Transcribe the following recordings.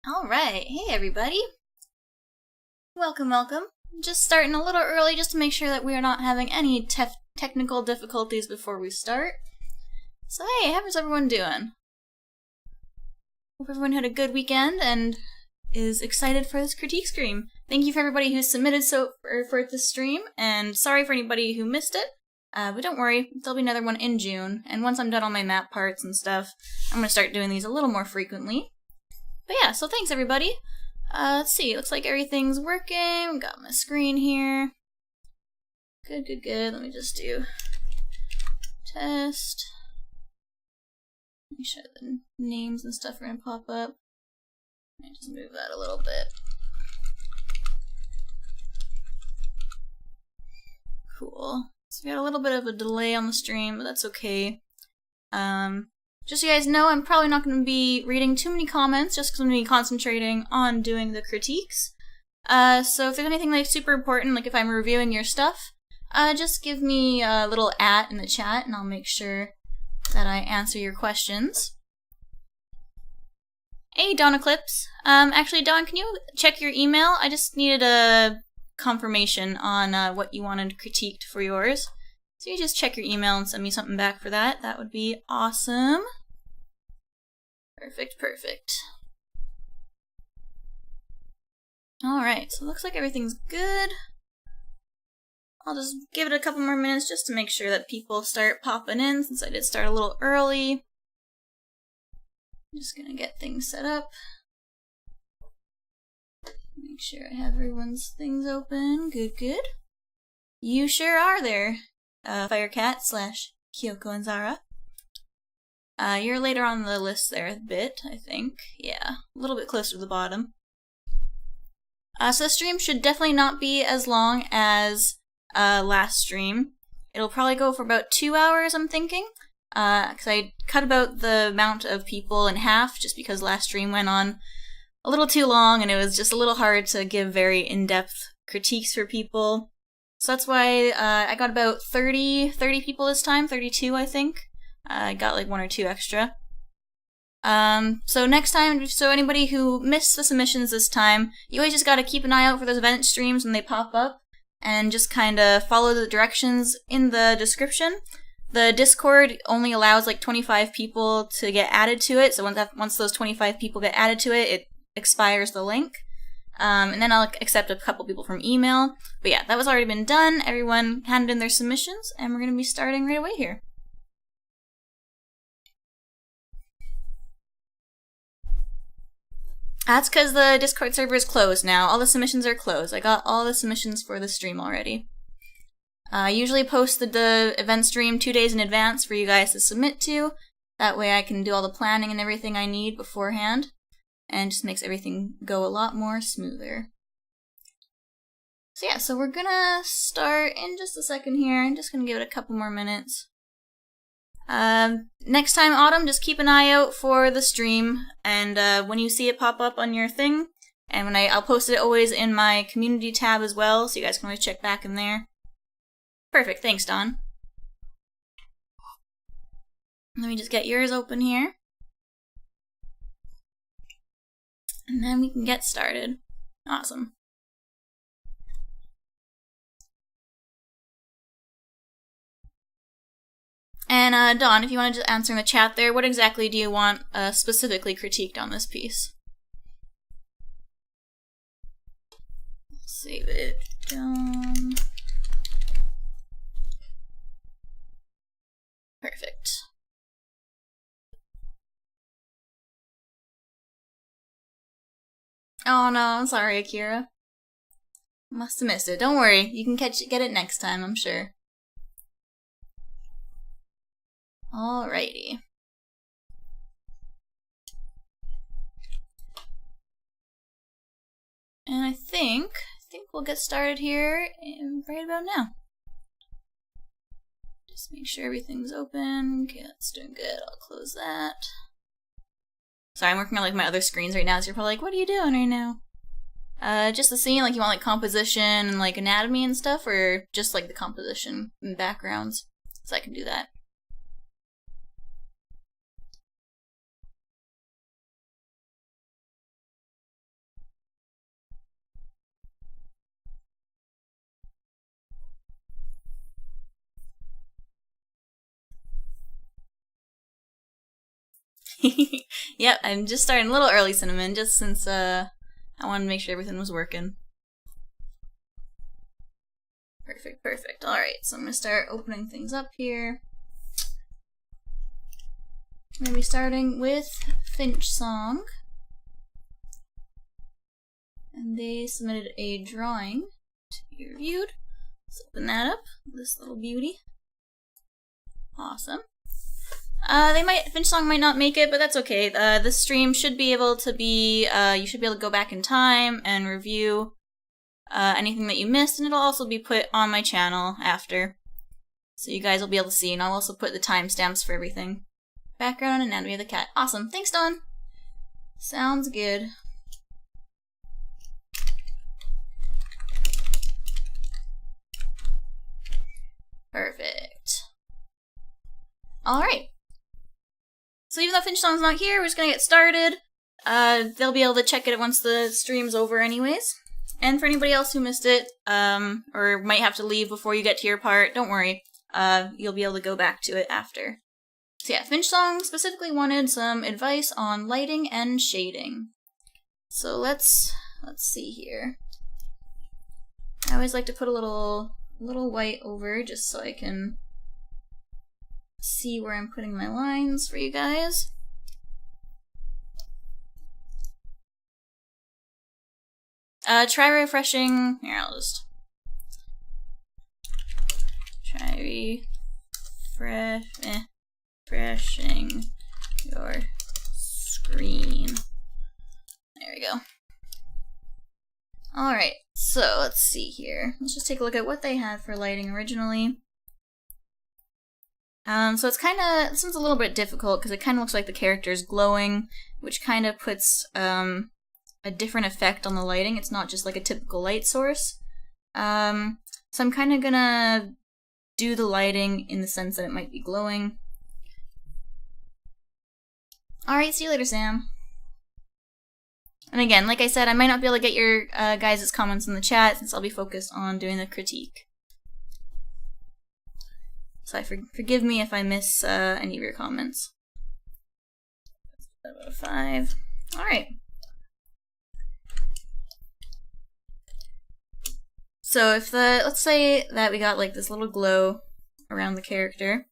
Alright, hey everybody. Welcome. Just starting a little early just to make sure that we are not having any technical difficulties before we start. So hey, how's everyone doing? Hope everyone had a good weekend and is excited for this critique stream. Thank you for everybody who submitted for this stream, and sorry for anybody who missed it. But don't worry, there'll be another one in June, and once I'm done all my map parts and stuff, I'm going to start doing these a little more frequently. But yeah, so thanks everybody. Let's see, it looks like everything's working. Got my screen here. Good. Let me just do test. Make sure the names and stuff are gonna pop up. Let me just move that a little bit. Cool. So we got a little bit of a delay on the stream, but that's okay. Just so you guys know, I'm probably not going to be reading too many comments, just because I'm going to be concentrating on doing the critiques. So if there's anything like super important, like if I'm reviewing your stuff, just give me a little @ in the chat, and I'll make sure that I answer your questions. Hey, DawnEclipse. Actually, Dawn, can you check your email? I just needed a confirmation on what you wanted critiqued for yours. So you just check your email and send me something back for that. That would be awesome. Perfect. Alright, so it looks like everything's good. I'll just give it a couple more minutes just to make sure that people start popping in, since I did start a little early. I'm just gonna get things set up. Make sure I have everyone's things open. Good. You sure are there. FireCat / Kioki and Zara. You're later on the list there a bit, I think. Yeah, a little bit closer to the bottom. So the stream should definitely not be as long as last stream. It'll probably go for about 2 hours, I'm thinking. Because I cut about the amount of people in half, just because last stream went on a little too long, and it was just a little hard to give very in-depth critiques for people. So that's why I got about 30 people this time, 32 I think. I got like 1 or 2 extra. So next time, so anybody who missed the submissions this time, you always just gotta keep an eye out for those event streams when they pop up, and just kinda follow the directions in the description. The Discord only allows like 25 people to get added to it, so once those 25 people get added to it, it expires the link. And then I'll accept a couple people from email. But yeah, that was already been done. Everyone handed in their submissions, and we're going to be starting right away here. That's because the Discord server is closed now. All the submissions are closed. I got all the submissions for the stream already. I usually post the event stream 2 days in advance for you guys to submit to. That way I can do all the planning and everything I need beforehand. And just makes everything go a lot more smoother. So yeah, so we're gonna start in just a second here. I'm just gonna give it a couple more minutes. Next time, Autumn, just keep an eye out for the stream, and when you see it pop up on your thing, and when I'll post it always in my community tab as well, so you guys can always check back in there. Perfect, thanks, Dawn. Let me just get yours open here. And then we can get started. Awesome. And Dawn, if you want to just answer in the chat there, what exactly do you want specifically critiqued on this piece? Save it down. Perfect. Oh no, I'm sorry, Akira. Must have missed it. Don't worry, you can get it next time, I'm sure. Alrighty. And I think we'll get started here right about now. Just make sure everything's open. Okay, that's doing good. I'll close that. Sorry, I'm working on like my other screens right now, so you're probably like, what are you doing right now? Just the scene, like you want like composition and like anatomy and stuff, or just like the composition and backgrounds? So I can do that. Yep, I'm just starting a little early, Cinnamon, just since I wanted to make sure everything was working. Perfect, perfect. Alright, so I'm going to start opening things up here. I'm going to be starting with Finchsong. And they submitted a drawing to be reviewed. Let's open that up. This little beauty. Awesome. Finchsong might not make it, but that's okay. This stream should be able to be, you should be able to go back in time and review anything that you missed, and it'll also be put on my channel after. So you guys will be able to see, and I'll also put the timestamps for everything. Background and anatomy of the cat. Awesome. Thanks, Dawn. Sounds good. Perfect. Alright. So even though Finchsong's not here, we're just gonna get started. They'll be able to check it once the stream's over anyways. And for anybody else who missed it, or might have to leave before you get to your part, don't worry. You'll be able to go back to it after. So yeah, Finchsong specifically wanted some advice on lighting and shading. So let's see here. I always like to put a little white over just so I can see where I'm putting my lines for you guys. Try refreshing. Here, I'll just try refreshing your screen. There we go. Alright, so let's see here. Let's just take a look at what they had for lighting originally. So it's this one's a little bit difficult because it kind of looks like the character is glowing, which kind of puts a different effect on the lighting. It's not just like a typical light source. So I'm kind of gonna do the lighting in the sense that it might be glowing. Alright, see you later, Sam. And again, like I said, I might not be able to get your guys' comments in the chat since I'll be focused on doing the critique. So forgive me if I miss any of your comments. 5. Alright. So if let's say that we got like this little glow around the character.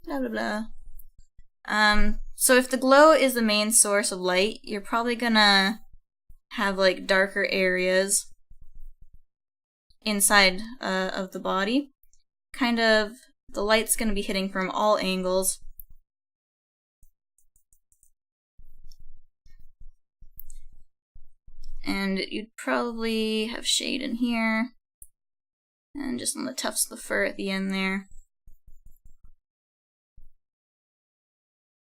Blah blah blah. So if the glow is the main source of light, you're probably gonna have like darker areas inside of the body. Kind of, the light's gonna be hitting from all angles. And you'd probably have shade in here, and just on the tufts of the fur at the end there.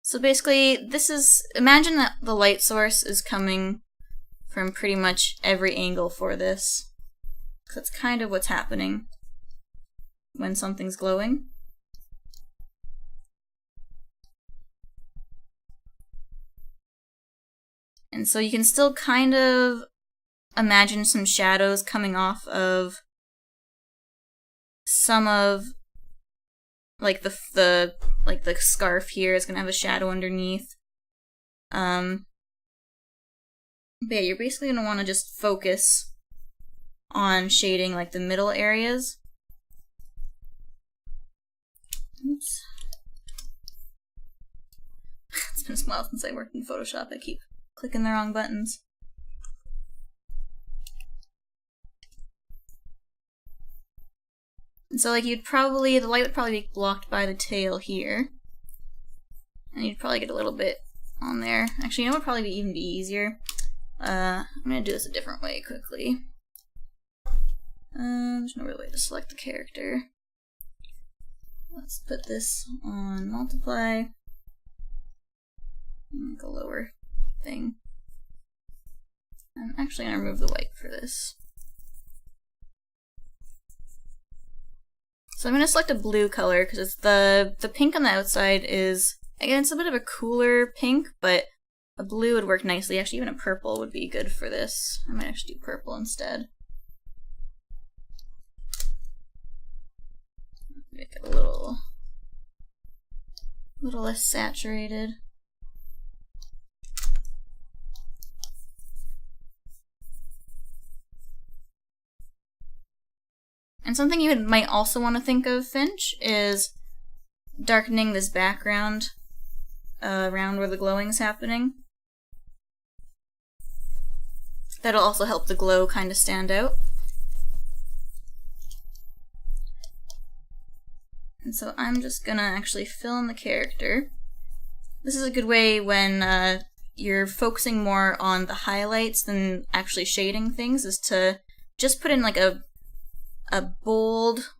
So basically, imagine that the light source is coming from pretty much every angle for this. That's kind of what's happening when something's glowing. And so you can still kind of imagine some shadows coming off of some of like the scarf here is gonna have a shadow underneath. But yeah, you're basically gonna want to just focus on shading like the middle areas. Oops. It's been a while since I worked in Photoshop. I keep clicking the wrong buttons. And so like the light would probably be blocked by the tail here. And you'd probably get a little bit on there. Actually, you know what would probably even be easier? I'm gonna do this a different way quickly. There's no real way to select the character. Let's put this on multiply. Make a lower thing. I'm actually gonna remove the white for this. So I'm gonna select a blue color because it's the pink on the outside is, again, it's a bit of a cooler pink, but a blue would work nicely. Actually, even a purple would be good for this. I might actually do purple instead. Make it a little less saturated. And something you might also want to think of, Finch, is darkening this background around where the glowing's happening. That'll also help the glow kind of stand out. And so I'm just gonna actually fill in the character. This is a good way when you're focusing more on the highlights than actually shading things, is to just put in like a bold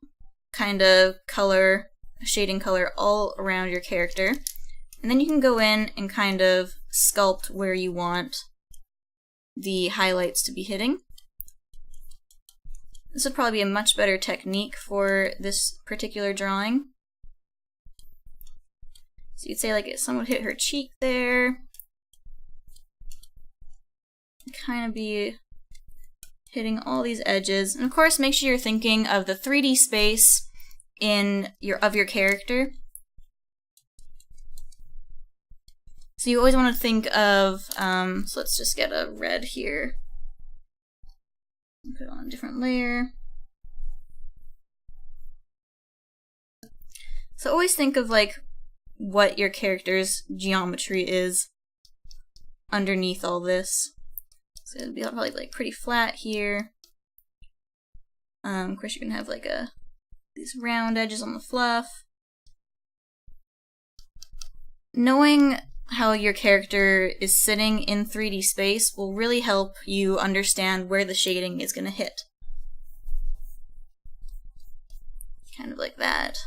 kind of color, shading color all around your character. And then you can go in and kind of sculpt where you want the highlights to be hitting. This would probably be a much better technique for this particular drawing. So you'd say like someone would hit her cheek there. Kind of be hitting all these edges. And of course, make sure you're thinking of the 3D space of your character. So you always want to think of, so let's just get a red here. Put it on a different layer. So always think of like what your character's geometry is underneath all this. So it'll be probably like pretty flat here. Of course you can have like these round edges on the fluff. Knowing how your character is sitting in 3D space will really help you understand where the shading is going to hit. Kind of like that.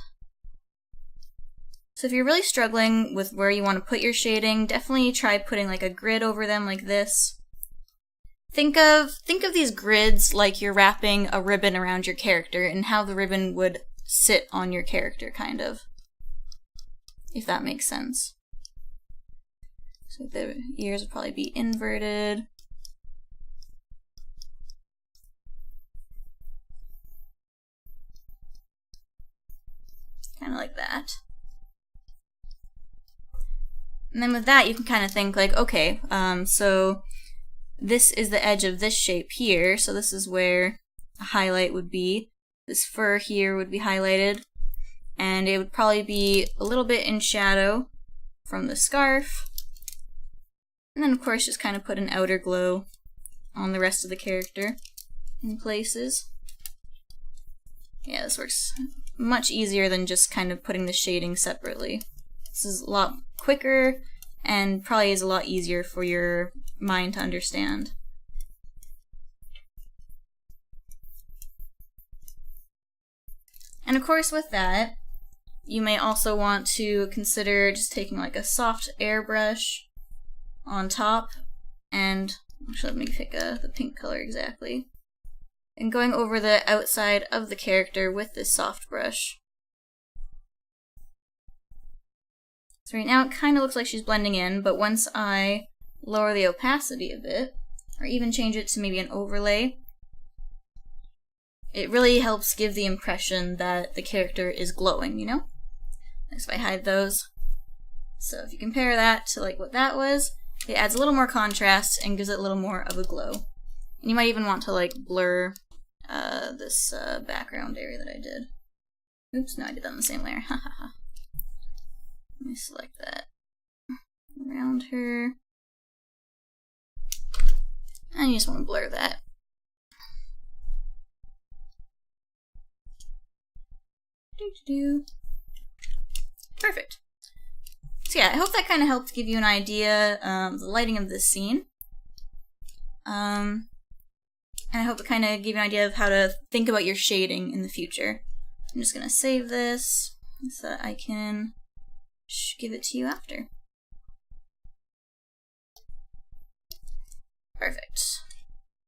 So if you're really struggling with where you want to put your shading, definitely try putting like a grid over them like this. Think of these grids like you're wrapping a ribbon around your character and how the ribbon would sit on your character, kind of. If that makes sense. So the ears would probably be inverted. Kind of like that. And then with that, you can kind of think like, okay, so this is the edge of this shape here, so this is where a highlight would be. This fur here would be highlighted, and it would probably be a little bit in shadow from the scarf. And then of course just kind of put an outer glow on the rest of the character in places. Yeah, this works much easier than just kind of putting the shading separately. This is a lot quicker and probably is a lot easier for your mind to understand. And of course with that, you may also want to consider just taking like a soft airbrush on top, and actually let me pick the pink color exactly, and going over the outside of the character with this soft brush. So right now it kind of looks like she's blending in, but once I lower the opacity a bit, or even change it to maybe an overlay, it really helps give the impression that the character is glowing, you know? Next, if I hide those. So if you compare that to like what that was, it adds a little more contrast and gives it a little more of a glow. And you might even want to like blur this background area that I did. Oops, no, I did that on the same layer. Hahaha. Let me select that around her. And you just want to blur that. Perfect. So yeah, I hope that kind of helped give you an idea of the lighting of this scene. And I hope it kind of gave you an idea of how to think about your shading in the future. I'm just going to save this so that I can give it to you after. Perfect.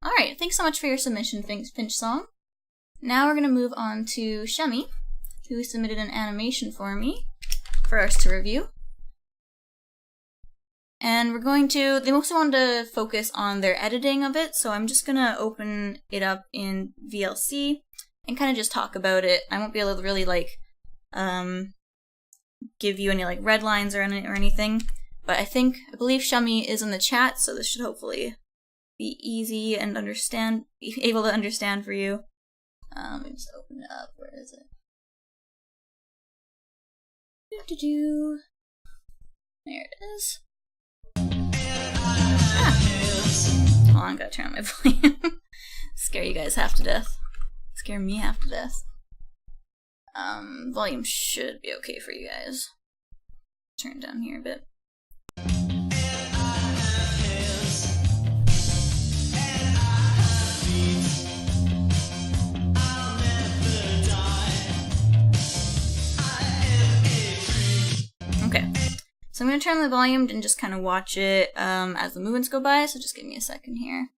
Alright, thanks so much for your submission, Finchsong. Now we're going to move on to Shummy, who submitted an animation for me for us to review. And we're going to, they mostly wanted to focus on their editing of it, so I'm just going to open it up in VLC and kind of just talk about it. I won't be able to really like give you any like red lines or anything. But I believe Shummy is in the chat, so this should hopefully be easy and able to understand for you. Let me just open it up. Where is it? There it is. Hold on, gotta turn on my volume. Scare you guys half to death. Scare me half to death. Volume should be okay for you guys. Turn it down here a bit. Okay, so I'm going to turn the volume and just kind of watch it as the movements go by, so just give me a second here.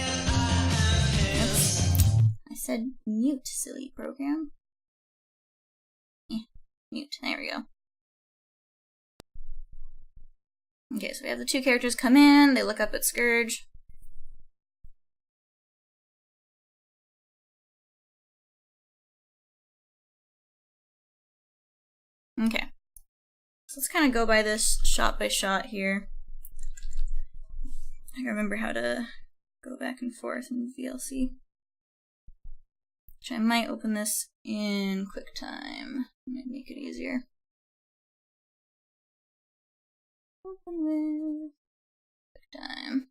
Oops. I said mute, silly program. Mute, there we go. Okay, so we have the two characters come in, they look up at Scourge. Okay, so let's kind of go by this shot by shot here. I remember how to go back and forth in VLC. Which I might open this in QuickTime. Might make it easier. Open with QuickTime.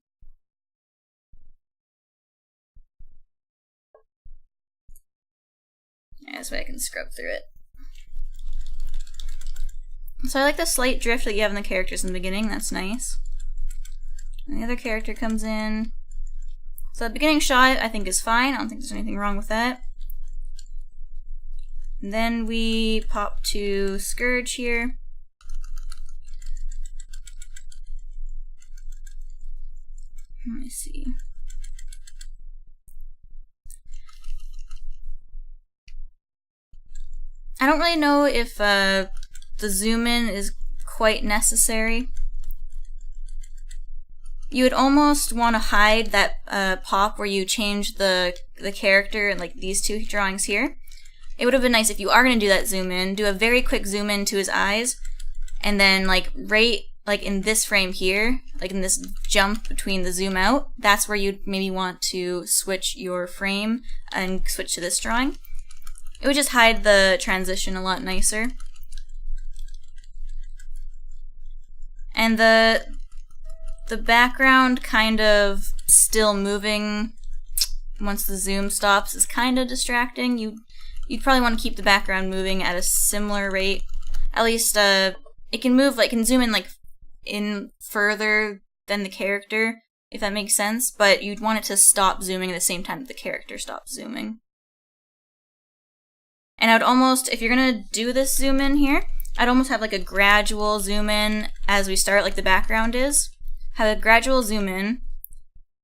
Yeah, this way I can scrub through it. So I like the slight drift that you have in the characters in the beginning, that's nice. And the other character comes in. So the beginning shot I think is fine, I don't think there's anything wrong with that. And then we pop to Scourge here. Let me see. I don't really know if the zoom in is quite necessary. You would almost want to hide that pop where you change the character in like these two drawings here. It would have been nice if you are going to do that zoom in, do a very quick zoom in to his eyes, and then like right like in this frame here, like in this jump between the zoom out, that's where you'd maybe want to switch your frame and switch to this drawing. It would just hide the transition a lot nicer. And the background kind of still moving once the zoom stops is kind of distracting. You'd probably want to keep the background moving at a similar rate. At least it can move, like can zoom in like in further than the character, if that makes sense, but you'd want it to stop zooming at the same time that the character stops zooming. And I would almost, if you're gonna do this zoom in here, I'd almost have like a gradual zoom in as we start, like the background is. Have a gradual zoom in,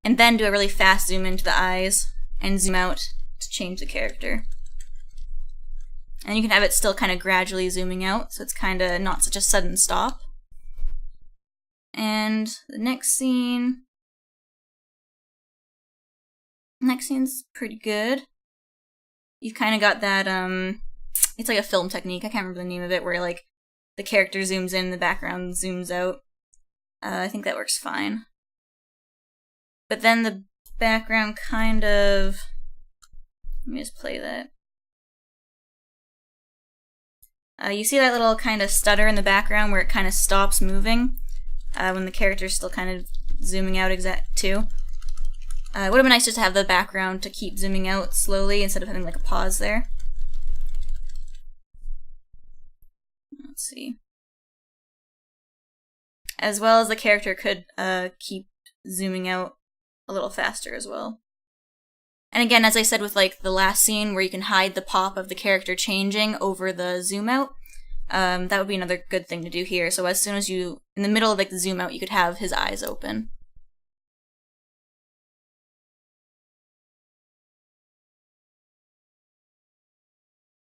and then do a really fast zoom into the eyes, and zoom out to change the character. And you can have it still kind of gradually zooming out, so it's kind of not such a sudden stop. And the next scene's pretty good. You've kind of got that, it's like a film technique, I can't remember the name of it, where like the character zooms in, the background zooms out. I think that works fine. But then the background kind of, let me just play that. You see that little kind of stutter in the background where it kind of stops moving when the character's still kind of zooming out too. It would have been nice just to have the background to keep zooming out slowly instead of having like a pause there. Let's see. As well as the character could keep zooming out a little faster as well. And again, as I said with like the last scene where you can hide the pop of the character changing over the zoom out, that would be another good thing to do here. So as soon as you, in the middle of like the zoom out, you could have his eyes open.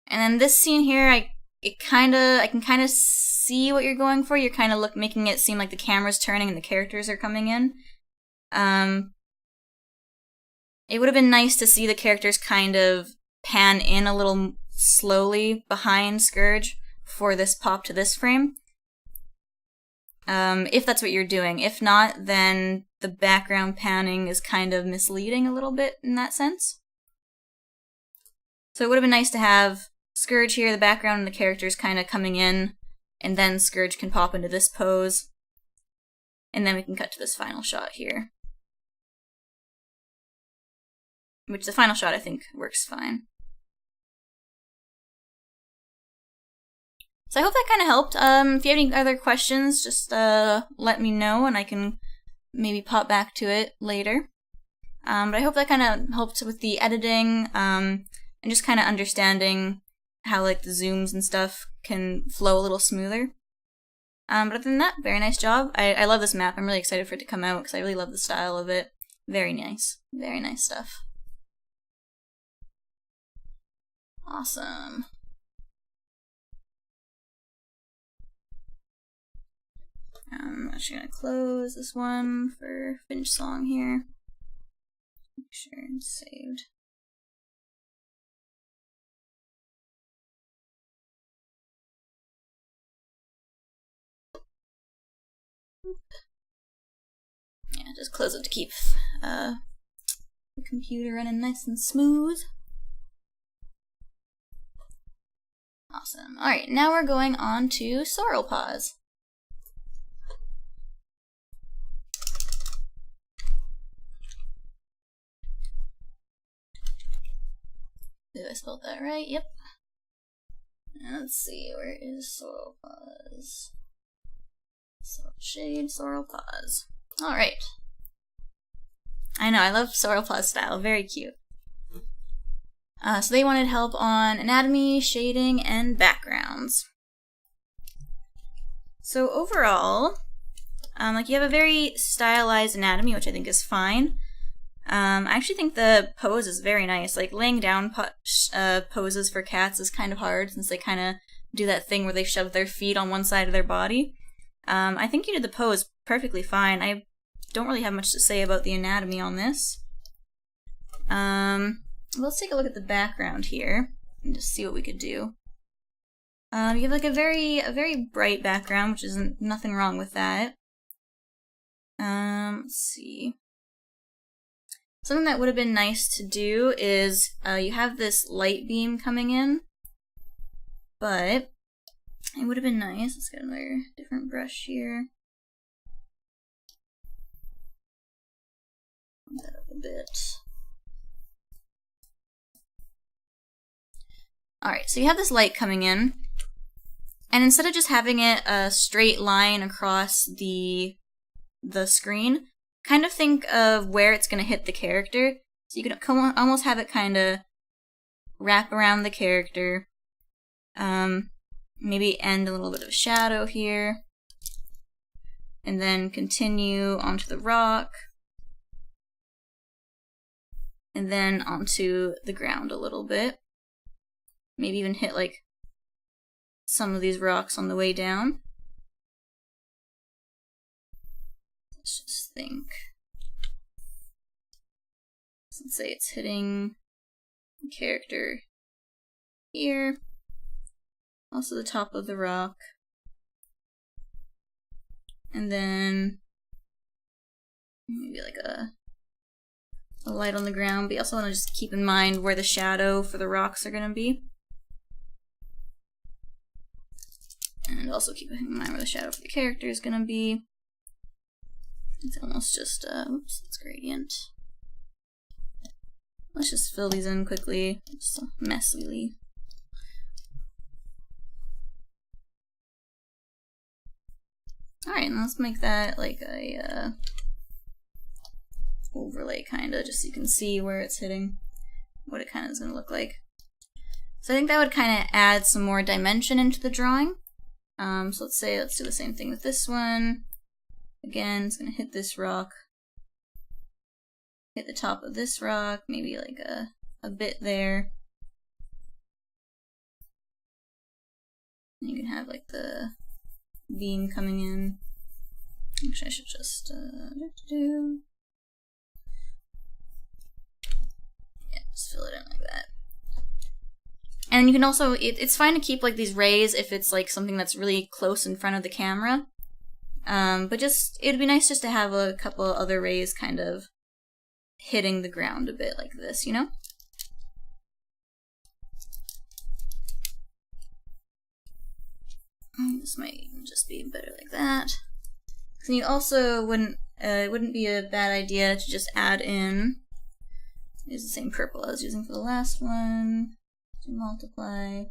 And then this scene here, I can kind of see what you're going for. You're kind of making it seem like the camera's turning and the characters are coming in. It would have been nice to see the characters kind of pan in a little slowly behind Scourge for this pop to this frame. If that's what you're doing. If not, then the background panning is kind of misleading a little bit in that sense. So it would have been nice to have Scourge here, the background and the characters kind of coming in, and then Scourge can pop into this pose, and then we can cut to this final shot here. Which the final shot I think works fine. So I hope that kind of helped. If you have any other questions, just let me know and I can maybe pop back to it later. But I hope that kind of helped with the editing and just kind of understanding how like the zooms and stuff can flow a little smoother. But other than that, very nice job. I love this map. I'm really excited for it to come out because I really love the style of it. Very nice stuff. Awesome. I'm actually going to close this one for Finchsong here. Make sure it's saved. Yeah, just close it to keep the computer running nice and smooth. Awesome. Alright, now we're going on to Sorrelpaws. Did I spell that right? Yep. Let's see, where is Sorrelpaws? Sorrelshade, Sorrelpaws. Alright. I know, I love Sorrelpaws style, very cute. So they wanted help on anatomy, shading, and backgrounds. So overall, like you have a very stylized anatomy, which I think is fine. I actually think the pose is very nice. Like laying down poses for cats is kind of hard since they kind of do that thing where they shove their feet on one side of their body. I think you did the pose perfectly fine. I don't really have much to say about the anatomy on this. Let's take a look at the background here and just see what we could do. You have like a very bright background, which isn't nothing wrong with that. Let's see. Something that would have been nice to do is you have this light beam coming in, but it would have been nice. Let's get another different brush here. Pump that up a bit. Alright, so you have this light coming in, and instead of just having it a straight line across the screen, kind of think of where it's going to hit the character. So you can almost have it kind of wrap around the character. Maybe end a little bit of shadow here. And then continue onto the rock. And then onto the ground a little bit. Maybe even hit like some of these rocks on the way down. Let's just think. Let's say it's hitting the character here. Also the top of the rock. And then maybe like a light on the ground, but you also want to just keep in mind where the shadow for the rocks are going to be. And also keep in mind where the shadow for the character is going to be. It's almost just, oops, it's gradient. Let's just fill these in quickly, just messily. Alright, and let's make that like a overlay kinda, just so you can see where it's hitting, what it kinda is gonna look like. So I think that would kinda add some more dimension into the drawing. So let's do the same thing with this one. Again, it's gonna hit this rock. Hit the top of this rock, maybe like a bit there. And you can have like the beam coming in. Actually, I should just yeah, just fill it in like that. And you can also, it's fine to keep like these rays if it's like something that's really close in front of the camera. But just, it'd be nice just to have a couple other rays kind of hitting the ground a bit like this, you know? This might even just be better like that. So you also wouldn't, it wouldn't be a bad idea to just add in, use the same purple I was using for the last one, to multiply.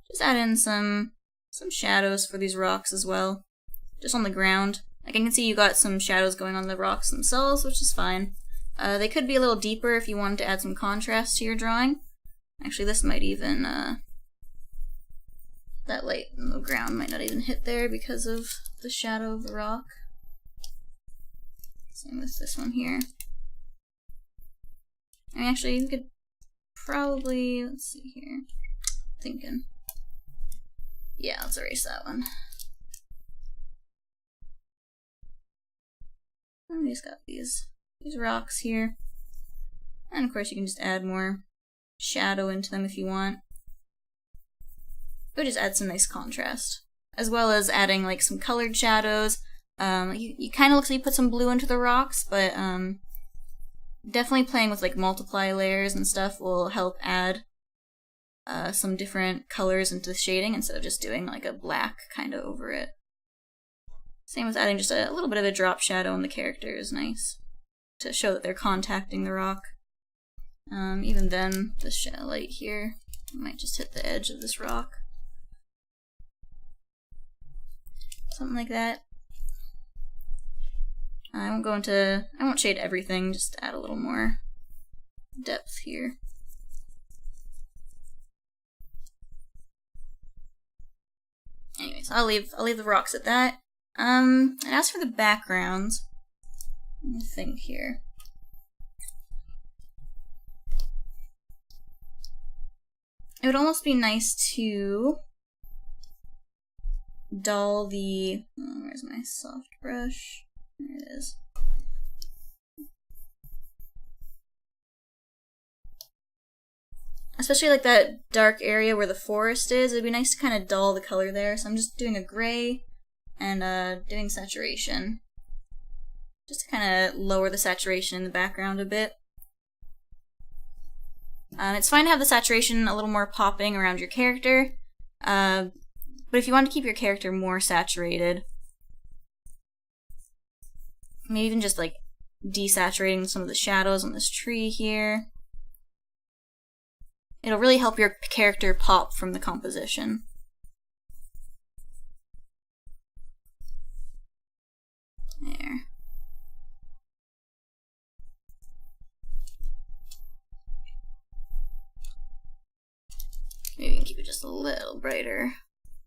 Just add in some shadows for these rocks as well, just on the ground. Like I can see you got some shadows going on the rocks themselves, which is fine. They could be a little deeper if you wanted to add some contrast to your drawing. Actually, this might even, that light in the ground might not even hit there because of the shadow of the rock. Same with this one here. I mean, actually, you could probably, let's see here, thinking. Yeah, let's erase that one. And we just got these rocks here. And of course you can just add more shadow into them if you want. But just add some nice contrast. As well as adding like some colored shadows. You kind of looks like you put some blue into the rocks, but definitely playing with like multiply layers and stuff will help add some different colors into the shading instead of just doing like a black kind of over it. Same with adding just a little bit of a drop shadow on the character is nice to show that they're contacting the rock. Even then, this light here might just hit the edge of this rock. Something like that. I won't shade everything, just add a little more depth here. Anyways, I'll leave the rocks at that. And as for the backgrounds, let me think here. It would almost be nice to dull the, oh, where's my soft brush? There it is. Especially like that dark area where the forest is, it'd be nice to kind of dull the color there. So I'm just doing a gray and doing saturation. Just to kind of lower the saturation in the background a bit. It's fine to have the saturation a little more popping around your character, but if you want to keep your character more saturated, maybe even just like desaturating some of the shadows on this tree here. It'll really help your character pop from the composition. There. Maybe we can keep it just a little brighter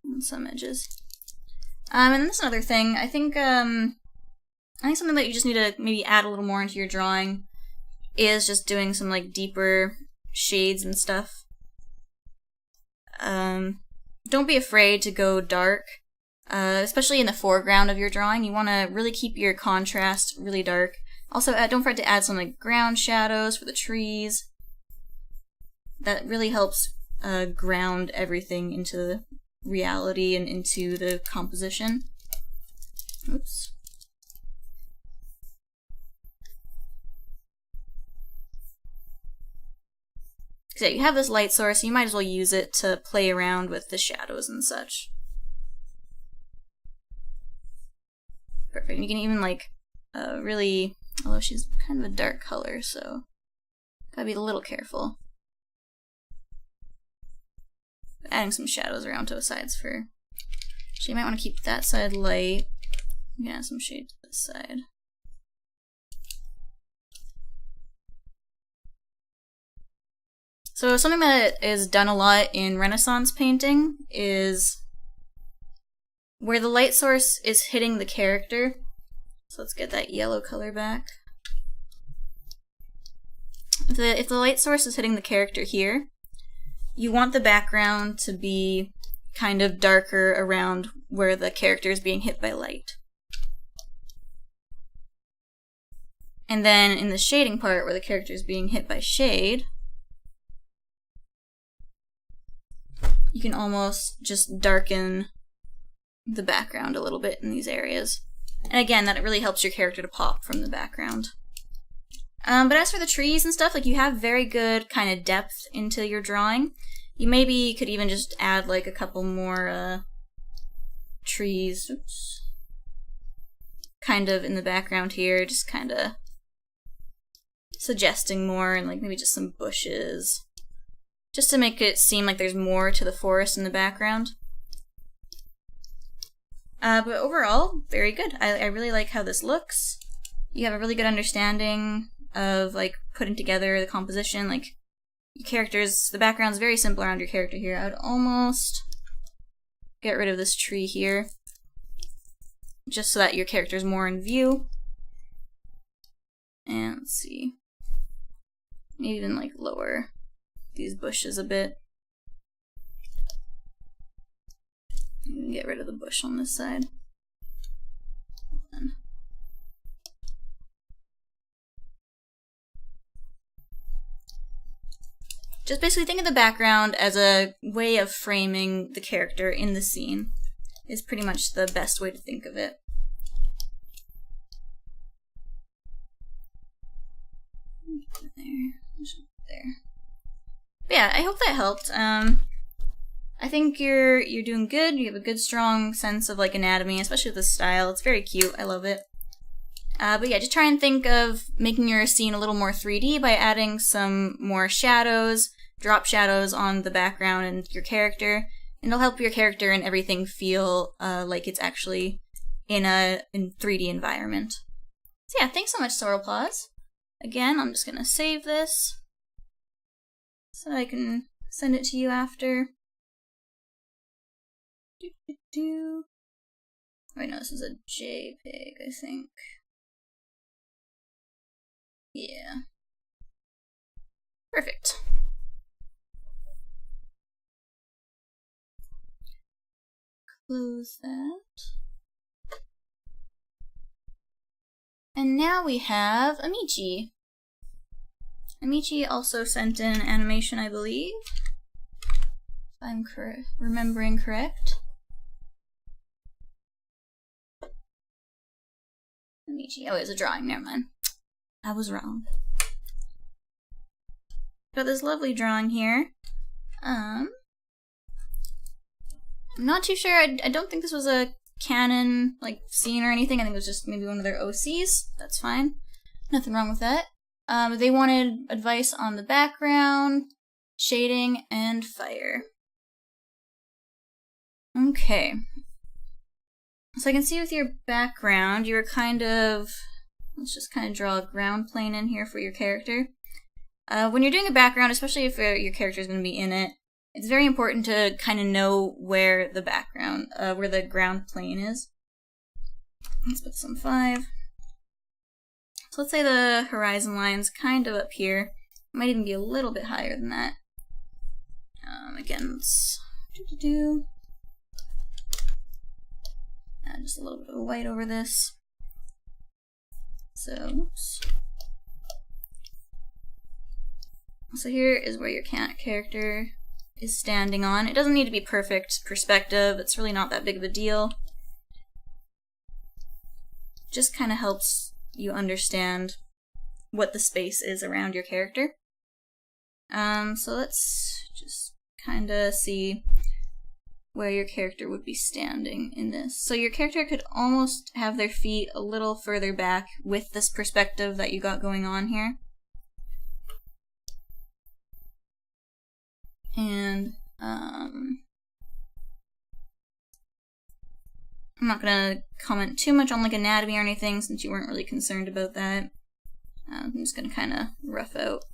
on some edges. And that's another thing. I think something that you just need to maybe add a little more into your drawing is just doing some like deeper shades and stuff. Don't be afraid to go dark, especially in the foreground of your drawing. You want to really keep your contrast really dark. Also, don't forget to add some like ground shadows for the trees. That really helps ground everything into reality and into the composition. Oops. So you have this light source, you might as well use it to play around with the shadows and such. Perfect. You can even like really, although she's kind of a dark color, so gotta be a little careful. Adding some shadows around to the sides for. So you might want to keep that side light. You can add some shade to this side. So something that is done a lot in Renaissance painting is where the light source is hitting the character. So let's get that yellow color back. If the light source is hitting the character here, you want the background to be kind of darker around where the character is being hit by light. And then in the shading part where the character is being hit by shade, you can almost just darken the background a little bit in these areas. And again, that really helps your character to pop from the background. But as for the trees and stuff, like, you have very good kind of depth into your drawing. You maybe could even just add like a couple more trees, oops, kind of in the background here, just kind of suggesting more, and like maybe just some bushes, just to make it seem like there's more to the forest in the background. But overall, very good. I really like how this looks. You have a really good understanding of like putting together the composition. Like, your characters, the background's very simple around your character here. I would almost get rid of this tree here, just so that your character's more in view. And let's see, maybe even like lower these bushes a bit. Get rid of the bush on this side. Just basically think of the background as a way of framing the character in the scene, is pretty much the best way to think of it. There. But yeah, I hope that helped. I think you're doing good. You have a good, strong sense of like anatomy, especially with the style. It's very cute. I love it. But yeah, just try and think of making your scene a little more 3D by adding some more shadows, drop shadows on the background and your character, and it'll help your character and everything feel like it's actually in a 3D environment. So yeah, thanks so much, Sorrelpaws. Again, I'm just gonna save this so I can send it to you after. Wait, no, this is a JPEG, I think. Yeah. Perfect. Close that. And now we have Amichie. Amichie also sent in an animation, I believe, if I'm remembering correct. Amichie. Oh, it was a drawing, never mind. I was wrong. Got this lovely drawing here. I'm not too sure. I don't think this was a canon like scene or anything. I think it was just maybe one of their OCs. That's fine. Nothing wrong with that. They wanted advice on the background, shading, and fire. Okay. So I can see with your background, you were kind of, let's just kind of draw a ground plane in here for your character. When you're doing a background, especially if your character is going to be in it, it's very important to kind of know where the background, where the ground plane is. Let's put some 5. So let's say the horizon line's kind of up here. It might even be a little bit higher than that. Again, let's add just a little bit of white over this. So, oops. So here is where your character is standing on. It doesn't need to be perfect perspective. It's really not that big of a deal. Just kind of helps you understand what the space is around your character. So let's just kind of see where your character would be standing in this. So your character could almost have their feet a little further back with this perspective that you got going on here. And I'm not gonna comment too much on like anatomy or anything since you weren't really concerned about that. I'm just gonna kind of rough out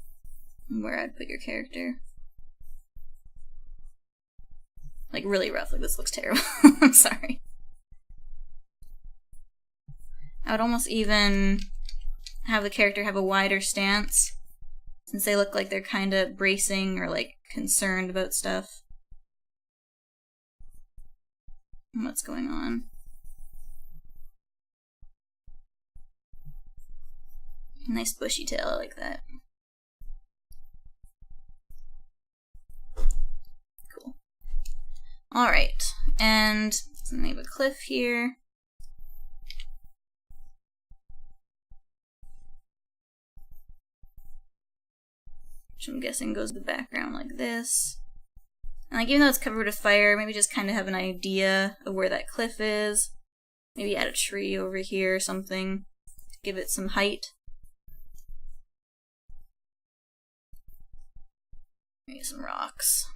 where I'd put your character. Like really rough, like this looks terrible. I'm sorry. I would almost even have the character have a wider stance since they look like they're kind of bracing or like concerned about stuff. What's going on? Nice bushy tail, I like that. Cool. Alright, and we have a cliff here. Which I'm guessing goes to the background like this. And like, even though it's covered with fire, maybe just kind of have an idea of where that cliff is. Maybe add a tree over here or something to give it some height. Maybe some rocks.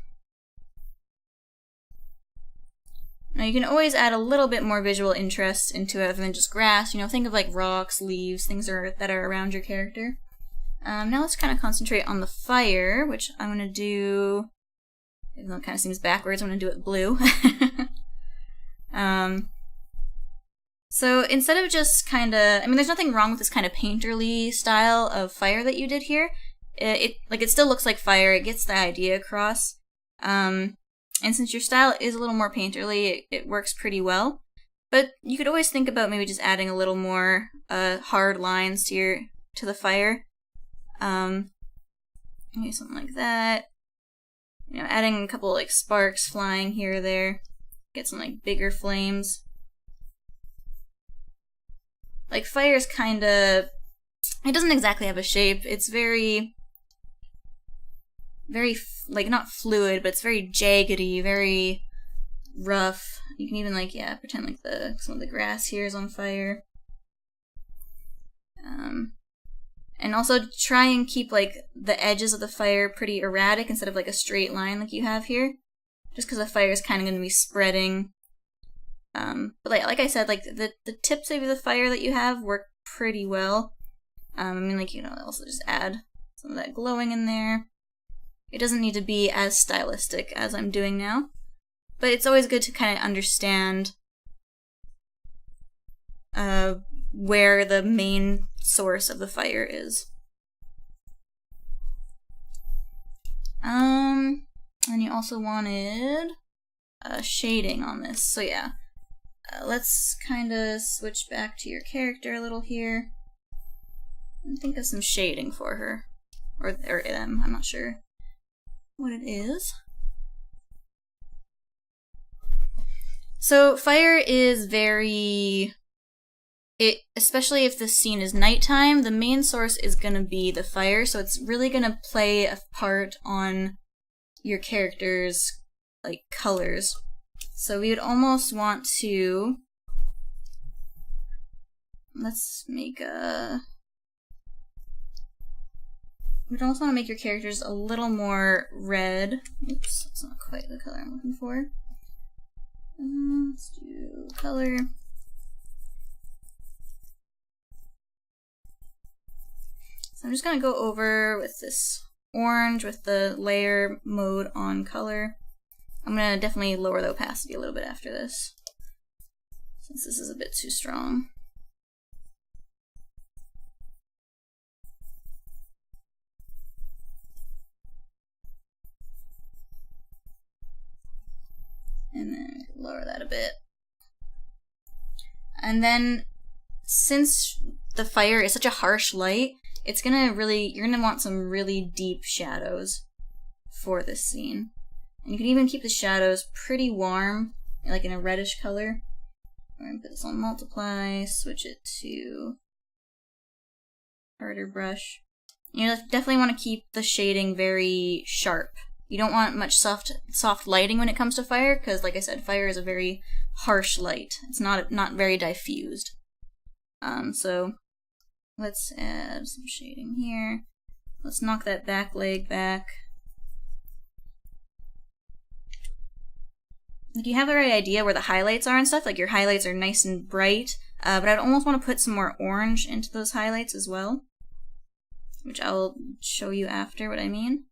Now you can always add a little bit more visual interest into it other than just grass. You know, think of like rocks, leaves, things that are around your character. Now let's kind of concentrate on the fire, which I'm going to do, even though it kind of seems backwards, I'm going to do it blue. So instead of just kind of, I mean, there's nothing wrong with this kind of painterly style of fire that you did here. It still looks like fire, it gets the idea across. And since your style is a little more painterly, it works pretty well. But you could always think about maybe just adding a little more hard lines to the fire. Maybe something like that. You know, adding a couple like sparks flying here or there. Get some like bigger flames. Like fire is kind of, it doesn't exactly have a shape. It's very like not fluid, but it's very jaggedy, very rough. You can even like, yeah, pretend like some of the grass here is on fire. And also try and keep like the edges of the fire pretty erratic instead of like a straight line like you have here. Just because the fire is kind of going to be spreading. But like I said, like the tips of the fire that you have work pretty well. I mean, like, you know, also just add some of that glowing in there. It doesn't need to be as stylistic as I'm doing now. But it's always good to kind of understand where the main source of the fire is. And you also wanted shading on this, so yeah. Let's kind of switch back to your character a little here and think of some shading for her. Or them, I'm not sure what it is. So fire is especially if the scene is nighttime, the main source is going to be the fire, so it's really going to play a part on your character's like colors. So we would almost want to, let's make we'd also want to make your characters a little more red. Oops, that's not quite the color I'm looking for. Let's do color. So I'm just going to go over with this orange with the layer mode on color. I'm going to definitely lower the opacity a little bit after this, since this is a bit too strong. And then lower that a bit. And then, since the fire is such a harsh light, it's gonna you're gonna want some really deep shadows for this scene. And you can even keep the shadows pretty warm, like in a reddish color. We're gonna put this on multiply, switch it to harder brush. You definitely want to keep the shading very sharp. You don't want much soft lighting when it comes to fire, because like I said, fire is a very harsh light. It's not very diffused. So let's add some shading here. Let's knock that back leg back. Like, you have the right idea where the highlights are and stuff, like your highlights are nice and bright, but I'd almost want to put some more orange into those highlights as well, which I'll show you after what I mean.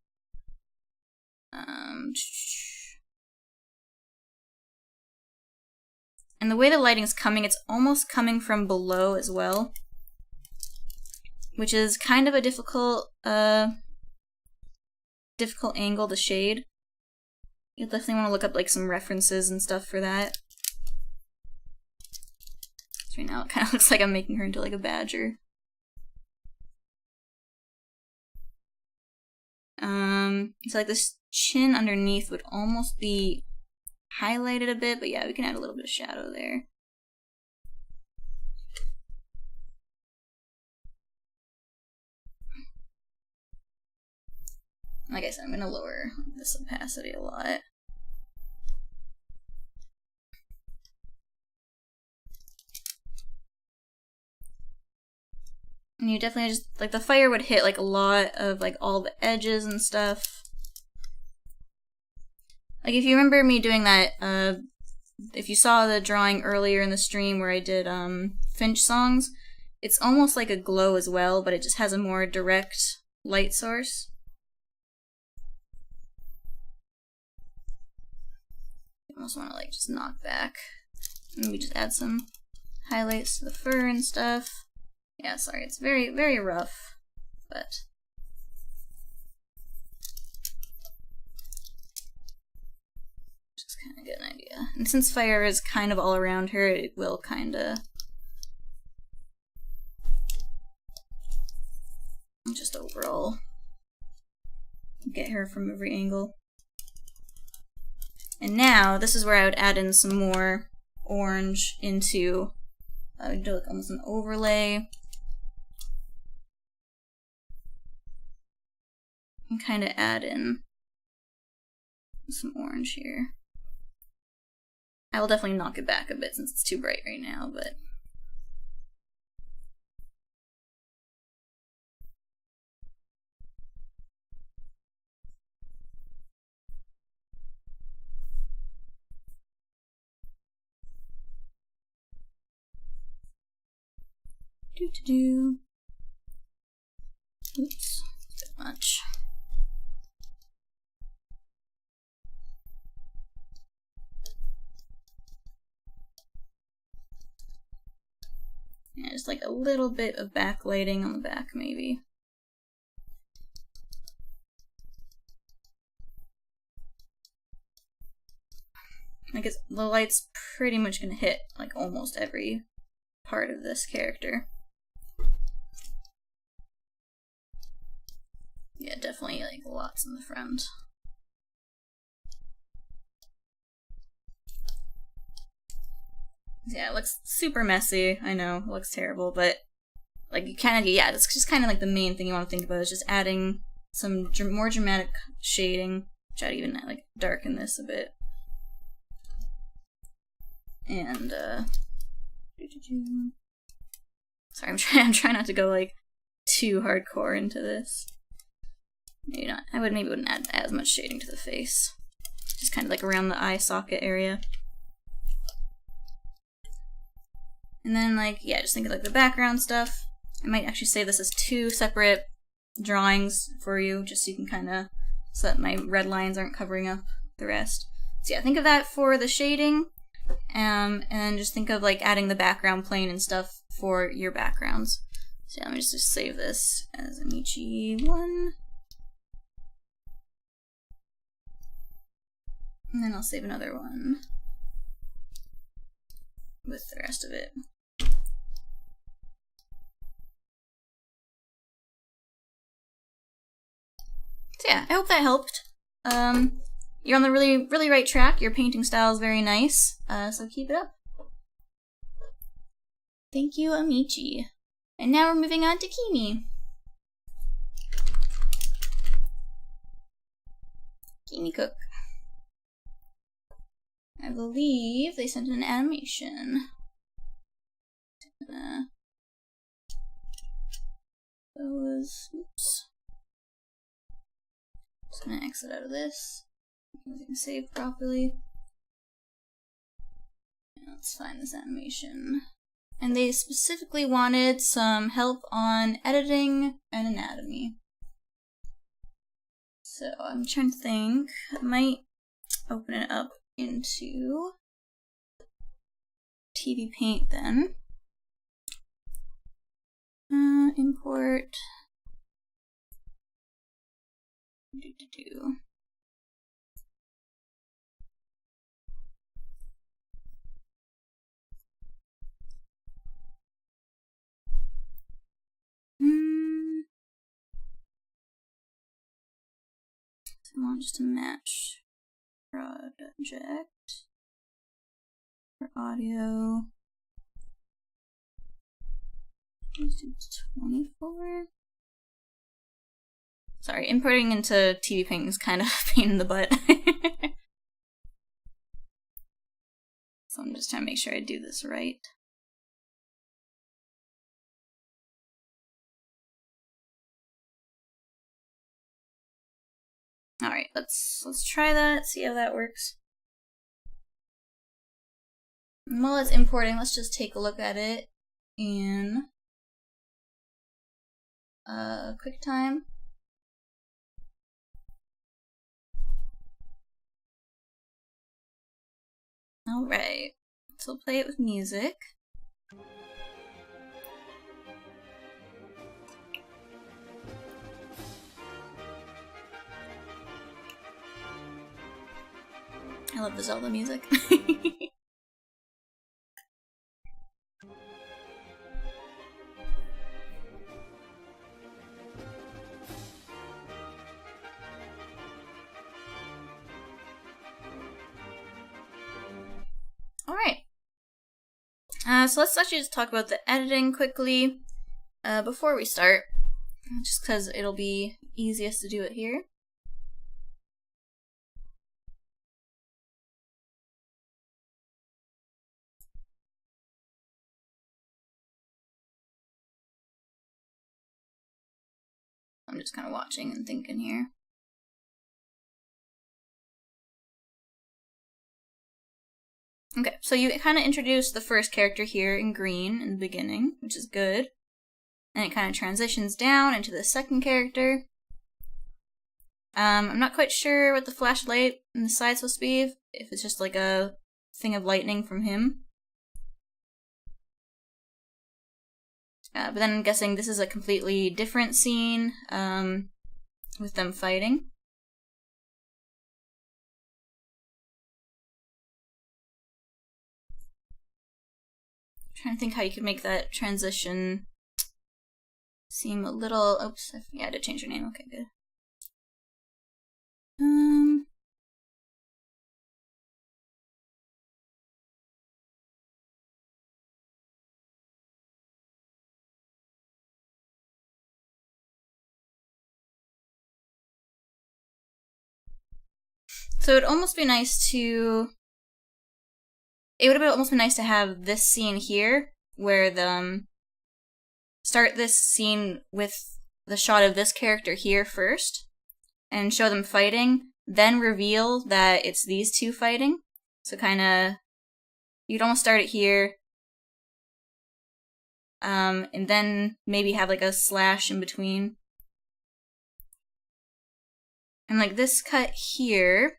And the way the lighting's coming, it's almost coming from below as well, which is kind of a difficult angle to shade. You'll definitely want to look up like some references and stuff for that. So right now it kind of looks like I'm making her into like a badger. So like this chin underneath would almost be highlight it a bit, but yeah, we can add a little bit of shadow there. Like I said, I'm going to lower this opacity a lot. And you definitely just, like, the fire would hit, like, a lot of, like, all the edges and stuff. Like, if you remember me doing that, if you saw the drawing earlier in the stream where I did, Finchsongs, it's almost like a glow as well, but it just has a more direct light source. You almost want to, like, just knock back. And we just add some highlights to the fur and stuff. Yeah, sorry, it's very, very rough, but... just kind of get an idea. And since fire is kind of all around her, it will kind of... just overall get her from every angle. And now, this is where I would add in some more orange into... I would do like almost an overlay. And kind of add in some orange here. I will definitely knock it back a bit since it's too bright right now, but... do. Oops, a bit much. Yeah, just like a little bit of backlighting on the back, maybe. I guess the light's pretty much gonna hit like almost every part of this character. Yeah, definitely like lots in the front. Yeah, it looks super messy, I know, it looks terrible, but like you kind of, yeah, it's just kind of like the main thing you want to think about is just adding some more dramatic shading, which I'd even like darken this a bit. And sorry, I'm trying not to go like too hardcore into this. Maybe not. Maybe wouldn't add as much shading to the face. Just kind of like around the eye socket area. And then like, yeah, just think of like the background stuff. I might actually save this as 2 separate drawings for you, just so you can kind of, so that my red lines aren't covering up the rest. So yeah, think of that for the shading. And then just think of like adding the background plane and stuff for your backgrounds. So yeah, let me just save this as Amichie 1. And then I'll save another one with the rest of it. So yeah, I hope that helped. You're on the really right track. Your painting style is very nice, so keep it up. Thank you, Amichie. And now we're moving on to Kimi. Kimi Cook. I believe they sent an animation. Oops. Just gonna exit out of this. I can save properly. Let's find this animation. And they specifically wanted some help on editing and anatomy. So I'm trying to think. I might open it up into TV Paint then. Import. I want just to match project for audio. Let's do 24. Sorry, importing into TV Paint is kind of a pain in the butt. So I'm just trying to make sure I do this right. Alright, let's try that, see how that works. And while it's importing, let's just take a look at it in QuickTime. Alright, so we'll play it with music. I love the Zelda music. Alright. So let's actually just talk about the editing quickly before we start, just because it'll be easiest to do it here. I'm just kind of watching and thinking here. Okay, so you kind of introduce the first character here in green in the beginning, which is good. And it kind of transitions down into the second character. I'm not quite sure what the flashlight in the side's supposed to be, if it's just like a thing of lightning from him. But then I'm guessing this is a completely different scene with them fighting. I'm trying to think how you could make that transition seem a little... Oops, yeah, I did change your name. Okay, good. So it'd almost be nice to... It would have almost been nice to have this scene here, where the... start this scene with the shot of this character here first, and show them fighting, then reveal that it's these two fighting. So kinda... You'd almost start it here, and then maybe have like a slash in between. And like this cut here...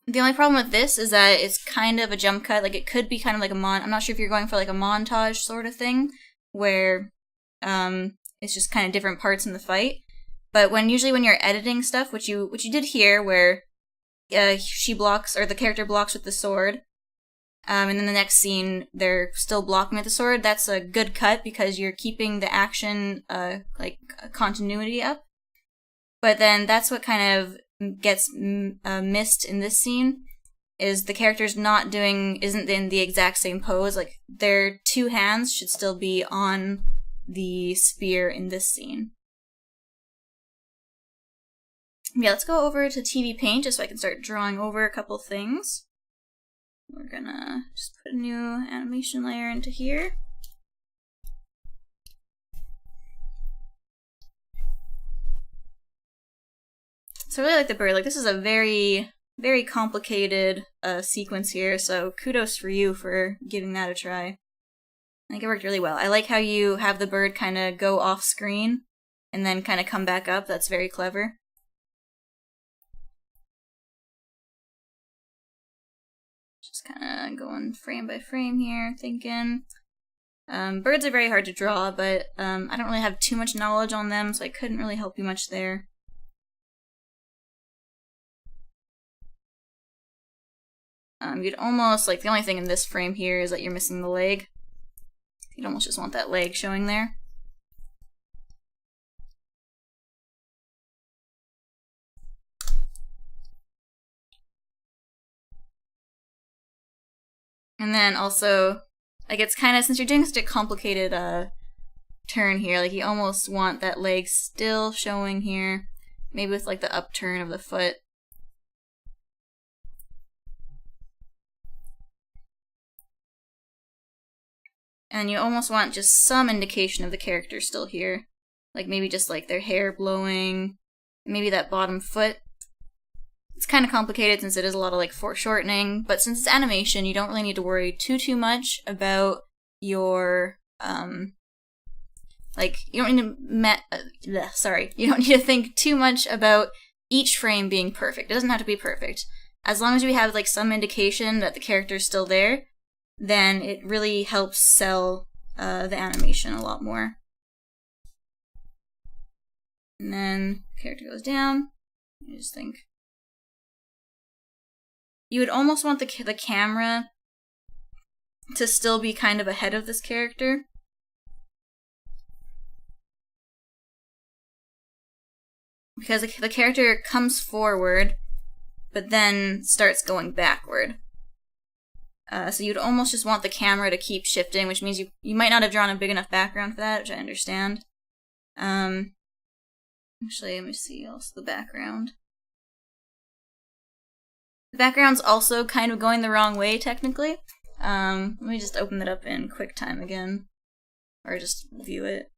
The only problem with this is that it's kind of a jump cut. Like, it could be kind of like a I'm not sure if you're going for like a montage sort of thing, where it's just kind of different parts in the fight. But usually when you're editing stuff, which you did here, where she blocks, or the character blocks with the sword, and then the next scene they're still blocking with the sword, that's a good cut because you're keeping the action like continuity up. But then that's what kind of gets missed in this scene, is the character's isn't in the exact same pose. Like, their two hands should still be on the spear in this scene. Yeah, let's go over to TV Paint just so I can start drawing over a couple things. We're gonna just put a new animation layer into here. So I really like the bird. Like, this is a very, very complicated sequence here, so kudos for you for giving that a try. I think it worked really well. I like how you have the bird kind of go off screen and then kind of come back up. That's very clever. Just kind of going frame by frame here, thinking. Birds are very hard to draw, but I don't really have too much knowledge on them, so I couldn't really help you much there. You'd almost, like, the only thing in this frame here is that you're missing the leg. You'd almost just want that leg showing there. And then also, like, it's kind of, since you're doing such a complicated turn here, like, you almost want that leg still showing here, maybe with, like, the upturn of the foot. And you almost want just some indication of the character still here. Like, maybe just, like, their hair blowing, maybe that bottom foot. It's kind of complicated since it is a lot of, like, foreshortening, but since it's animation, you don't really need to worry too much about your, like, you don't need to, you don't need to think too much about each frame being perfect. It doesn't have to be perfect. As long as we have, like, some indication that the character's still there, then it really helps sell the animation a lot more. And then character goes down. I just think you would almost want the camera to still be kind of ahead of this character. Because the character comes forward, but then starts going backward. So you'd almost just want the camera to keep shifting, which means you might not have drawn a big enough background for that, which I understand. Actually, let me see also the background. The background's also kind of going the wrong way, technically. Let me just open it up in QuickTime again. Or just view it.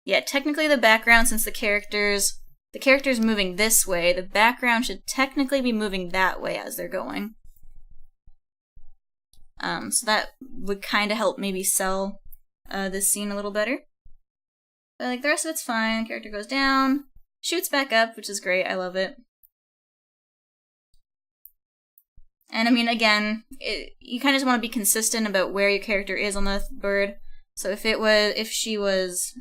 Yeah, technically the background, since the character's moving this way, the background should technically be moving that way as they're going. So that would kind of help maybe sell this scene a little better. But like the rest of it's fine. The character goes down, shoots back up, which is great. I love it. And I mean, again, you kind of just want to be consistent about where your character is on the bird. So if she was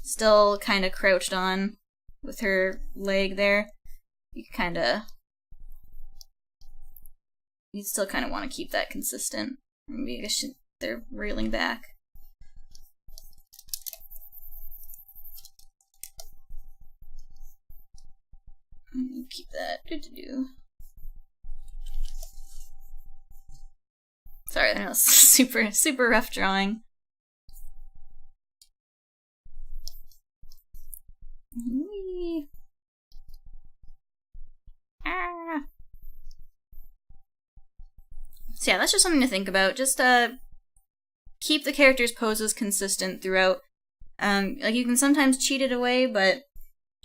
still kind of crouched on with her leg there, you still kind of want to keep that consistent. Maybe I guess they're reeling back. Keep that. Sorry, that was super rough drawing. Whee. Ah. So yeah, that's just something to think about. Just keep the character's poses consistent throughout. Like you can sometimes cheat it away, but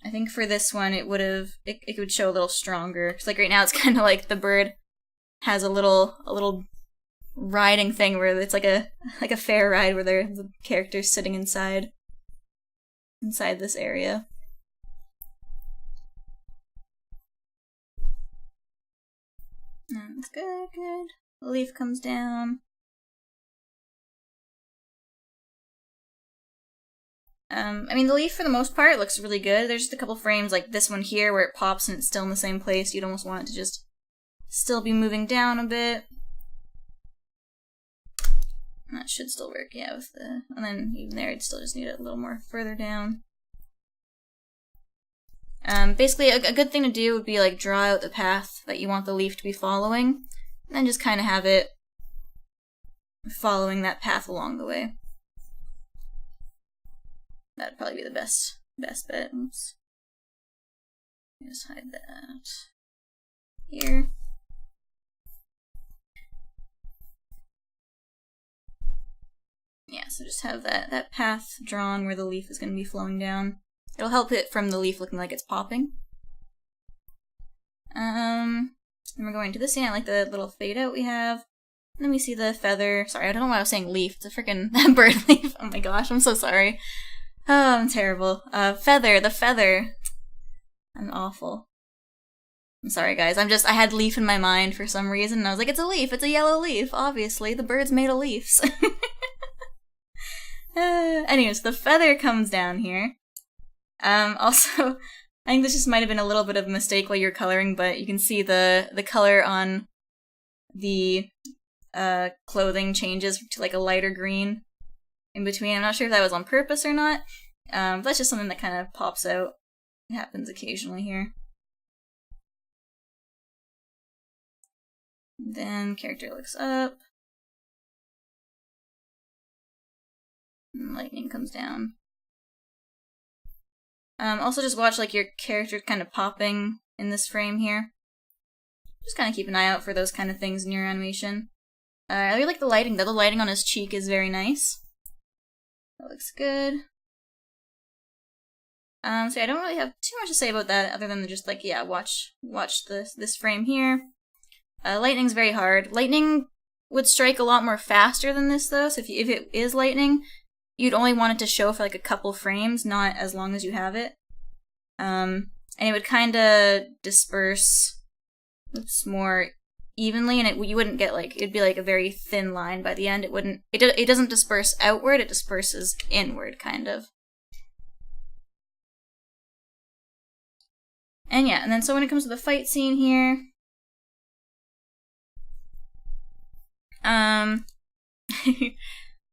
I think for this one it would show a little stronger. Cause like right now it's kind of like the bird has a little riding thing where it's like a fair ride where the character's sitting inside this area. That's good. The leaf comes down. I mean, the leaf for the most part looks really good. There's just a couple frames like this one here where it pops and it's still in the same place. You'd almost want it to just still be moving down a bit. That should still work, yeah, and then even there, I'd still just need it a little more further down. Basically, a good thing to do would be, like, draw out the path that you want the leaf to be following, and then just kind of have it following that path along the way. That'd probably be the best bet. Oops. Just hide that here. Yeah, so just have that path drawn where the leaf is going to be flowing down. It'll help it from the leaf looking like it's popping. Then we're going to this scene, like the little fade out we have. And then we see the feather. Sorry, I don't know why I was saying leaf. It's a freaking bird leaf. Oh my gosh, I'm so sorry. Oh, I'm terrible. The feather. I'm awful. I'm sorry, guys. I had leaf in my mind for some reason, and I was like, it's a leaf. It's a yellow leaf. Obviously, the bird's made of leaves. Anyways, the feather comes down here. Also, I think this just might have been a little bit of a mistake while you're coloring, but you can see the color on the clothing changes to like a lighter green in between. I'm not sure if that was on purpose or not, but that's just something that kind of pops out. It happens occasionally here. Then character looks up. And lightning comes down. Also just watch like your character kind of popping in this frame here. Just kind of keep an eye out for those kind of things in your animation. I really like the lighting though. The lighting on his cheek is very nice. That looks good. So yeah, I don't really have too much to say about that other than just like, yeah, watch this frame here. Lightning's very hard. Lightning would strike a lot more faster than this though, so if it is lightning, you'd only want it to show for like a couple frames, not as long as you have it. And it would kind of disperse more evenly, and you wouldn't get like, it'd be like a very thin line by the end. It doesn't disperse outward, it disperses inward, kind of. And yeah, and then so when it comes to the fight scene here,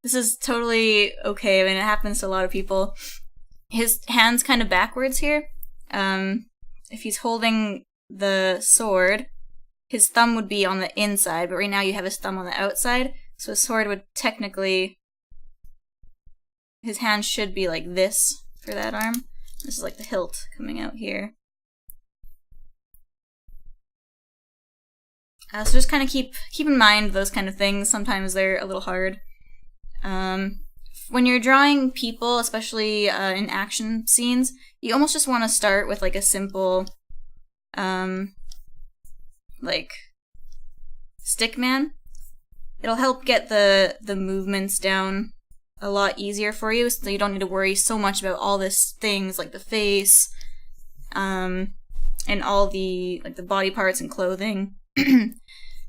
this is totally okay. I mean, it happens to a lot of people. His hand's kind of backwards here. If he's holding the sword, his thumb would be on the inside, but right now you have his thumb on the outside, so his sword would technically... His hand should be like this for that arm. This is like the hilt coming out here. So just kind of keep in mind those kind of things. Sometimes they're a little hard. When you're drawing people, especially in action scenes, you almost just want to start with like a simple, like stick man. It'll help get the movements down a lot easier for you, so you don't need to worry so much about all these things like the face, and all the like the body parts and clothing.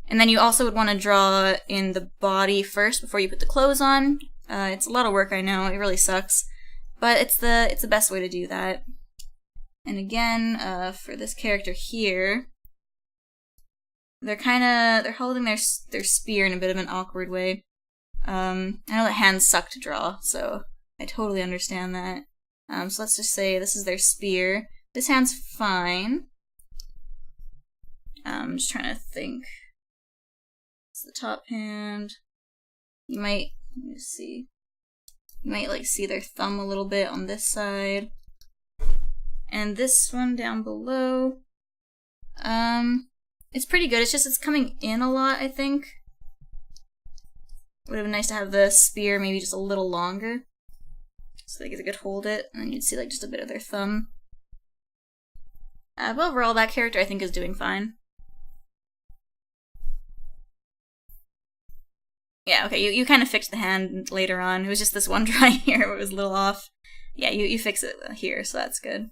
And then you also would want to draw in the body first before you put the clothes on. It's a lot of work, I know, it really sucks, but it's the best way to do that. And again, for this character here, they're holding their spear in a bit of an awkward way. I know that hands suck to draw, so I totally understand that. So let's just say this is their spear. This hand's fine. I'm just trying to think. It's the top hand. You might, let me see. You might like see their thumb a little bit on this side. And this one down below. It's pretty good. It's just it's coming in a lot, I think. Would have been nice to have the spear maybe just a little longer, so they could hold it, and then you'd see like just a bit of their thumb. But overall, that character I think is doing fine. Yeah, okay, you kind of fixed the hand later on. It was just this one drawing here where it was a little off. Yeah, you fix it here, so that's good.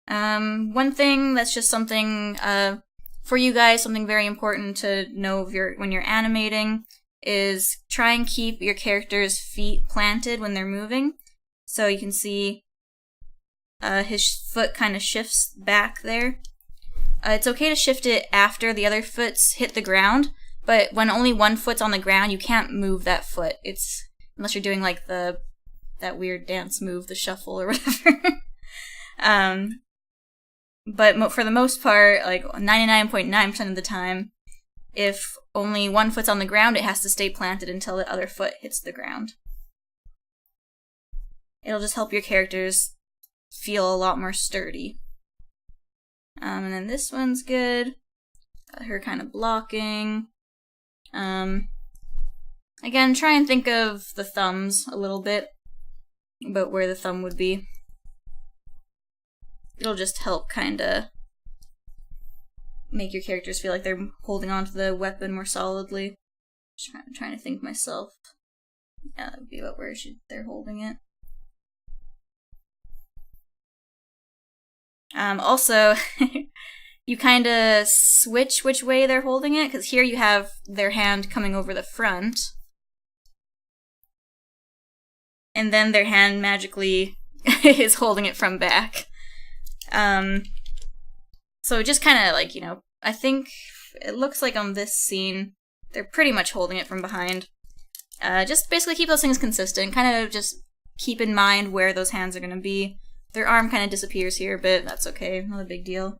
One thing that's just something, for you guys, something very important to know when you're animating is try and keep your character's feet planted when they're moving. So you can see his foot kind of shifts back there. It's okay to shift it after the other foot's hit the ground, but when only one foot's on the ground, you can't move that foot. Unless you're doing like that weird dance move, the shuffle or whatever. But for the most part, like 99.9% of the time, if only one foot's on the ground, it has to stay planted until the other foot hits the ground. It'll just help your characters feel a lot more sturdy. And then this one's good. Got her kind of blocking. Again, try and think of the thumbs a little bit, about where the thumb would be. It'll just help kinda make your characters feel like they're holding onto the weapon more solidly. Just trying to think myself. Yeah, that would be about where they're holding it. Also, you kinda switch which way they're holding it, because here you have their hand coming over the front, and then their hand magically is holding it from back. So just kind of like, I think it looks like on this scene, they're pretty much holding it from behind. Just basically keep those things consistent, kind of just keep in mind where those hands are going to be. Their arm kind of disappears here, but that's okay, not a big deal.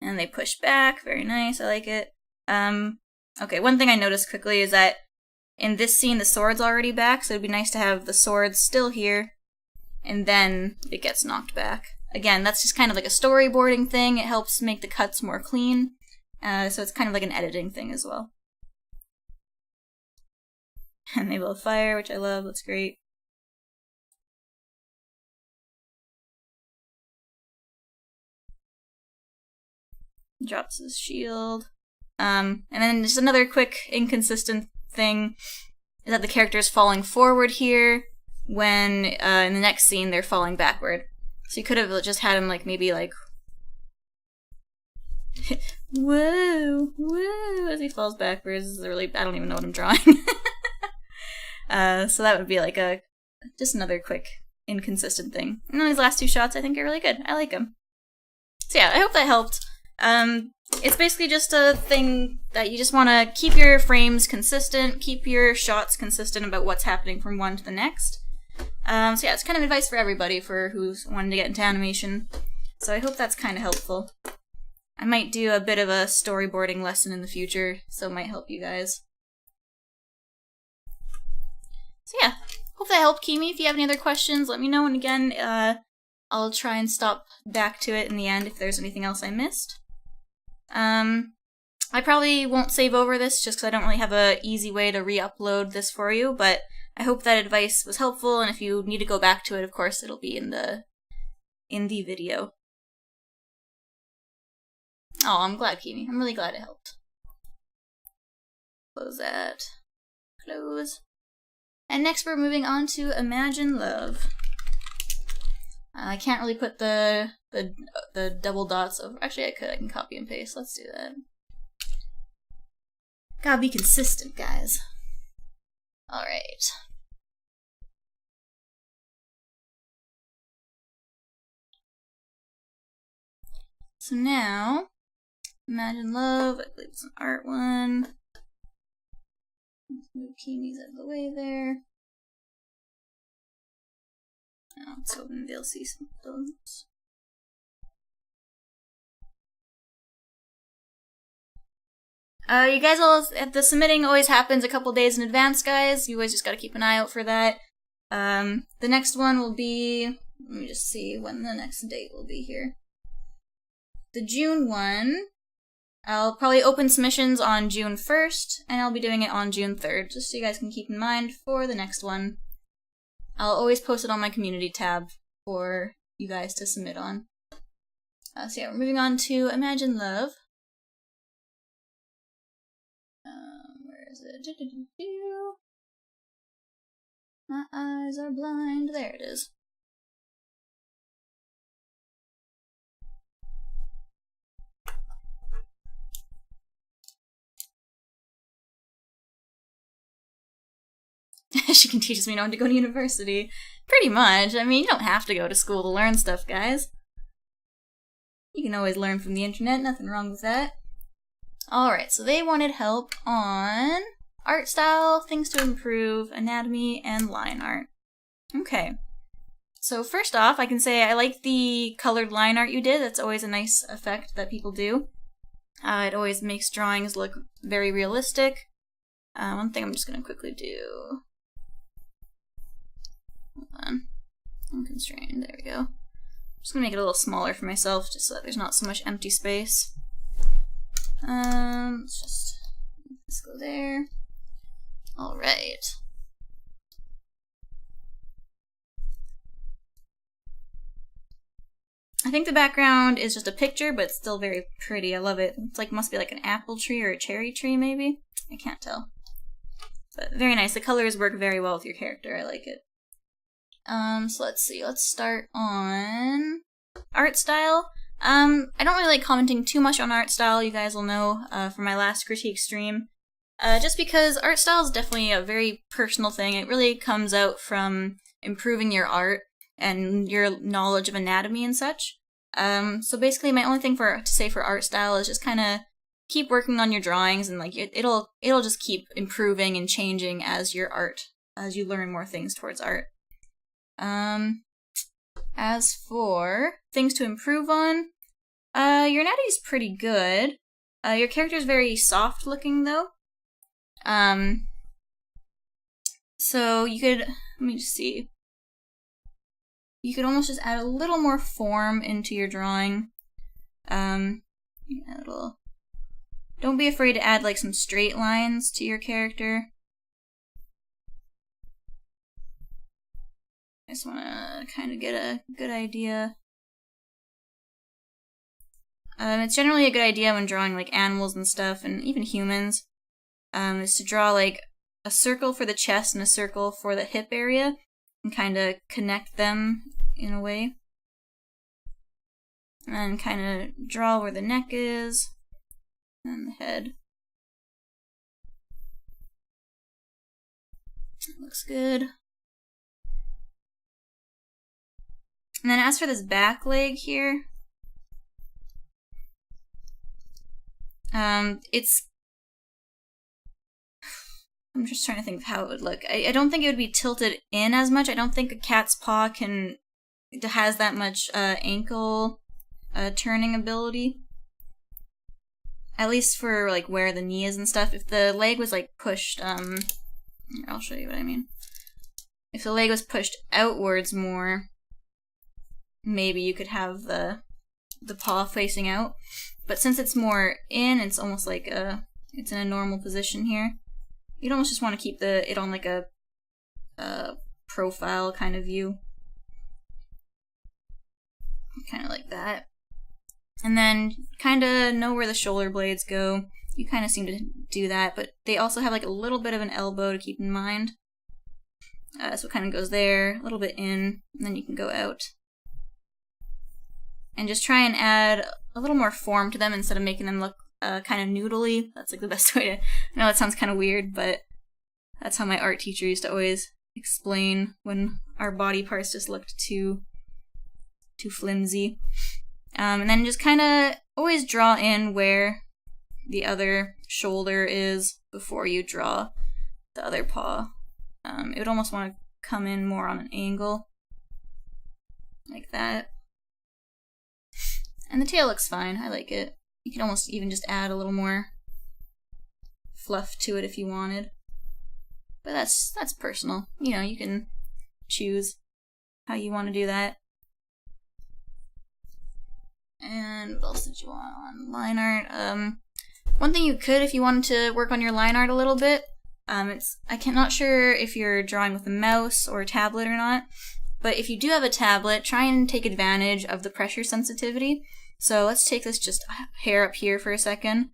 And they push back. Very nice. I like it. Okay, one thing I noticed quickly is that in this scene, the sword's already back, so it'd be nice to have the sword still here, and then it gets knocked back. Again, that's just kind of like a storyboarding thing. It helps make the cuts more clean, so it's kind of like an editing thing as well. And they both fire, which I love. That's great. Drops his shield. And then just another quick inconsistent thing is that the character is falling forward here when in the next scene they're falling backward. So you could have just had him like maybe like whoa, whoa, as he falls backwards. This is really, I don't even know what I'm drawing. So that would be like just another quick inconsistent thing. And then these last two shots I think are really good. I like them. So yeah, I hope that helped. It's basically just a thing that you just want to keep your frames consistent, keep your shots consistent about what's happening from one to the next. So yeah, it's kind of advice for everybody for who's wanting to get into animation. So I hope that's kind of helpful. I might do a bit of a storyboarding lesson in the future, so it might help you guys. So yeah, hope that helped, Kimi. If you have any other questions, let me know, and again, I'll try and stop back to it in the end if there's anything else I missed. I probably won't save over this just because I don't really have an easy way to re-upload this for you, but I hope that advice was helpful, and if you need to go back to it, of course, it'll be in the video. Oh, I'm glad, Kimi. I'm really glad it helped. Close that. Close. And next we're moving on to Imagine Löve. I can't really put the double dots over. Actually, I could. I can copy and paste. Let's do that. Gotta be consistent, guys. Alright. So now, Imagine Löve. I believe it's an art one. Let's move Kimi's out of the way there. Now let's open they'll see some films. You guys all, the submitting always happens a couple days in advance, guys. You always just gotta keep an eye out for that. The next one will be, let me just see when the next date will be here. The June one, I'll probably open submissions on June 1st, and I'll be doing it on June 3rd, just so you guys can keep in mind for the next one. I'll always post it on my community tab for you guys to submit on. So yeah, we're moving on to Imagine Löve. Where is it? My eyes are blind. There it is. She can teach me when to go to university. Pretty much. I mean, you don't have to go to school to learn stuff, guys. You can always learn from the internet. Nothing wrong with that. Alright, so they wanted help on art style, things to improve, anatomy, and line art. Okay. So first off, I can say I like the colored line art you did. That's always a nice effect that people do. It always makes drawings look very realistic. One thing I'm just going to quickly do. Hold on. I'm constrained. There we go. I'm just going to make it a little smaller for myself just so that there's not so much empty space. Let's go there. Alright. I think the background is just a picture, but it's still very pretty. I love it. It's like, must be like an apple tree or a cherry tree, maybe? I can't tell. But very nice. The colors work very well with your character. I like it. So let's see. Let's start on art style. I don't really like commenting too much on art style, you guys will know from my last critique stream. Just because art style is definitely a very personal thing. It really comes out from improving your art and your knowledge of anatomy and such. So basically my only thing to say for art style is just kind of keep working on your drawings, and like it'll just keep improving and changing as you learn more things towards art. As for things to improve on, Your natty's pretty good. Your character's very soft looking though. So you could, let me just see. You could almost just add a little more form into your drawing. Don't be afraid to add like some straight lines to your character. I just want to kind of get a good idea. It's generally a good idea when drawing like animals and stuff, and even humans, is to draw like a circle for the chest and a circle for the hip area, and kind of connect them in a way. And kind of draw where the neck is, and the head. That looks good. And then as for this back leg here, I'm just trying to think of how it would look. I don't think it would be tilted in as much. I don't think a cat's paw has that much ankle turning ability. At least for like where the knee is and stuff. If the leg was like pushed, I'll show you what I mean. If the leg was pushed outwards more, maybe you could have the paw facing out. But since it's more in, it's almost like it's in a normal position here. You'd almost just want to keep it on like a profile kind of view. Kind of like that. And then kind of know where the shoulder blades go. You kind of seem to do that, but they also have like a little bit of an elbow to keep in mind. So it kind of goes there, a little bit in, and then you can go out. And just try and add a little more form to them instead of making them look kind of noodly. That's like the best way to... I know that sounds kind of weird, but that's how my art teacher used to always explain when our body parts just looked too flimsy. And then just kind of always draw in where the other shoulder is before you draw the other paw. It would almost want to come in more on an angle. Like that. And the tail looks fine. I like it. You can almost even just add a little more fluff to it if you wanted. But that's personal. You know, you can choose how you want to do that. And what else did you want on line art? One thing you could, if you wanted to work on your line art a little bit, I'm not sure if you're drawing with a mouse or a tablet or not, but if you do have a tablet, try and take advantage of the pressure sensitivity. So let's take this just hair up here for a second.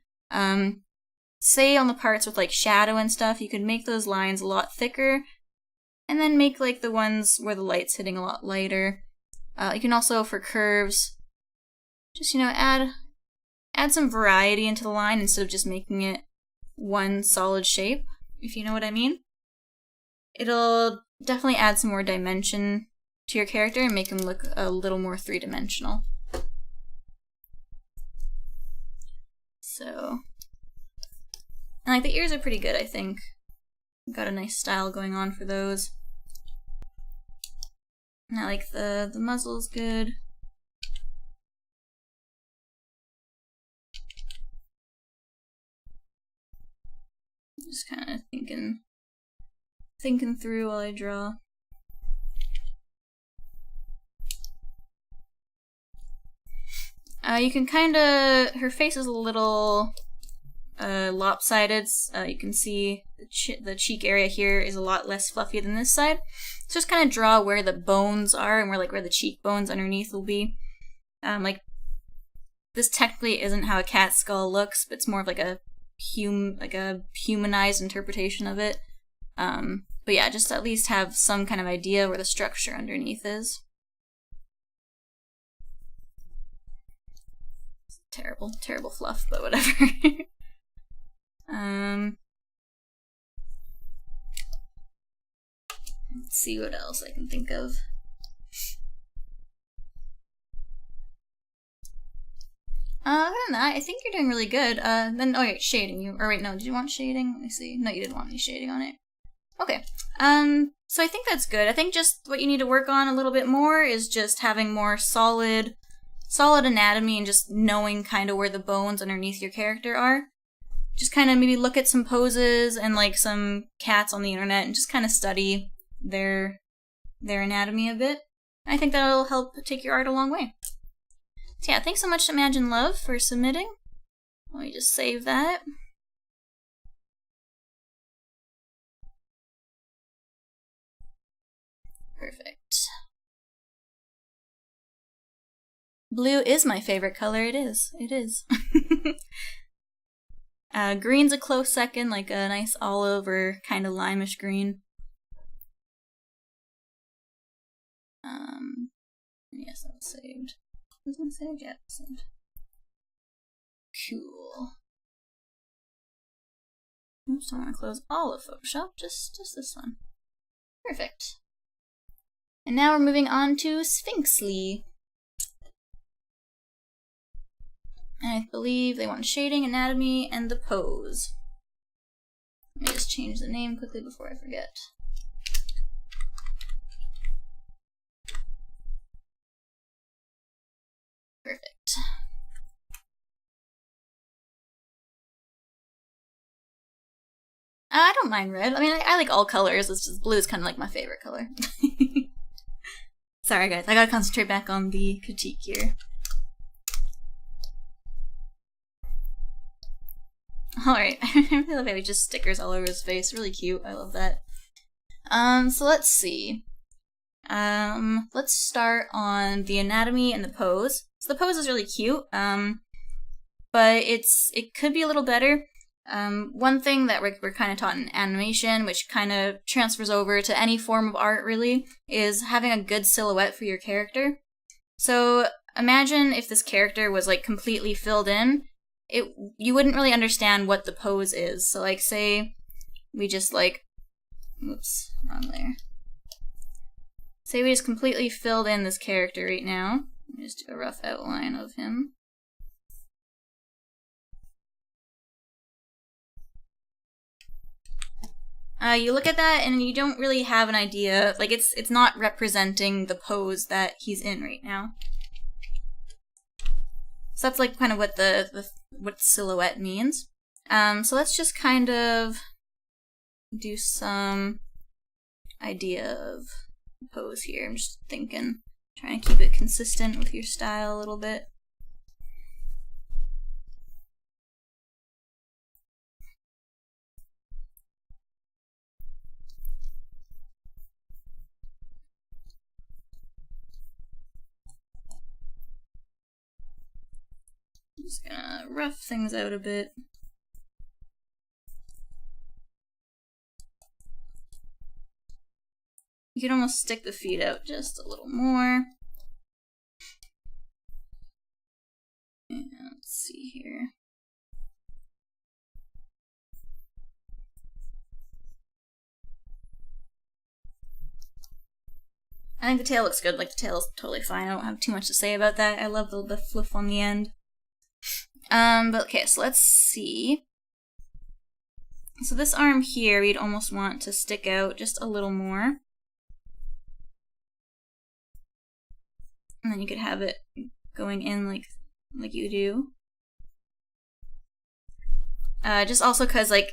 Say on the parts with like shadow and stuff, you could make those lines a lot thicker, and then make like the ones where the light's hitting a lot lighter. You can also, for curves, just, you know, add some variety into the line instead of just making it one solid shape, if you know what I mean. It'll definitely add some more dimension to your character and make him look a little more three-dimensional. So, and like the ears are pretty good, I think. Got a nice style going on for those. And I like the muzzle's good. Just kind of thinking through while I draw. You can her face is a little lopsided. You can see the cheek area here is a lot less fluffy than this side. So just kind of draw where the bones are and where the cheekbones underneath will be. Like this technically isn't how a cat skull looks, but it's more of like a humanized interpretation of it. But yeah, just at least have some kind of idea where the structure underneath is. Terrible fluff, but whatever. Let's see what else I can think of. Other than that, I think you're doing really good. Then, oh wait, shading. Or wait, no, did you want shading? Let me see. No, you didn't want any shading on it. Okay. So I think that's good. I think just what you need to work on a little bit more is just having more solid solid anatomy and just knowing kind of where the bones underneath your character are. Just kind of maybe look at some poses and like some cats on the internet and just kind of study their anatomy a bit. I think that'll help take your art a long way. So yeah, thanks so much to Imagine Love for submitting. Let me just save that. Perfect. Blue is my favorite color. It is. It is. Green's a close second, like a nice olive or kind of limeish green. Yes, that's saved. Wasn't it saved? Yeah, it's saved. Cool. Oops, I want to close all of Photoshop, just this one. Perfect. And now we're moving on to Sphinxly. And I believe they want shading, anatomy, and the pose. Let me just change the name quickly before I forget. Perfect. I don't mind red. I mean, I like all colors. It's just blue is kind of like my favorite color. Sorry guys, I gotta concentrate back on the critique here. Alright, I really love how he just stickers all over his face. Really cute. I love that. So let's see. Let's start on the anatomy and the pose. So the pose is really cute, but it could be a little better. One thing that we're kind of taught in animation, which kind of transfers over to any form of art really, is having a good silhouette for your character. So imagine if this character was like completely filled in, you wouldn't really understand what the pose is. So like say we just like, oops, wrong layer. Say we just completely filled in this character right now. Let me just do a rough outline of him. You look at that and you don't really have an idea, like it's not representing the pose that he's in right now. So that's like kind of what what silhouette means. So let's just kind of do some idea of pose here. I'm just thinking, trying to keep it consistent with your style a little bit. Just gonna rough things out a bit. You could almost stick the feet out just a little more. And let's see here. I think the tail looks good. Like, the tail is totally fine. I don't have too much to say about that. I love the fluff on the end. But okay, so let's see. So this arm here, we'd almost want to stick out just a little more. And then you could have it going in like you do. Just also because, like,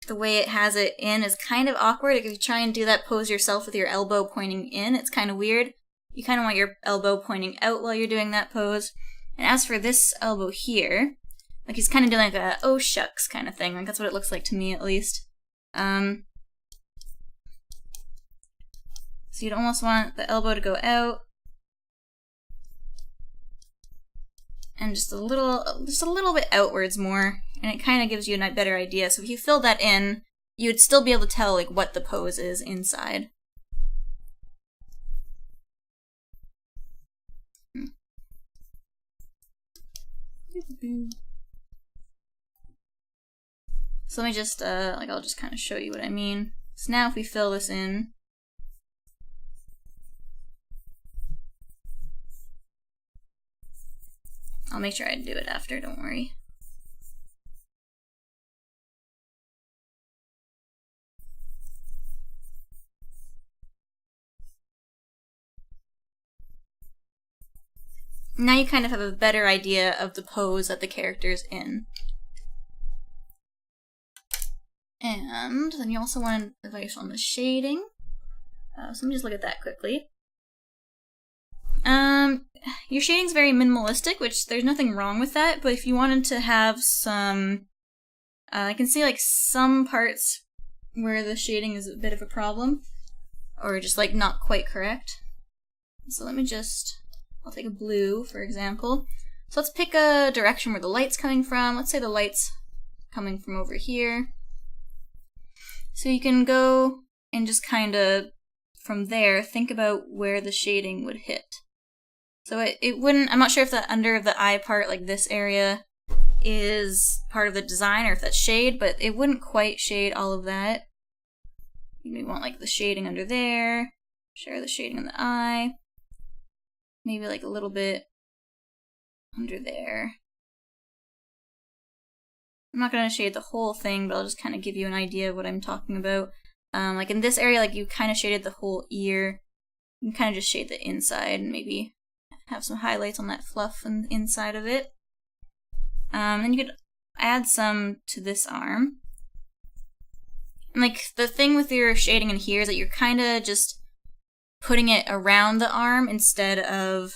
the way it has it in is kind of awkward. Like, if you try and do that pose yourself with your elbow pointing in, it's kind of weird. You kind of want your elbow pointing out while you're doing that pose. And as for this elbow here, like he's kind of doing like a oh shucks kind of thing. Like that's what it looks like to me at least. So you'd almost want the elbow to go out. And just a little bit outwards more. And it kind of gives you a better idea. So if you fill that in, you would still be able to tell like what the pose is inside. So let me just, I'll just kind of show you what I mean. So now if we fill this in, I'll make sure I do it after, don't worry. Now you kind of have a better idea of the pose that the character's in. And then you also want advice on the shading. So let me just look at that quickly. Your shading's very minimalistic, which there's nothing wrong with that, but if you wanted to have some, I can see like some parts where the shading is a bit of a problem, or just like not quite correct. So let me just, I'll take a blue, for example. So let's pick a direction where the light's coming from. Let's say the light's coming from over here. So you can go and just kind of, from there, think about where the shading would hit. So it wouldn't, I'm not sure if the under the eye part, like this area, is part of the design or if that's shade, but it wouldn't quite shade all of that. You may want like the shading under there, share the shading in the eye, maybe like a little bit under there. I'm not going to shade the whole thing, but I'll just kind of give you an idea of what I'm talking about. Like in this area, like you kind of shaded the whole ear. You can kind of just shade the inside and maybe have some highlights on that fluff on the inside of it. Then you could add some to this arm. And like the thing with your shading in here is that you're kind of just putting it around the arm instead of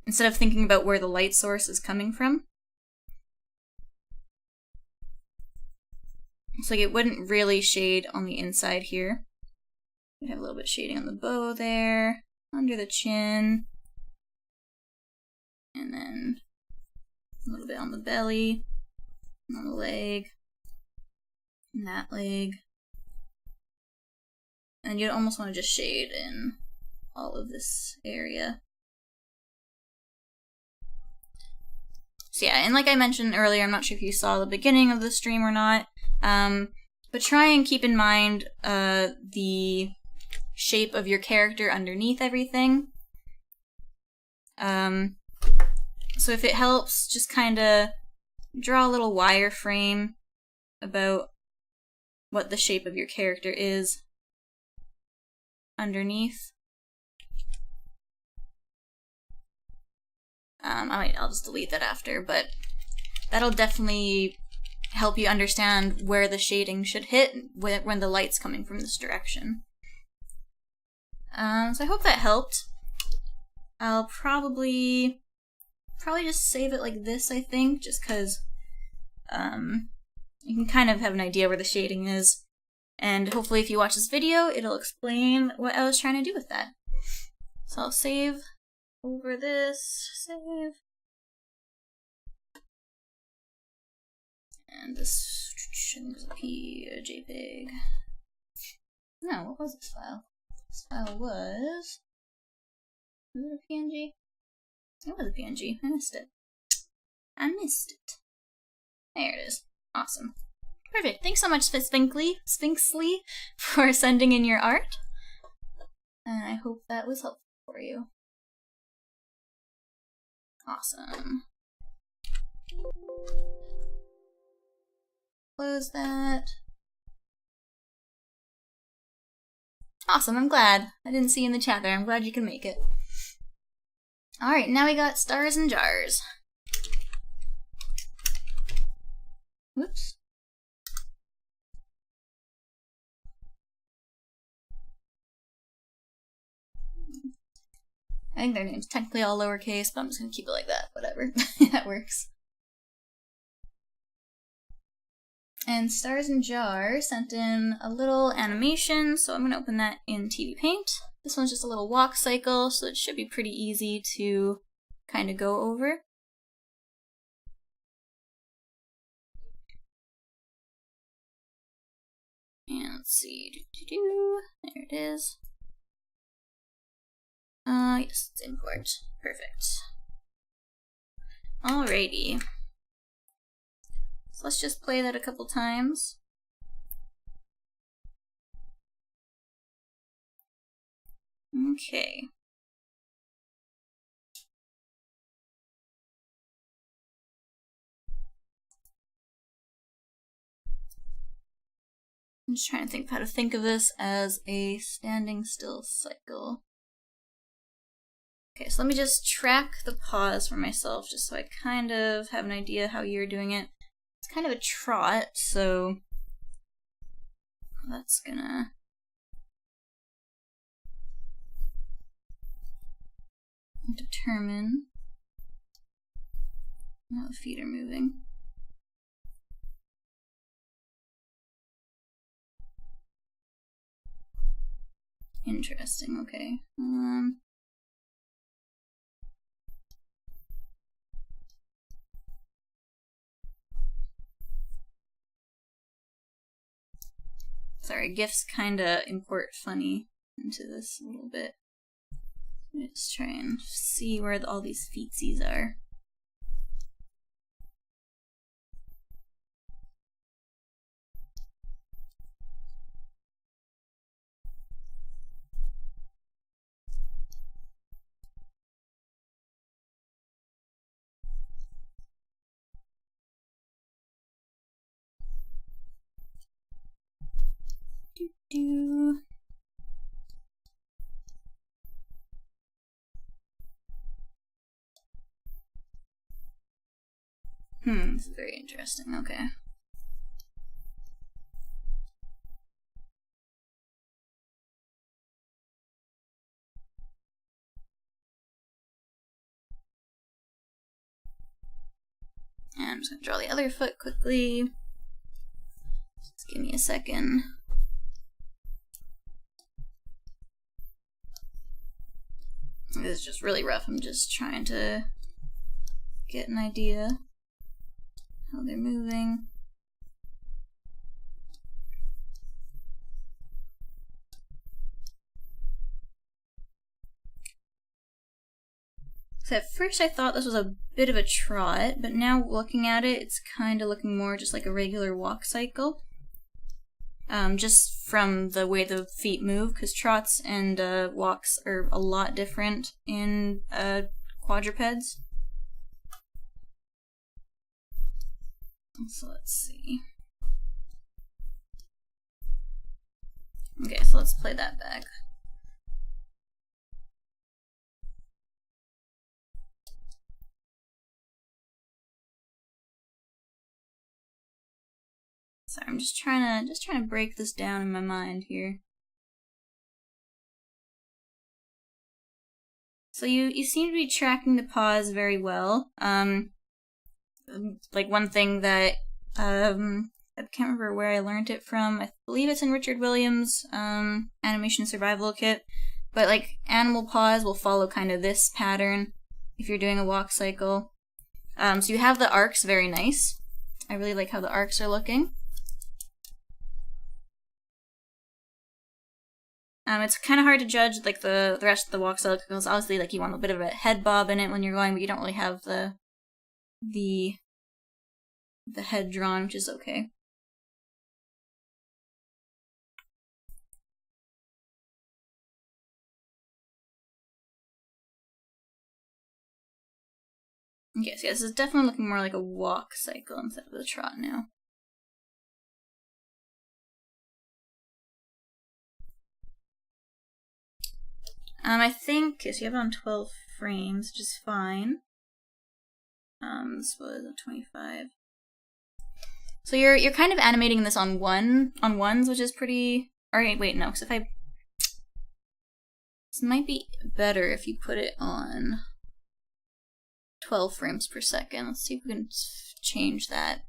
thinking about where the light source is coming from. So like it wouldn't really shade on the inside here. We have a little bit of shading on the bow there, under the chin, and then a little bit on the belly, on the leg, and that leg. And you almost want to just shade in all of this area. So yeah, and like I mentioned earlier, I'm not sure if you saw the beginning of the stream or not, but try and keep in mind the shape of your character underneath everything. So if it helps, just kind of draw a little wireframe about what the shape of your character is underneath. I'll just delete that after, but that'll definitely help you understand where the shading should hit when the light's coming from this direction. So I hope that helped. I'll probably just save it like this, I think, just because you can kind of have an idea where the shading is, and hopefully if you watch this video, it'll explain what I was trying to do with that. So I'll save over this, save, and this, I think it was a JPEG. No, what was this file? This file was it a PNG? It was a PNG. I missed it. I missed it. There it is. Awesome. Perfect. Thanks so much, Sphinxly, for sending in your art. And I hope that was helpful for you. Awesome. Close that. Awesome, I'm glad. I didn't see you in the chat there. I'm glad you can make it. Alright, now we got Starsnjars. Whoops. I think their name's technically all lowercase, but I'm just gonna keep it like that. Whatever. That works. And Starsnjars sent in a little animation, so I'm gonna open that in TV Paint. This one's just a little walk cycle, so it should be pretty easy to kind of go over. And let's see, there it is. Yes, it's import. Perfect. Alrighty. So let's just play that a couple times. Okay. I'm just trying to think of how to think of this as a standing still cycle. Okay, so let me just track the paws for myself, just so I kind of have an idea how you're doing it. It's kind of a trot, so that's gonna determine how the feet are moving. Interesting, okay. Sorry, GIFs kinda import funny into this a little bit. Let's try and see where all these feetsies are. Do. This is very interesting, okay. And I'm just gonna draw the other foot quickly. Just give me a second. This is just really rough. I'm just trying to get an idea how they're moving. So at first I thought this was a bit of a trot, but now looking at it, it's kind of looking more just like a regular walk cycle. Just from the way the feet move, because trots and walks are a lot different in quadrupeds. So let's see. Okay, so let's play that back. Sorry, I'm just trying to break this down in my mind here. So you seem to be tracking the paws very well. Like one thing that I can't remember where I learned it from. I believe it's in Richard Williams' animation survival kit. But like animal paws will follow kind of this pattern if you're doing a walk cycle. So you have the arcs, very nice. I really like how the arcs are looking. It's kind of hard to judge like the rest of the walk cycle because obviously like you want a bit of a head bob in it when you're going, but you don't really have the head drawn, which is okay. Okay, so yeah, this is definitely looking more like a walk cycle instead of a trot now. I think, so you have it on 12 frames, which is fine. This was a 25. So you're kind of animating this on ones, which is pretty. Alright, wait, no, because if I. This might be better if you put it on 12 frames per second. Let's see if we can change that.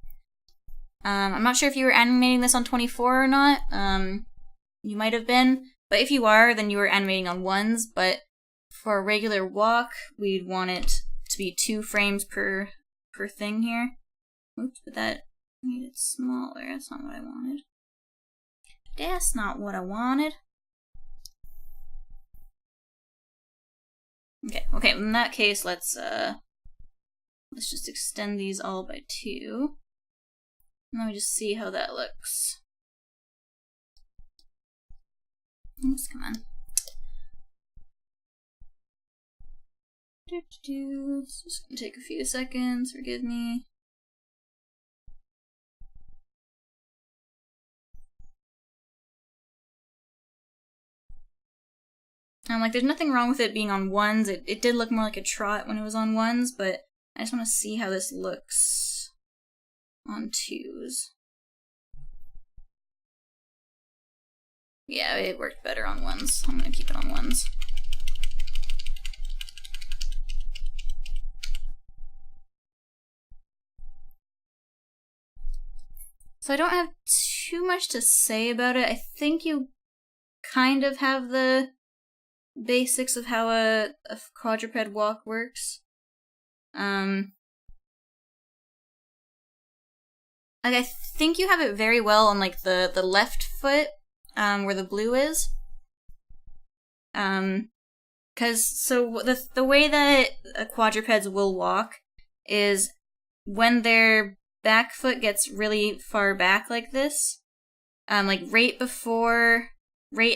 I'm not sure if you were animating this on 24 or not. You might have been. But if you are, then you were animating on ones, but for a regular walk, we'd want it to be 2 frames per thing here. Oops, but that made it smaller. That's not what I wanted. That's not what I wanted. Okay, in that case, let's just extend these all by 2. And let me just see how that looks. Oops, come on. It's just gonna take a few seconds, forgive me. Like, there's nothing wrong with it being on ones. It did look more like a trot when it was on ones, but I just want to see how this looks on twos. Yeah, it worked better on ones. I'm gonna keep it on ones. So I don't have too much to say about it. I think you kind of have the basics of how a quadruped walk works. Like, I think you have it very well on, like, the left foot, where the blue is. So the way that quadrupeds will walk is when their back foot gets really far back like this, like right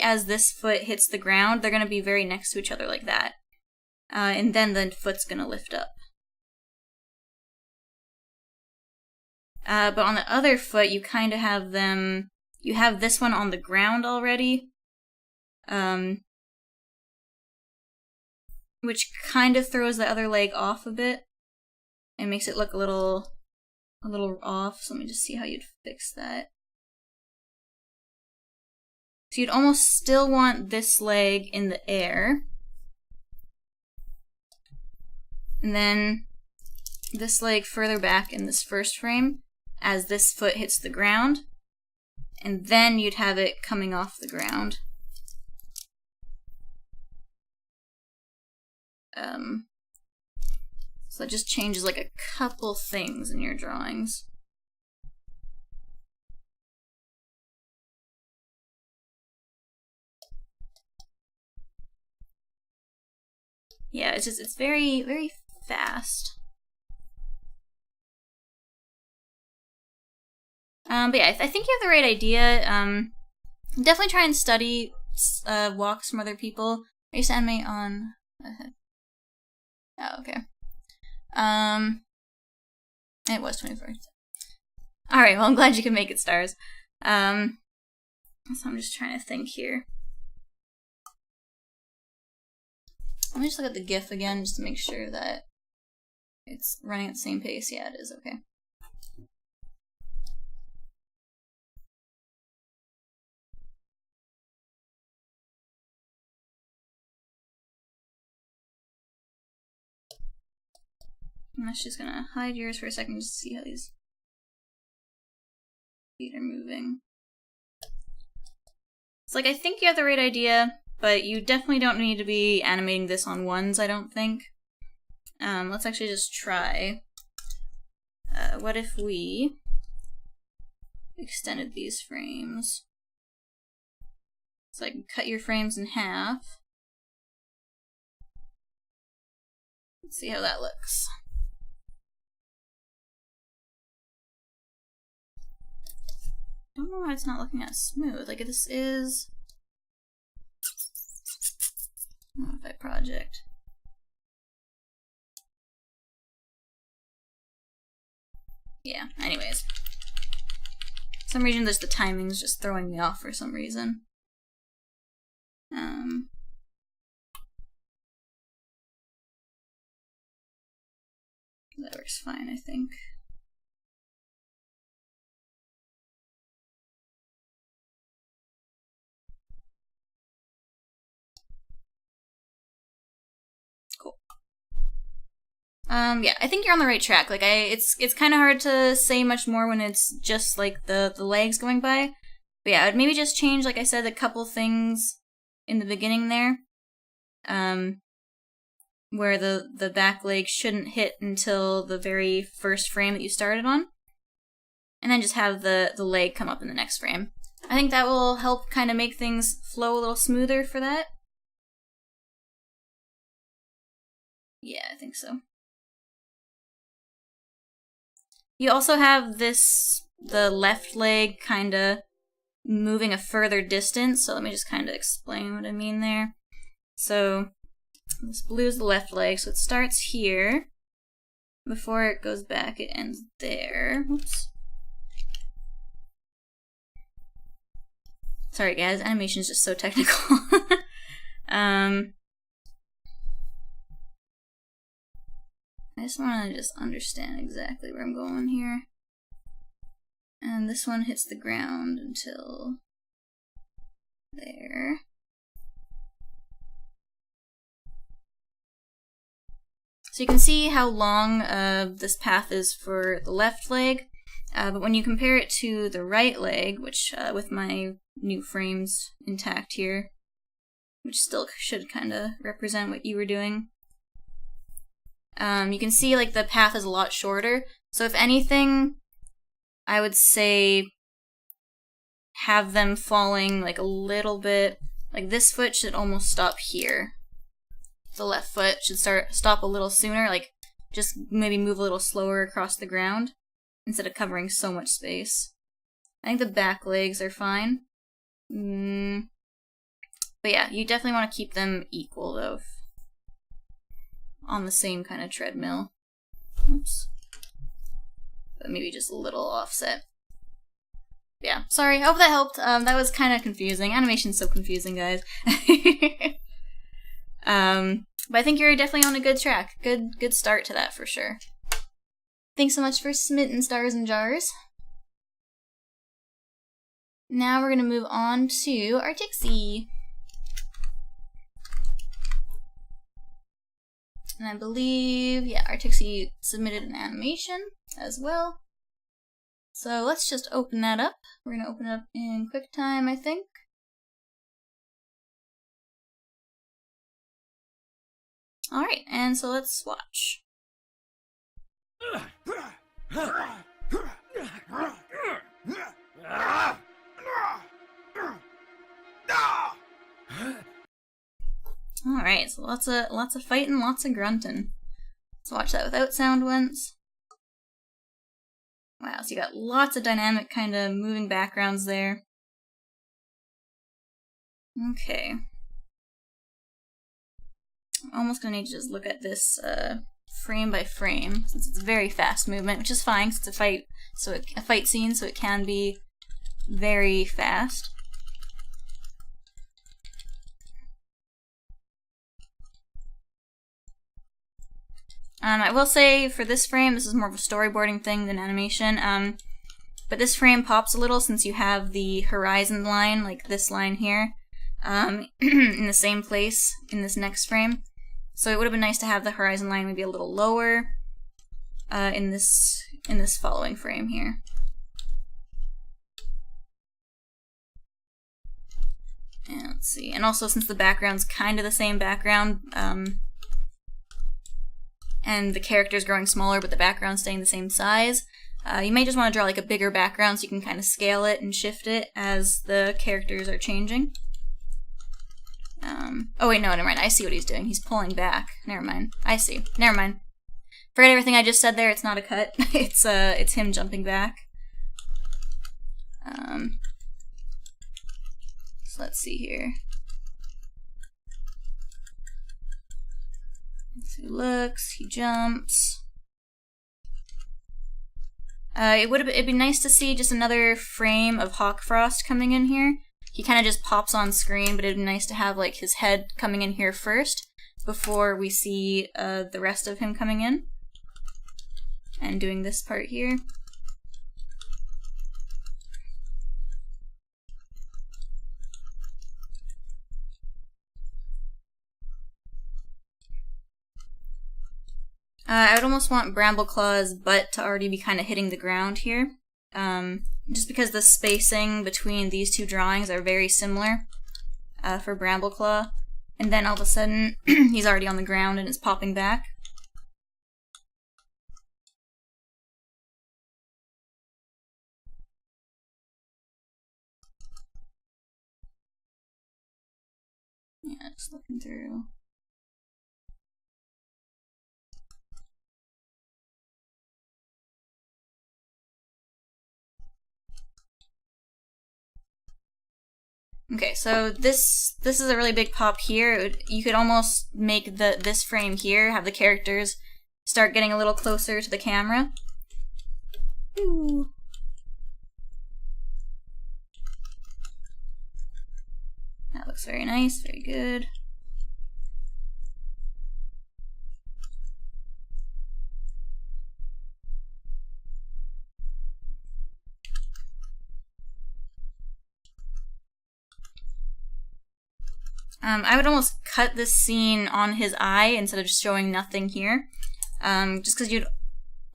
as this foot hits the ground, they're gonna be very next to each other like that. And then the foot's gonna lift up. But on the other foot, you kind of have them, you have this one on the ground already, which kind of throws the other leg off a bit and makes it look a little off. So let me just see how you'd fix that. So you'd almost still want this leg in the air, and then this leg further back in this first frame as this foot hits the ground, and then you'd have it coming off the ground. So it just changes like a couple things in your drawings. Yeah, it's very, very fast. But yeah, I think you have the right idea. Definitely try and study walks from other people. Are you sending me on? Oh, okay. It was 24. Alright, well, I'm glad you can make it, Stars. So I'm just trying to think here. Let me just look at the GIF again just to make sure that it's running at the same pace. Yeah, it is. Okay. I'm actually just gonna hide yours for a second just to see how these feet are moving. It's like, I think you have the right idea, but you definitely don't need to be animating this on ones, I don't think. Let's actually just try. What if we extended these frames? So I can cut your frames in half. Let's see how that looks. I don't know why it's not looking as smooth. Like, this is modify project. Yeah, anyways. For some reason, the timing's just throwing me off for some reason. That works fine, I think. Yeah, I think you're on the right track. Like, it's kind of hard to say much more when it's just like the legs going by. But yeah, I'd maybe just change, like I said, a couple things in the beginning there, where the back leg shouldn't hit until the very first frame that you started on, and then just have the leg come up in the next frame. I think that will help kind of make things flow a little smoother for that. Yeah, I think so. You also have the left leg kind of moving a further distance, so let me just kind of explain what I mean there. So this blue is the left leg, so it starts here. Before it goes back, it ends there. Whoops. Sorry guys, animation is just so technical. I just want to understand exactly where I'm going here. And this one hits the ground until there. So you can see how long this path is for the left leg, but when you compare it to the right leg, which with my new frames intact here, which still should kind of represent what you were doing, you can see like the path is a lot shorter. So if anything, I would say have them falling like a little bit, like this foot should almost stop here. The left foot should stop a little sooner, like just maybe move a little slower across the ground instead of covering so much space. I think the back legs are fine. But yeah, you definitely want to keep them equal though, on the same kind of treadmill. Oops. But maybe just a little offset. Yeah, sorry, I hope that helped. That was kind of confusing. Animation's so confusing, guys. But I think you're definitely on a good track. Good start to that for sure. Thanks so much for smitten stars and jars. Now we're gonna move on to Artixi. And I believe, yeah, Artixi submitted an animation as well. So let's just open that up. We're gonna open it up in QuickTime, I think. Alright, and so let's watch. Alright, so lots of fighting, lots of grunting. Let's watch that without sound once. Wow, so you got lots of dynamic kind of moving backgrounds there. Okay. I'm almost gonna need to just look at this frame by frame, since it's very fast movement, which is fine, since it's a fight scene, so it can be very fast. I will say for this frame, this is more of a storyboarding thing than animation, but this frame pops a little since you have the horizon line, like this line here, in the same place in this next frame. So it would have been nice to have the horizon line maybe a little lower in this following frame here. And let's see, and also since the background's kind of the same background, and the character's growing smaller but the background's staying the same size, you may just want to draw like a bigger background so you can kind of scale it and shift it as the characters are changing. Oh wait, no, never mind. I see what he's doing. He's pulling back. Never mind. I see. Never mind. Forget everything I just said there. It's not a cut. It's him jumping back. So let's see here. So he looks, he jumps. It'd be nice to see just another frame of Hawkfrost coming in here. He kind of just pops on screen, but it'd be nice to have like his head coming in here first before we see the rest of him coming in and doing this part here. I would almost want Brambleclaw's butt to already be kind of hitting the ground here. Just because the spacing between these two drawings are very similar for Brambleclaw. And then all of a sudden, he's already on the ground and is popping back. Yeah, just looking through. Okay, so this is a really big pop here. You could almost make this frame here, have the characters start getting a little closer to the camera. Ooh. That looks very nice, very good. I would almost cut this scene on his eye instead of just showing nothing here. Just because you'd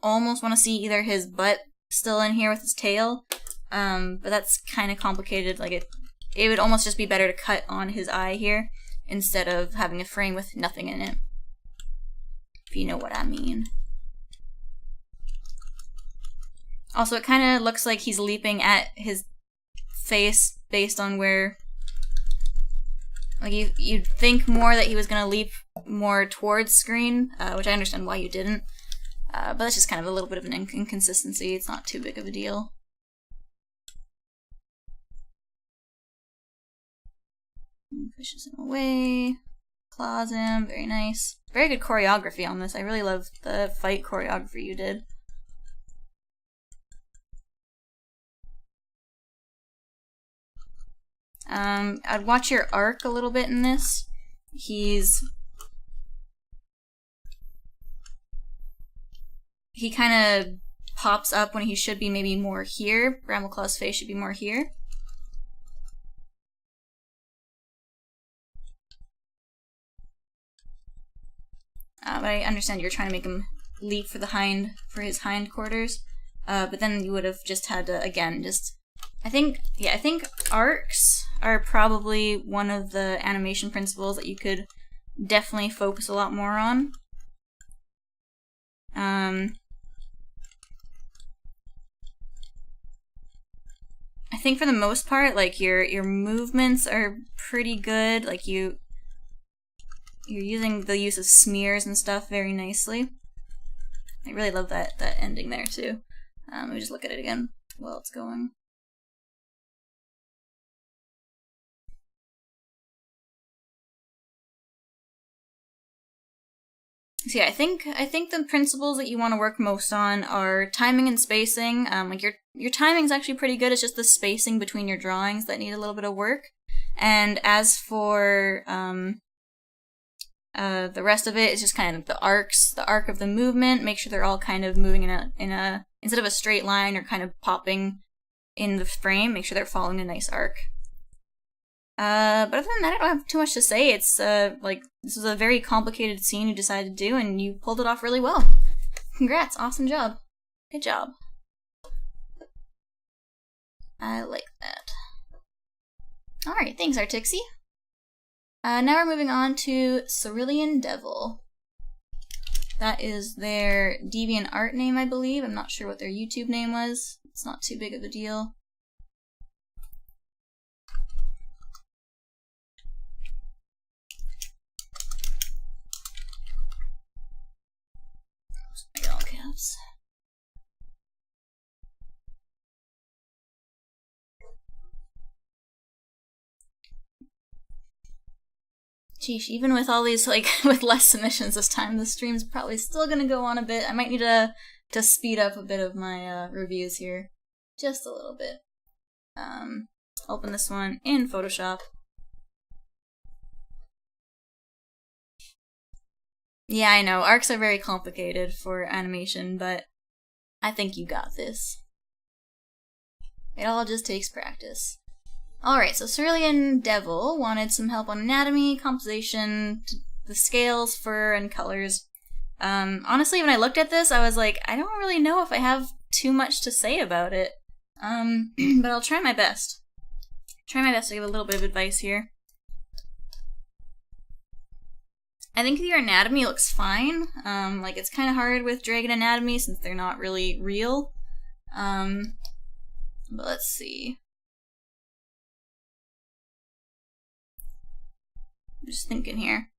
almost want to see either his butt still in here with his tail, but that's kind of complicated. Like it would almost just be better to cut on his eye here instead of having a frame with nothing in it, if you know what I mean. Also, it kind of looks like he's leaping at his face based on where, like, you'd think more that he was going to leap more towards screen, which I understand why you didn't. But that's just kind of a little bit of an inconsistency. It's not too big of a deal. Pushes him away. Claws him. Very nice. Very good choreography on this. I really love the fight choreography you did. I'd watch your arc a little bit in this. He kind of pops up when he should be maybe more here. Brambleclaw's face should be more here. But I understand you're trying to make him leap for his hindquarters. But then you would have just had to, again, I think arcs are probably one of the animation principles that you could definitely focus a lot more on. I think for the most part, like, your movements are pretty good. Like, you're using the use of smears and stuff very nicely. I really love that ending there too. Let me just look at it again while it's going. So yeah, I think the principles that you want to work most on are timing and spacing. Like your timing's actually pretty good. It's just the spacing between your drawings that need a little bit of work. And as for the rest of it, it's just kind of the arcs, the arc of the movement. Make sure they're all kind of moving in a instead of a straight line or kind of popping in the frame. Make sure they're following a nice arc. But other than that, I don't have too much to say. It's, like, this was a very complicated scene you decided to do, and you pulled it off really well. Congrats, awesome job. Good job. I like that. Alright, thanks, Artixi. Now we're moving on to Cerulean-devil. That is their DeviantArt name, I believe. I'm not sure what their YouTube name was. It's not too big of a deal. Sheesh, even with all these, like, with less submissions this time, the stream's probably still gonna go on a bit. I might need to speed up a bit of my reviews here. Just a little bit. Open this one in Photoshop. Yeah, I know, arcs are very complicated for animation, but I think you got this. It all just takes practice. Alright, so Cerulean-devil wanted some help on anatomy, composition, the scales, fur, and colors. Honestly, when I looked at this, I was like, I don't really know if I have too much to say about it. But I'll try my best. Try my best to give a little bit of advice here. I think your anatomy looks fine. Like, it's kind of hard with dragon anatomy since they're not really real. But let's see. I'm just thinking here.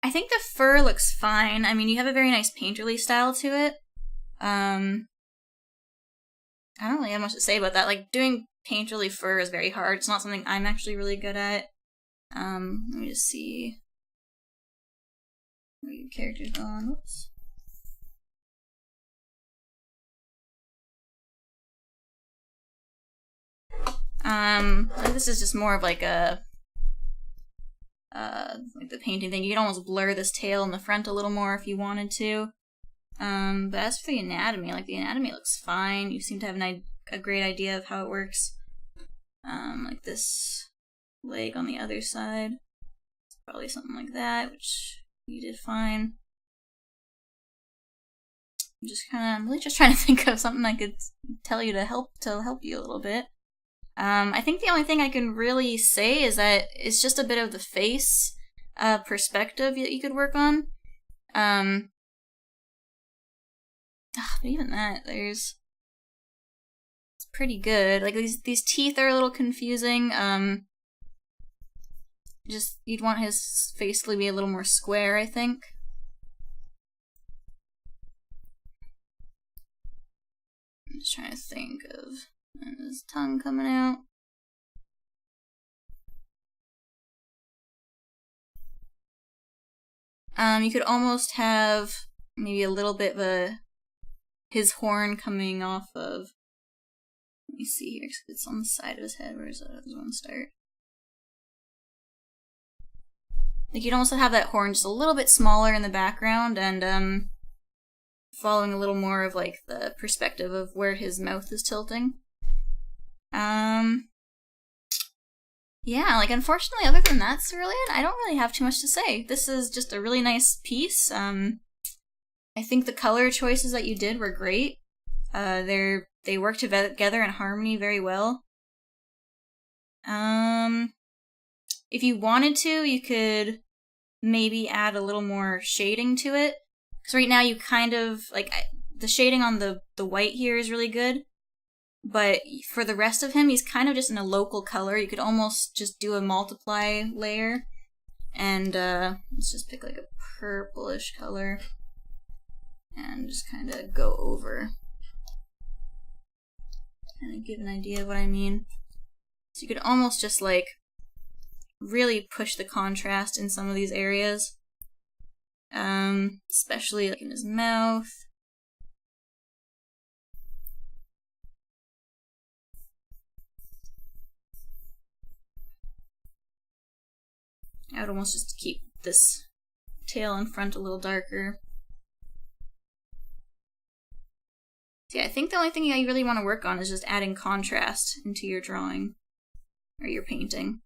I think the fur looks fine. I mean, you have a very nice painterly style to it. I don't really have much to say about that. Like, doing painterly fur is very hard. It's not something I'm actually really good at. Let me just see. Where are your characters gone? Whoops. This is just more of like a like the painting thing. You could almost blur this tail in the front a little more if you wanted to. But as for the anatomy, like, the anatomy looks fine. You seem to have a great idea of how it works. Like this leg on the other side. Probably something like that, which you did fine. I'm really just trying to think of something I could tell you to help you a little bit. I think the only thing I can really say is that it's just a bit of the face perspective that you could work on. But even that, it's pretty good. Like these teeth are a little confusing. Just you'd want his face to be a little more square, I think. I'm just trying to think of his tongue coming out. You could almost have maybe a little bit of his horn coming off of. Let me see here. It's on the side of his head. Where does that one start? Like you'd almost have that horn just a little bit smaller in the background, and following a little more of like the perspective of where his mouth is tilting. Yeah, like unfortunately, other than that, Cerulean, I don't really have too much to say. This is just a really nice piece. I think the color choices that you did were great. They work together in harmony very well. If you wanted to, you could maybe add a little more shading to it. Because right now you kind of, like, the shading on the white here is really good. But for the rest of him, he's kind of just in a local color. You could almost just do a multiply layer. And let's just pick like a purplish color. And just kind of go over. Kind of get an idea of what I mean. So you could almost just like really push the contrast in some of these areas. Especially like in his mouth. I would almost just keep this tail in front a little darker. So yeah, I think the only thing you really want to work on is just adding contrast into your drawing or your painting.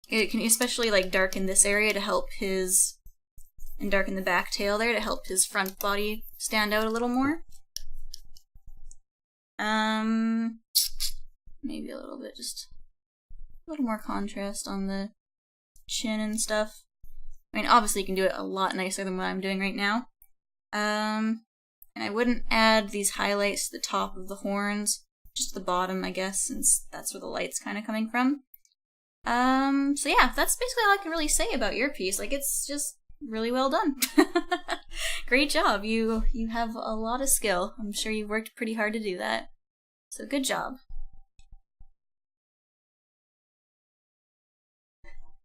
It can especially like darken this area to help his, and darken the back tail there to help his front body stand out a little more. Maybe a little bit, just a little more contrast on the chin and stuff. I mean, obviously you can do it a lot nicer than what I'm doing right now. And I wouldn't add these highlights to the top of the horns, just the bottom, I guess, since that's where the light's kind of coming from. So yeah, that's basically all I can really say about your piece. Like, it's just really well done. Great job. You have a lot of skill. I'm sure you've worked pretty hard to do that. So good job.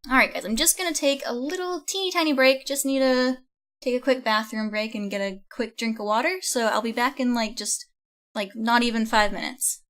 Alright guys, I'm just gonna take a little teeny tiny break. Just need to take a quick bathroom break and get a quick drink of water. So I'll be back in like not even 5 minutes.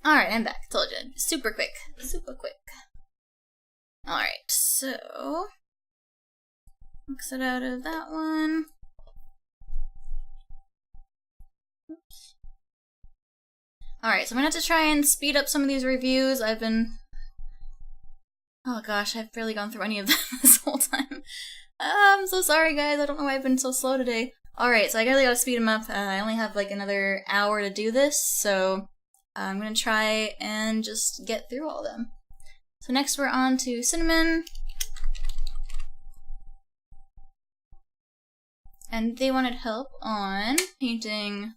Alright, I'm back. Told you. Super quick. Super quick. Alright, so... exit out of that one. Oops. Alright, so I'm gonna have to try and speed up some of these reviews. I've been... oh gosh, I've barely gone through any of them this whole time. I'm so sorry, guys. I don't know why I've been so slow today. Alright, so I really gotta speed them up. I only have like another hour to do this, so I'm gonna try and just get through all of them. So next we're on to Cynomin. And they wanted help on painting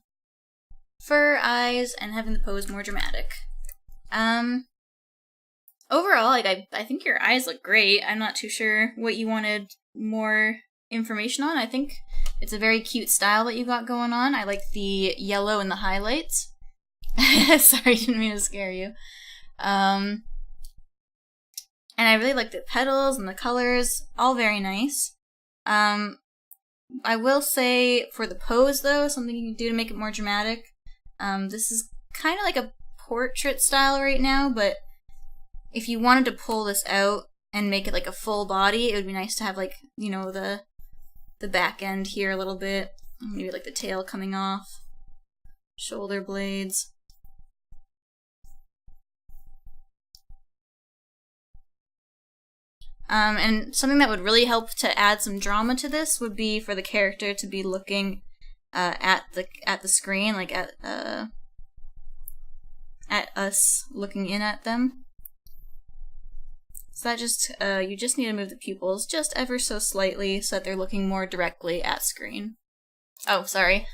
fur, eyes, and having the pose more dramatic. Overall, like, I think your eyes look great. I'm not too sure what you wanted more information on. I think it's a very cute style that you got going on. I like the yellow and the highlights. Sorry, didn't mean to scare you. And I really like the petals and the colors. All very nice. I will say, for the pose, though, something you can do to make it more dramatic. This is kind of like a portrait style right now, but if you wanted to pull this out and make it like a full body, it would be nice to have, like, you know, the back end here a little bit. Maybe like the tail coming off. Shoulder blades. And something that would really help to add some drama to this would be for the character to be looking at the screen, like at us looking in at them. So that just you just need to move the pupils just ever so slightly so that they're looking more directly at screen. Oh, sorry.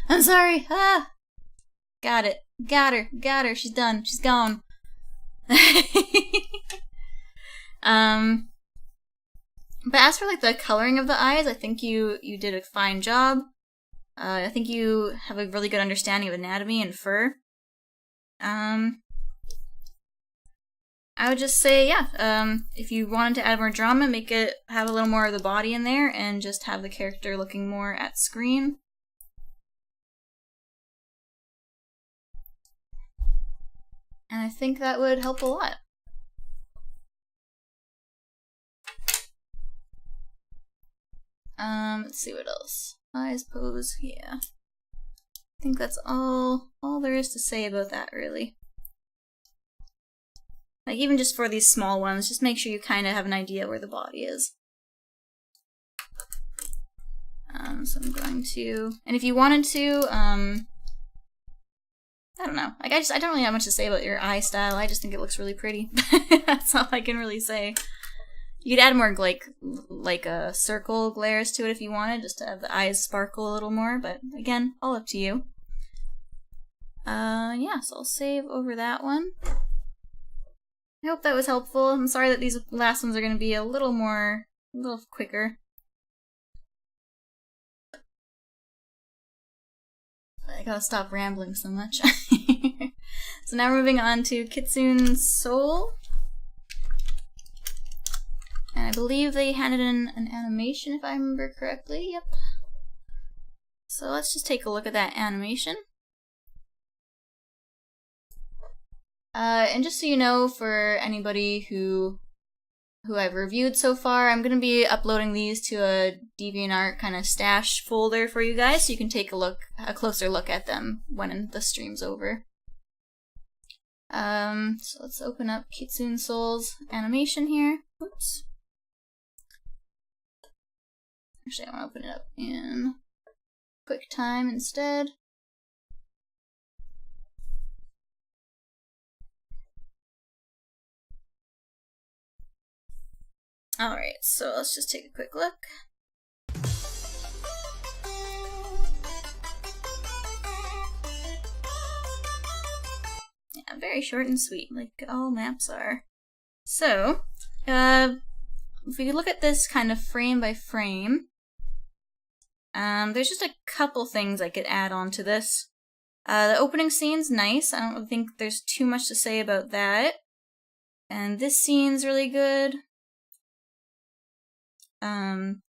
I'm sorry. Ah, got it. Got her. She's done. She's gone. But as for like the coloring of the eyes, I think you did a fine job. I think you have a really good understanding of anatomy and fur. I would just say, yeah, if you wanted to add more drama, make it have a little more of the body in there and just have the character looking more at screen. And I think that would help a lot. Let's see what else. Eyes, pose, yeah. I think that's all there is to say about that, really. Like, even just for these small ones, just make sure you kind of have an idea where the body is. So I'm going to... and if you wanted to, I don't know. Like, I don't really have much to say about your eye style. I just think it looks really pretty. That's all I can really say. You could add more, like circle glares to it if you wanted, just to have the eyes sparkle a little more, but again, all up to you. Yeah, so I'll save over that one. I hope that was helpful. I'm sorry that these last ones are going to be a little quicker. I gotta stop rambling so much. So now we're moving on to KitsuneSOUL. And I believe they handed in an animation, if I remember correctly. Yep. So let's just take a look at that animation. And just so you know, for anybody who I've reviewed so far, I'm going to be uploading these to a DeviantArt kind of stash folder for you guys, so you can take a closer look at them when the stream's over. So let's open up KitsuneSOUL's animation here. Oops. Actually, I want to open it up in QuickTime instead. Alright, so let's just take a quick look. Yeah, very short and sweet, like all maps are. So, if we look at this kind of frame by frame, there's just a couple things I could add on to this. The opening scene's nice. I don't think there's too much to say about that. And this scene's really good. I'm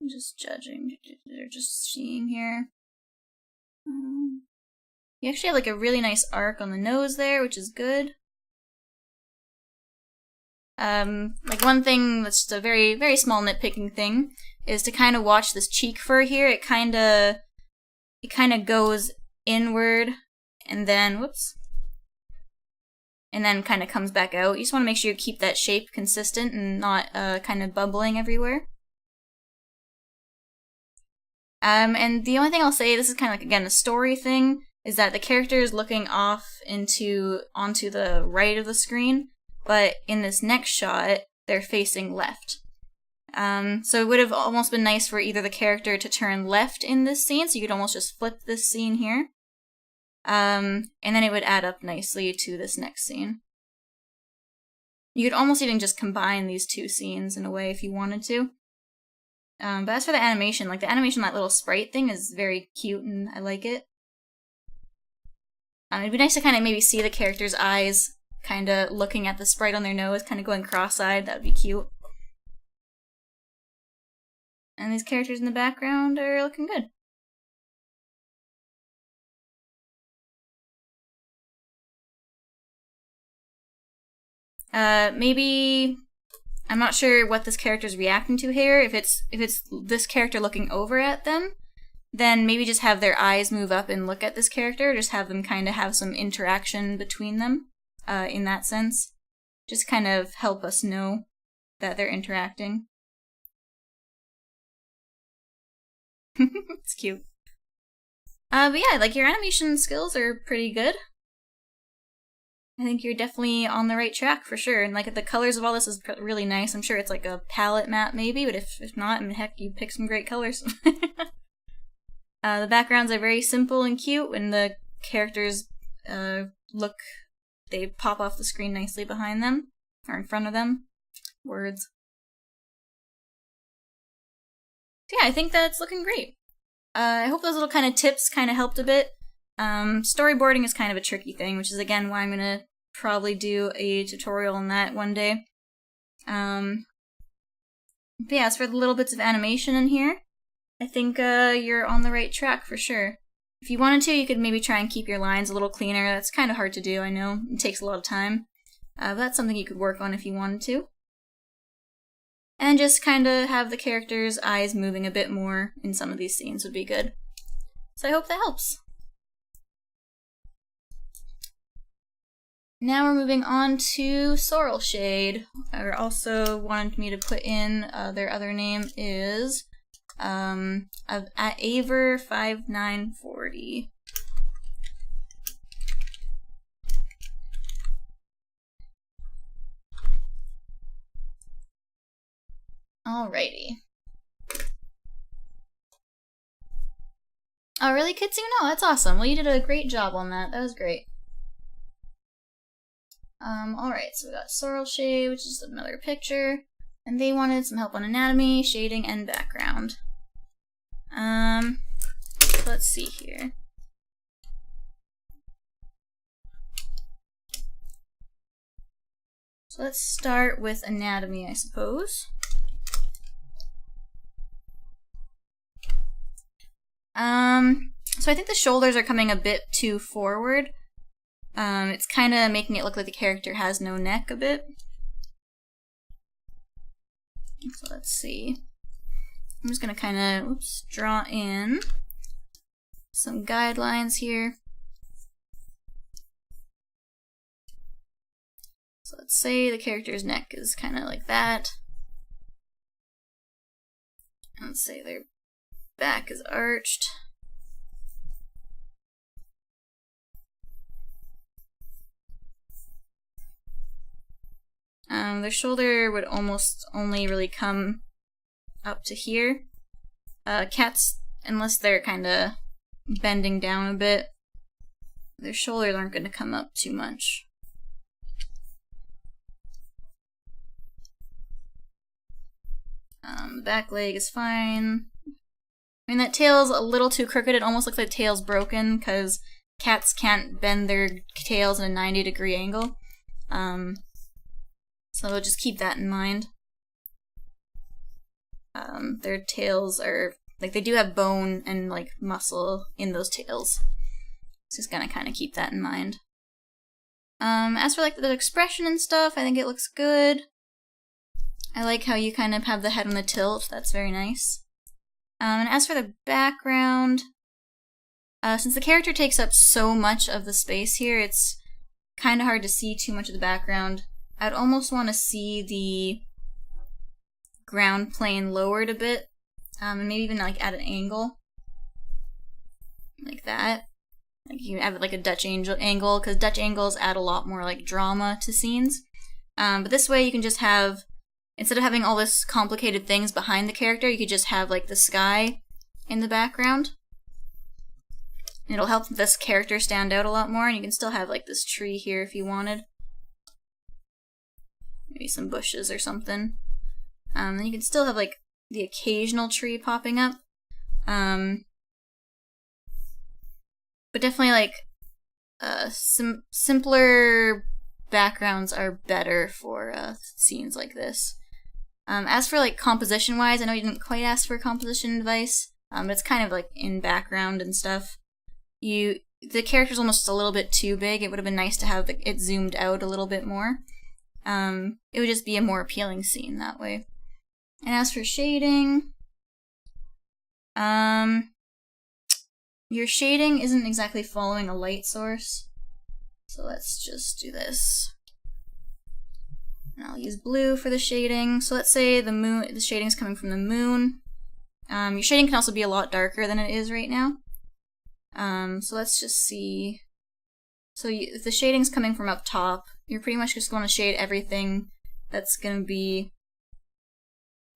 just judging, or just seeing here. You actually have like a really nice arc on the nose there, which is good. Like one thing that's just a very, very small nitpicking thing is to kind of watch this cheek fur here. It kind of goes inward and then, whoops, and then kind of comes back out. You just want to make sure you keep that shape consistent and not kind of bubbling everywhere. And the only thing I'll say, this is kind of like, again, a story thing, is that the character is looking off onto the right of the screen, but in this next shot, they're facing left. So it would have almost been nice for either the character to turn left in this scene, so you could almost just flip this scene here. And then it would add up nicely to this next scene. You could almost even just combine these two scenes in a way if you wanted to. But as for the animation, like the animation, that little sprite thing is very cute and I like it. It'd be nice to kind of maybe see the character's eyes kind of looking at the sprite on their nose, kind of going cross-eyed. That would be cute. And these characters in the background are looking good. Maybe, I'm not sure what this character's reacting to here. If it's this character looking over at them, then maybe just have their eyes move up and look at this character, just have them kind of have some interaction between them, in that sense. Just kind of help us know that they're interacting. It's cute. But yeah, like your animation skills are pretty good. I think you're definitely on the right track for sure. And like the colors of all this is really nice. I'm sure it's like a palette map maybe, but if not, I mean, heck, you pick some great colors. The backgrounds are very simple and cute, and the characters they pop off the screen nicely behind them, or in front of them. Words. So yeah, I think that's looking great. I hope those little kind of tips kind of helped a bit. Storyboarding is kind of a tricky thing, which is again why I'm going to probably do a tutorial on that one day. But yeah, as for the little bits of animation in here, I think you're on the right track for sure. If you wanted to, you could maybe try and keep your lines a little cleaner. That's kind of hard to do, I know. It takes a lot of time. But that's something you could work on if you wanted to. And just kind of have the character's eyes moving a bit more in some of these scenes would be good. So I hope that helps. Now we're moving on to Sorrelshade. Or also wanted me to put in their other name is at Aver5940. Alrighty. Oh, really, Kitsune? No, that's awesome. Well, you did a great job on that. That was great. Alright, so we got Sorrelshade, which is another picture, and they wanted some help on anatomy, shading, and background. Let's see here. So let's start with anatomy, I suppose. So I think the shoulders are coming a bit too forward. It's kind of making it look like the character has no neck a bit. So let's see. I'm just gonna kind of draw in some guidelines here. So let's say the character's neck is kind of like that. And let's say their back is arched. Their shoulder would almost only really come up to here. Cats, unless they're kind of bending down a bit, their shoulders aren't going to come up too much. The back leg is fine. I mean, that tail's a little too crooked. It almost looks like the tail's broken because cats can't bend their tails in a 90-degree angle. So just keep that in mind. Their tails are, like, they do have bone and, like, muscle in those tails. Just gonna kind of keep that in mind. As for like the expression and stuff, I think it looks good. I like how you kind of have the head on the tilt. That's very nice. And as for the background, since the character takes up so much of the space here, it's kind of hard to see too much of the background. I'd almost want to see the ground plane lowered a bit, and maybe even like at an angle, like that. Like you have like a Dutch angle, because Dutch angles add a lot more like drama to scenes. But this way you can just have, instead of having all this complicated things behind the character, you could just have like the sky in the background. And it'll help this character stand out a lot more, and you can still have like this tree here if you wanted. Maybe some bushes or something. Then you can still have like the occasional tree popping up. But definitely like simpler backgrounds are better for scenes like this. As for like composition wise, I know you didn't quite ask for composition advice, but it's kind of like in background and stuff. The character's almost a little bit too big. It would have been nice to have it zoomed out a little bit more. It would just be a more appealing scene that way. And as for shading, your shading isn't exactly following a light source. So let's just do this. And I'll use blue for the shading. So let's say the shading's coming from the moon. Your shading can also be a lot darker than it is right now. So let's just see. So if the shading's coming from up top, you're pretty much just going to shade everything that's going to be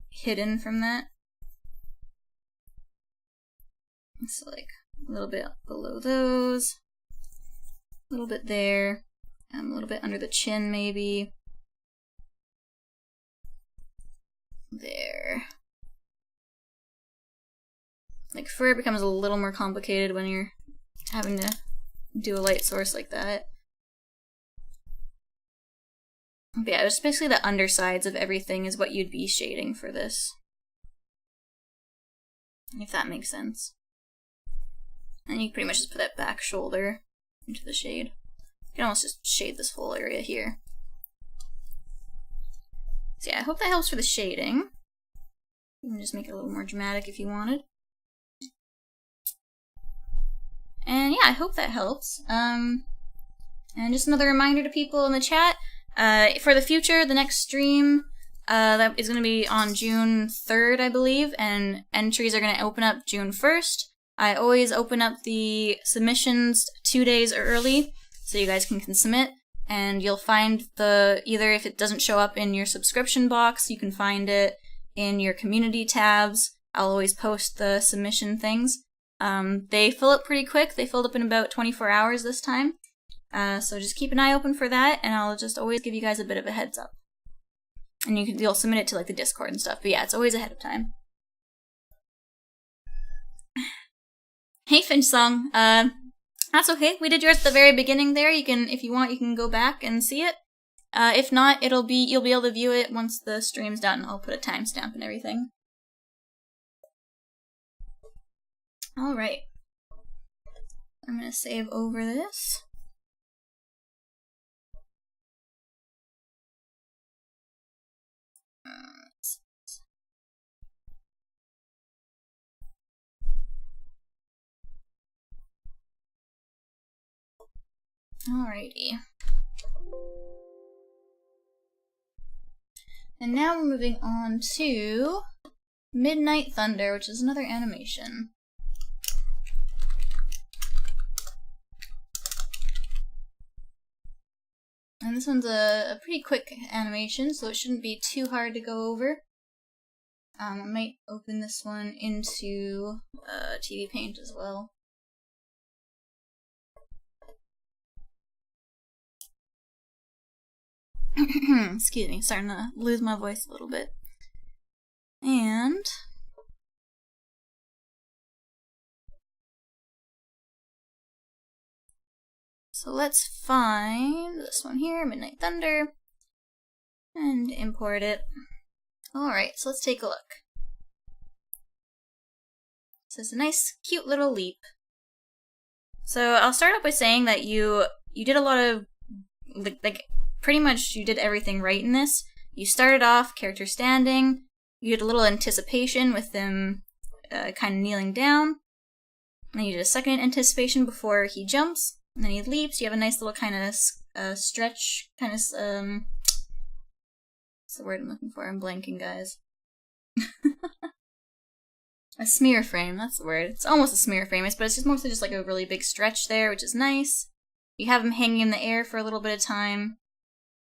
hidden from that. So like a little bit below those, a little bit there, a little bit under the chin maybe. There. Like fur becomes a little more complicated when you're having to do a light source like that. But yeah, it's basically the undersides of everything is what you'd be shading for this. If that makes sense. And you can pretty much just put that back shoulder into the shade. You can almost just shade this whole area here. So yeah, I hope that helps for the shading. You can just make it a little more dramatic if you wanted. And yeah, I hope that helps. And just another reminder to people in the chat, for the future, the next stream that is going to be on June 3rd, I believe, and entries are going to open up June 1st. I always open up the submissions 2 days early, so you guys can submit, and you'll find either if it doesn't show up in your subscription box, you can find it in your community tabs. I'll always post the submission things. They fill up pretty quick. They filled up in about 24 hours this time. So just keep an eye open for that, and I'll just always give you guys a bit of a heads up. And you'll submit it to like the Discord and stuff, but yeah, it's always ahead of time. Hey Finchsong, that's okay. We did yours at the very beginning there. You can, if you want, you can go back and see it. If not, you'll be able to view it once the stream's done. I'll put a timestamp and everything. Alright. I'm gonna save over this. Alrighty. And now we're moving on to MidnightThunder, which is another animation. And this one's a pretty quick animation, so it shouldn't be too hard to go over. I might open this one into TV Paint as well. Excuse me, starting to lose my voice a little bit. And so let's find this one here, MidnightThunder, and import it. Alright, so let's take a look. So it's a nice, cute little leap. So I'll start off by saying that you did a lot of, like pretty much you did everything right in this. You started off character standing, you did a little anticipation with them kind of kneeling down, and then you did a second anticipation before he jumps, and then he leaps. You have a nice little kind of stretch, kind of, what's the word I'm looking for? I'm blanking, guys. A smear frame, that's the word. It's almost a smear frame, but it's just mostly just like a really big stretch there, which is nice. You have him hanging in the air for a little bit of time,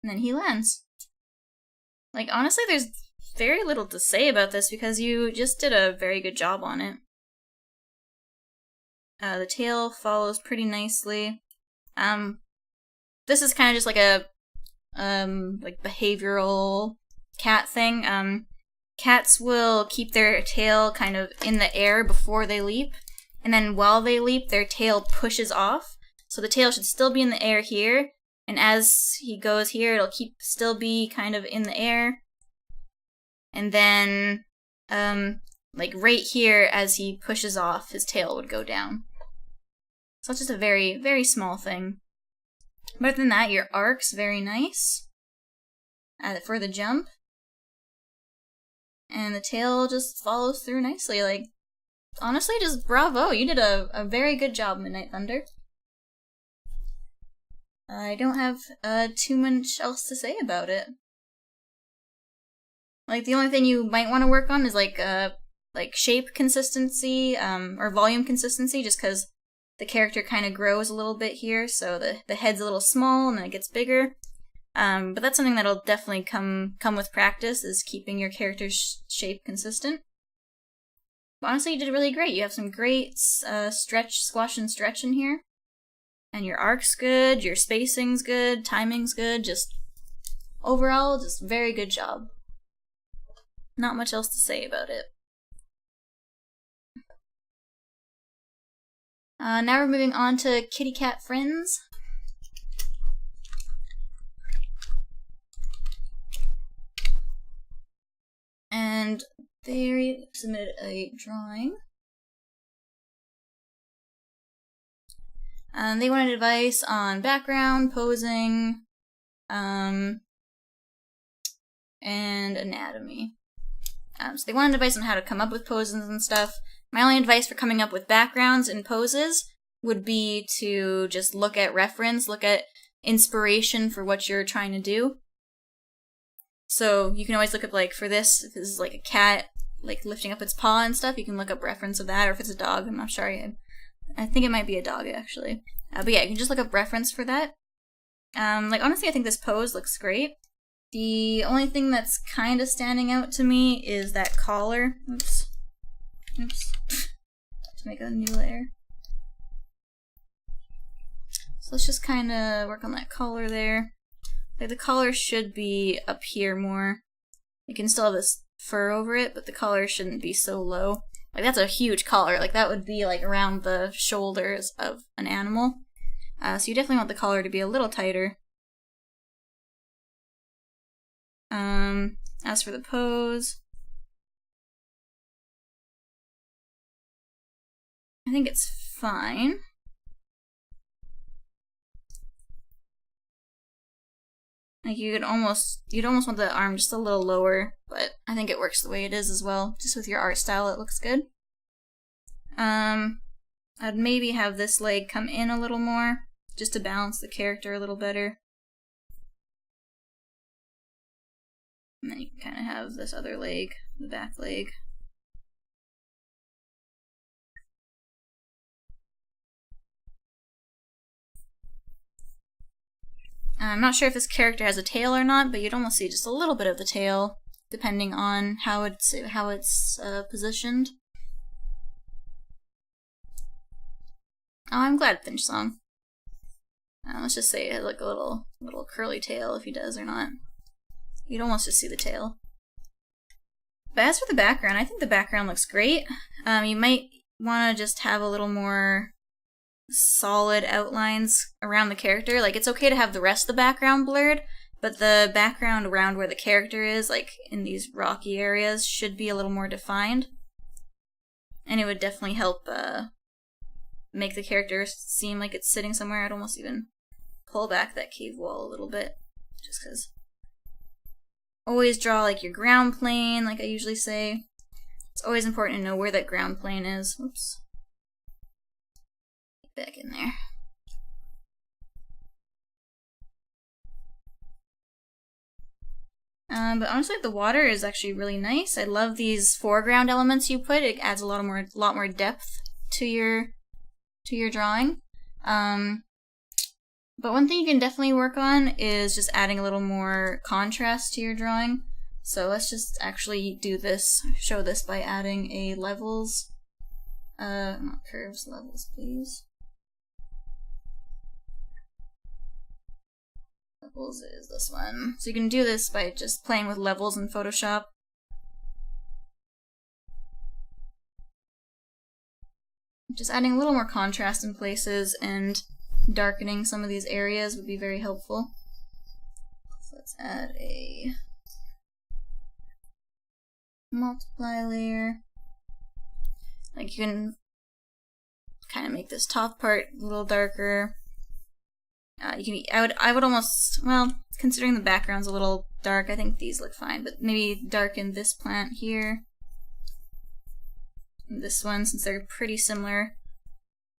and then he lands. Like, honestly, there's very little to say about this because you just did a very good job on it. The tail follows pretty nicely. This is kind of just like a like behavioral cat thing. Cats will keep their tail kind of in the air before they leap, and then while they leap, their tail pushes off. So the tail should still be in the air here, and as he goes here, it'll still be kind of in the air. And then, like right here, as he pushes off, his tail would go down. So it's just a very, very small thing. But other than that, your arc's very nice for the jump. And the tail just follows through nicely. Like, honestly, just bravo. You did a very good job, MidnightThunder. I don't have too much else to say about it. Like, the only thing you might want to work on is like shape consistency, or volume consistency, just because the character kind of grows a little bit here, so the head's a little small and then it gets bigger. But that's something that'll definitely come with practice, is keeping your character's shape consistent. But honestly, you did really great. You have some great squash and stretch in here. And your arc's good, your spacing's good, timing's good, just overall, just very good job. Not much else to say about it. Now we're moving on to Kittykatfrenz. And they submitted a drawing. They wanted advice on background, posing, and anatomy. So they wanted advice on how to come up with poses and stuff. My only advice for coming up with backgrounds and poses would be to just look at reference, look at inspiration for what you're trying to do. So you can always look up, like, for this, if this is like a cat, like lifting up its paw and stuff, you can look up reference of that, or if it's a dog, I'm not sure. I think it might be a dog, actually. But yeah, you can just look up reference for that. Like, honestly, I think this pose looks great. The only thing that's kind of standing out to me is that collar. Oops. To make a new layer. So let's just kind of work on that collar there. Like, the collar should be up here more. You can still have this fur over it, but the collar shouldn't be so low. Like, that's a huge collar. Like, that would be, like, around the shoulders of an animal. So you definitely want the collar to be a little tighter. As for the pose, I think it's fine. Like, you'd almost want the arm just a little lower, but I think it works the way it is as well. Just with your art style, it looks good. I'd maybe have this leg come in a little more, just to balance the character a little better. And then you can kind of have this other leg, the back leg. I'm not sure if this character has a tail or not, but you'd almost see just a little bit of the tail, depending on how it's positioned. Oh, I'm glad Finchsong. Let's just say it like a little curly tail, if he does or not. You'd almost just see the tail. But as for the background, I think the background looks great. You might want to just have a little more solid outlines around the character. Like, it's okay to have the rest of the background blurred, but the background around where the character is, like in these rocky areas, should be a little more defined. And it would definitely help make the character seem like it's sitting somewhere, I'd almost even pull back that cave wall a little bit, just because. Always draw like your ground plane, like I usually say. It's always important to know where that ground plane is. Whoops. Get back in there. But honestly, the water is actually really nice. I love these foreground elements you put. It adds a lot more depth to your drawing. But one thing you can definitely work on is just adding a little more contrast to your drawing. So let's just actually do this, show this by adding a levels, not curves, levels please. Levels is this one. So you can do this by just playing with levels in Photoshop. Just adding a little more contrast in places and darkening some of these areas would be very helpful. So let's add a multiply layer. Like you can kind of make this top part a little darker. I would almost, well, considering the background's a little dark, I think these look fine, but maybe darken this plant here. And this one, since they're pretty similar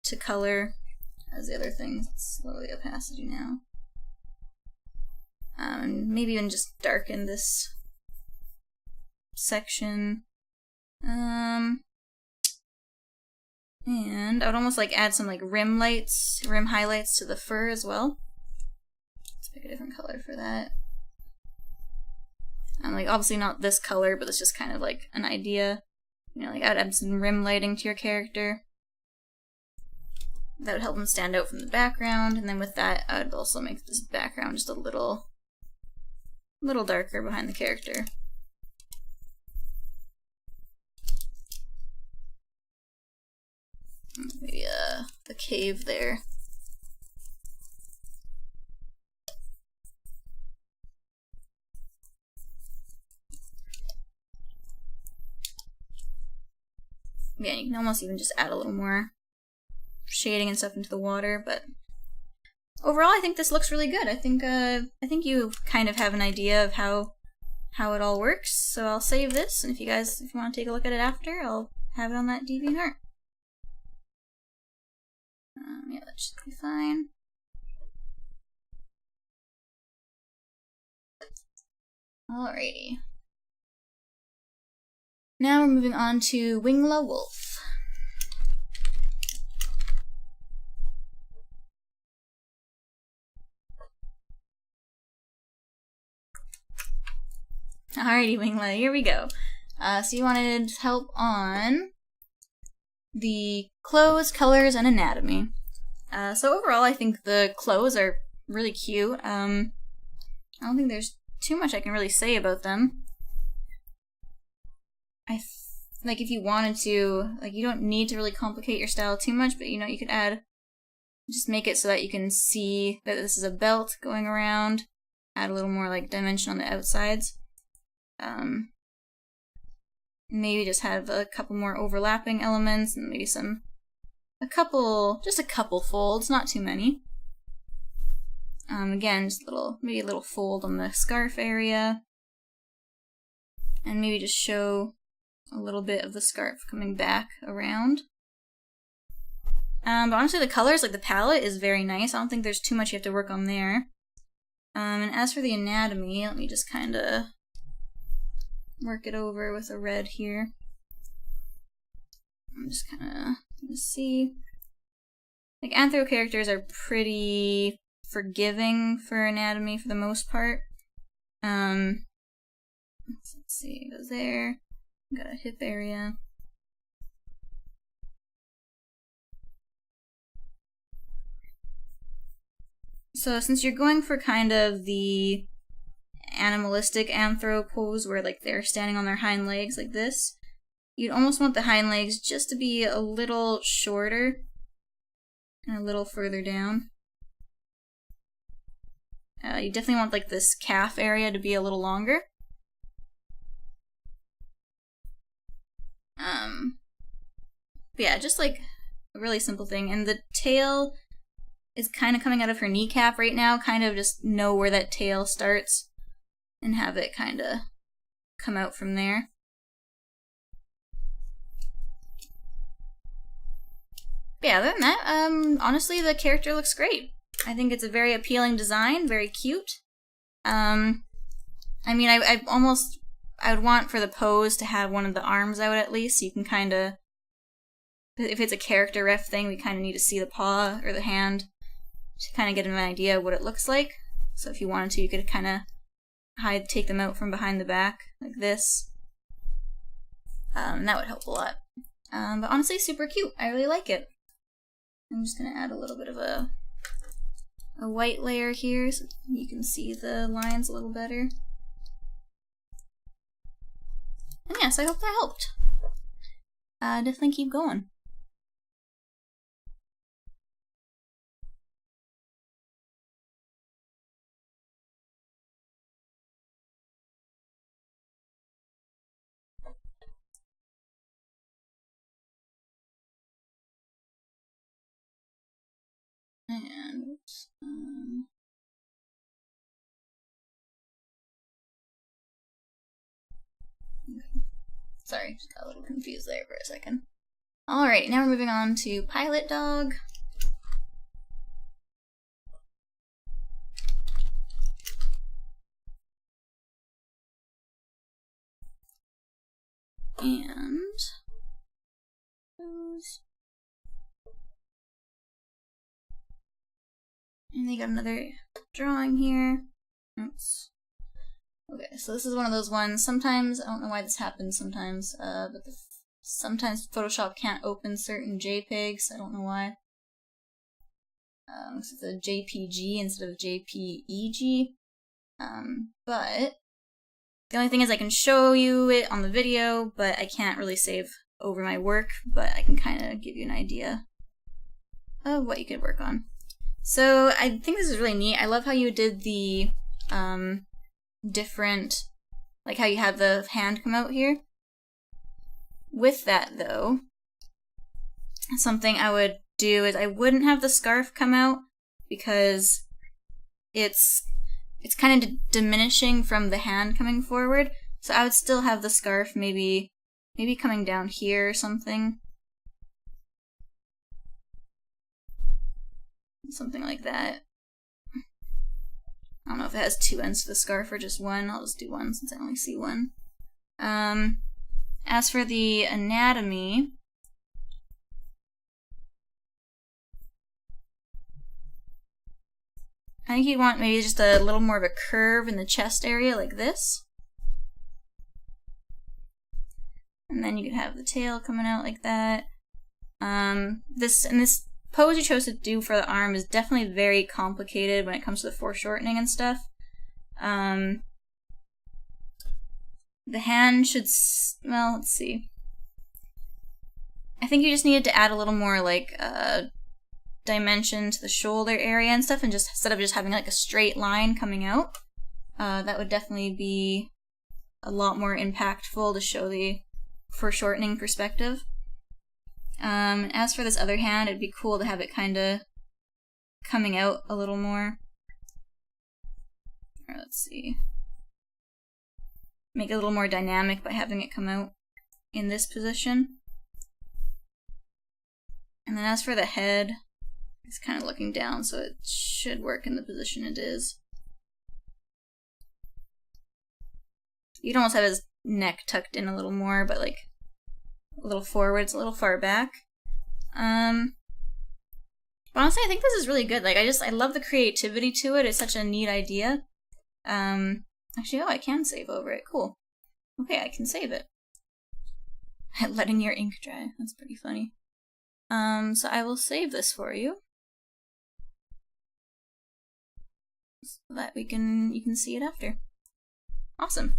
to color as the other things. Let's lower the opacity now. And maybe even just darken this section. And I would almost like add some like rim highlights to the fur as well. Let's pick a different color for that. Like obviously not this color, but it's just kind of like an idea. You know, like I'd add some rim lighting to your character. That would help them stand out from the background, and then with that, I would also make this background just a little darker behind the character. Maybe the cave there. Yeah, you can almost even just add a little more shading and stuff into the water, but overall I think this looks really good. I think you kind of have an idea of how it all works, so I'll save this, and if you want to take a look at it after, I'll have it on that DeviantArt. Yeah, that should be fine. Alrighty. Now we're moving on to Wingla Wolf. Alrighty, Wingla, here we go. So you wanted help on the clothes, colors, and anatomy. So overall, I think the clothes are really cute. I don't think there's too much I can really say about them. Like if you wanted to, like you don't need to really complicate your style too much, but you know, you could just make it so that you can see that this is a belt going around. Add a little more like dimension on the outsides. Maybe just have a couple more overlapping elements, and maybe just a couple folds, not too many. Again, just maybe a little fold on the scarf area, and maybe just show a little bit of the scarf coming back around. But honestly, the colors, like the palette, is very nice. I don't think there's too much you have to work on there. And as for the anatomy, let me just kind of work it over with a red here. I'm just kind of gonna see. Like, anthro characters are pretty forgiving for anatomy for the most part. Let's see, it goes there. Got a hip area. So since you're going for kind of the animalistic anthro pose where like they're standing on their hind legs like this, you'd almost want the hind legs just to be a little shorter and a little further down. You definitely want like this calf area to be a little longer. But yeah, just like a really simple thing. And the tail is kind of coming out of her kneecap right now. Kind of just know where that tail starts and have it kind of come out from there. But yeah, other than that, honestly, the character looks great. I think it's a very appealing design, very cute. I mean, I would want for the pose to have one of the arms out at least, so you can kind of, if it's a character ref thing, we kind of need to see the paw or the hand to kind of get an idea of what it looks like. So if you wanted to, you could kind of take them out from behind the back, like this. That would help a lot. But honestly, super cute. I really like it. I'm just going to add a little bit of a white layer here so you can see the lines a little better. And yes, I hope that helped. Definitely keep going. And okay. Sorry, just got a little confused there for a second. Alright, now we're moving on to Pilate-dog. And those. And they got another drawing here. Oops. Okay, so this is one of those ones. Sometimes, I don't know why this happens sometimes, but sometimes Photoshop can't open certain JPEGs. I don't know why. So it's a JPG instead of JPEG. But the only thing is I can show you it on the video, but I can't really save over my work, but I can kind of give you an idea of what you could work on. So I think this is really neat. I love how you did the different, like how you have the hand come out here. With that though, something I would do is I wouldn't have the scarf come out because it's kind of diminishing from the hand coming forward. So I would still have the scarf maybe coming down here or something. Something like that. I don't know if it has two ends to the scarf or just one. I'll just do one since I only see one. As for the anatomy, I think you'd want maybe just a little more of a curve in the chest area like this. And then you could have the tail coming out like that. This pose you chose to do for the arm is definitely very complicated when it comes to the foreshortening and stuff. The hand should, well, let's see. I think you just needed to add a little more like dimension to the shoulder area and stuff, and just instead of just having like a straight line coming out, that would definitely be a lot more impactful to show the foreshortening perspective. As for this other hand, it'd be cool to have it kind of coming out a little more. Or let's see. Make it a little more dynamic by having it come out in this position. And then as for the head, it's kind of looking down, so it should work in the position it is. You'd almost have his neck tucked in a little more, but like a little forward, it's a little far back. But honestly, I think this is really good. Like, I love the creativity to it. It's such a neat idea. Actually, oh, I can save over it. Cool. Okay, I can save it. Letting your ink dry. That's pretty funny. So I will save this for you, so that you can see it after. Awesome.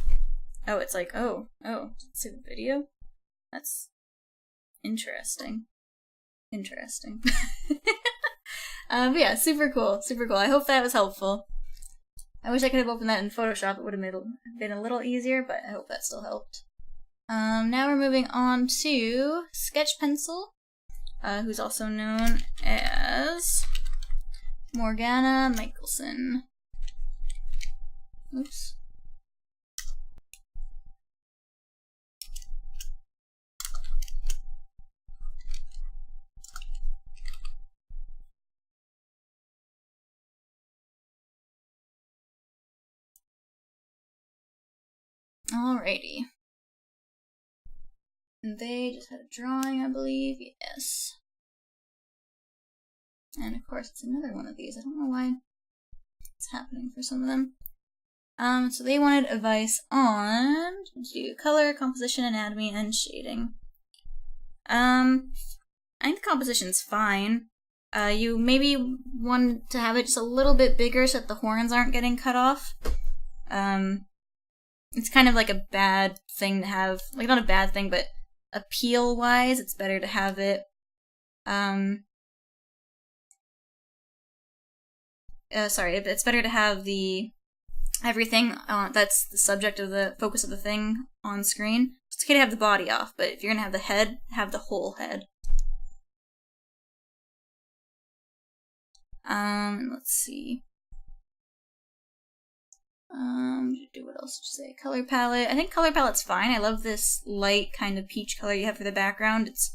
Oh, it's like, oh, see the video? That's interesting. Interesting. But yeah, super cool, super cool. I hope that was helpful. I wish I could have opened that in Photoshop. It would have been a little easier, but I hope that still helped. Now we're moving on to SketchPencil. who's also known as Morgana-Mikaelson. Oops. Alrighty. And they just had a drawing, I believe. Yes. And of course, it's another one of these. I don't know why it's happening for some of them. So they wanted advice on, let's do color, composition, anatomy, and shading. I think the composition's fine. You maybe want to have it just a little bit bigger so that the horns aren't getting cut off. It's kind of like a bad thing to have, like not a bad thing, but appeal-wise, it's better to have it, it's better to have everything that's the subject of the focus of the thing on screen. It's okay to have the body off, but if you're gonna have the head, have the whole head. Let's see. What else did you say? Color palette. I think color palette's fine. I love this light kind of peach color you have for the background. It's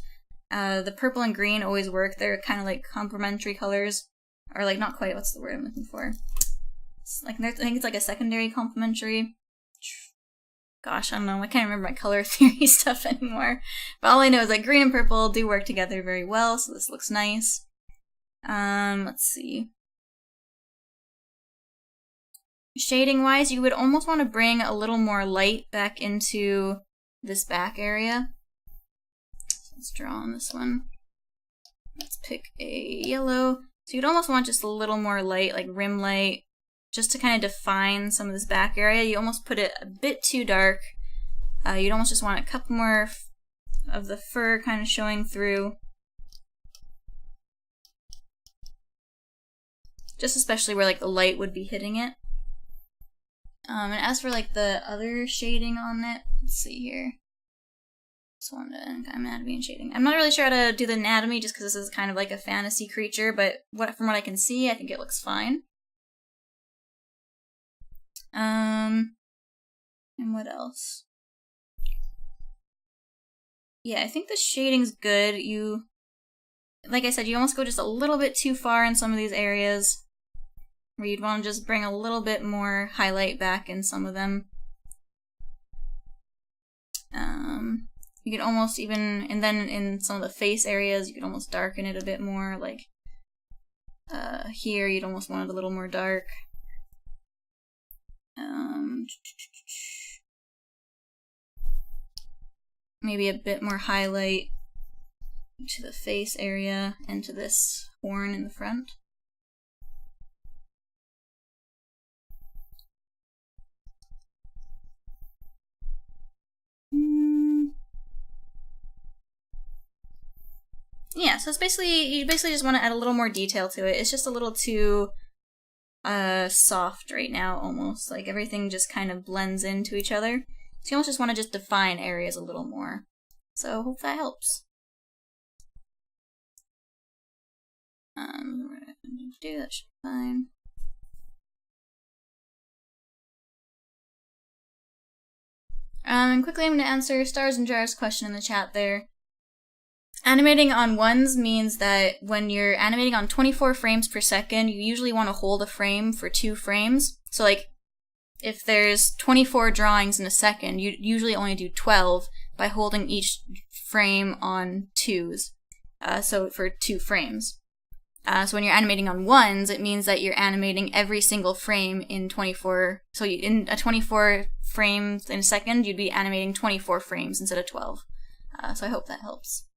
the purple and green always work. They're kind of like complementary colors, or like not quite. What's the word I'm looking for? It's like I think it's like a secondary complementary. Gosh, I don't know. I can't remember my color theory stuff anymore. But all I know is that green and purple do work together very well. So this looks nice. Let's see. Shading wise, you would almost want to bring a little more light back into this back area. So let's draw on this one. Let's pick a yellow. So you'd almost want just a little more light, like rim light, just to kind of define some of this back area. You almost put it a bit too dark. You'd almost just want a couple more of the fur kind of showing through. Just especially where like the light would be hitting it. And as for like the other shading on it, let's see here. Just wanted anatomy and shading. I'm not really sure how to do the anatomy just because this is kind of like a fantasy creature, but from what I can see, I think it looks fine. And what else? Yeah, I think the shading's good. Like I said, you almost go just a little bit too far in some of these areas, where you'd want to just bring a little bit more highlight back in some of them. You could almost even, and then in some of the face areas, you could almost darken it a bit more, like here you'd almost want it a little more dark. Maybe a bit more highlight to the face area and to this horn in the front. Yeah, so it's you basically just want to add a little more detail to it. It's just a little too soft right now, almost. Like everything just kind of blends into each other. So you almost just want to just define areas a little more. So hope that helps. What I'm going to do, that should be fine. And quickly I'm going to answer Starsnjars' question in the chat there. Animating on ones means that when you're animating on 24 frames per second, you usually want to hold a frame for 2 frames. So like, if there's 24 drawings in a second, you usually only do 12 by holding each frame on 2s. So for 2 frames. So when you're animating on ones, it means that you're animating every single frame in 24. So in a 24 frames in a second, you'd be animating 24 frames instead of 12. So I hope that helps.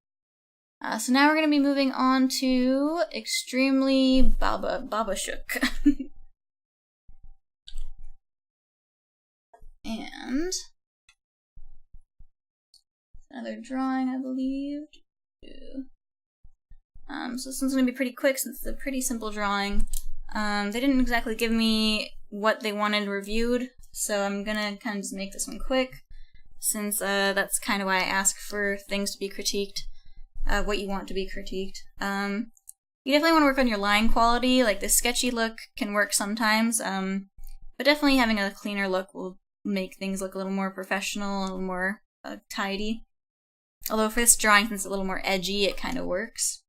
So now we're going to be moving on to Extemely Babashook. And another drawing, I believe. So this one's going to be pretty quick since it's a pretty simple drawing. They didn't exactly give me what they wanted reviewed, so I'm going to kind of just make this one quick, since that's kind of why I ask for things to be critiqued. what you want to be critiqued. You definitely want to work on your line quality. Like, the sketchy look can work sometimes, but definitely having a cleaner look will make things look a little more professional, a little more tidy. Although for this drawing, since it's a little more edgy, it kind of works.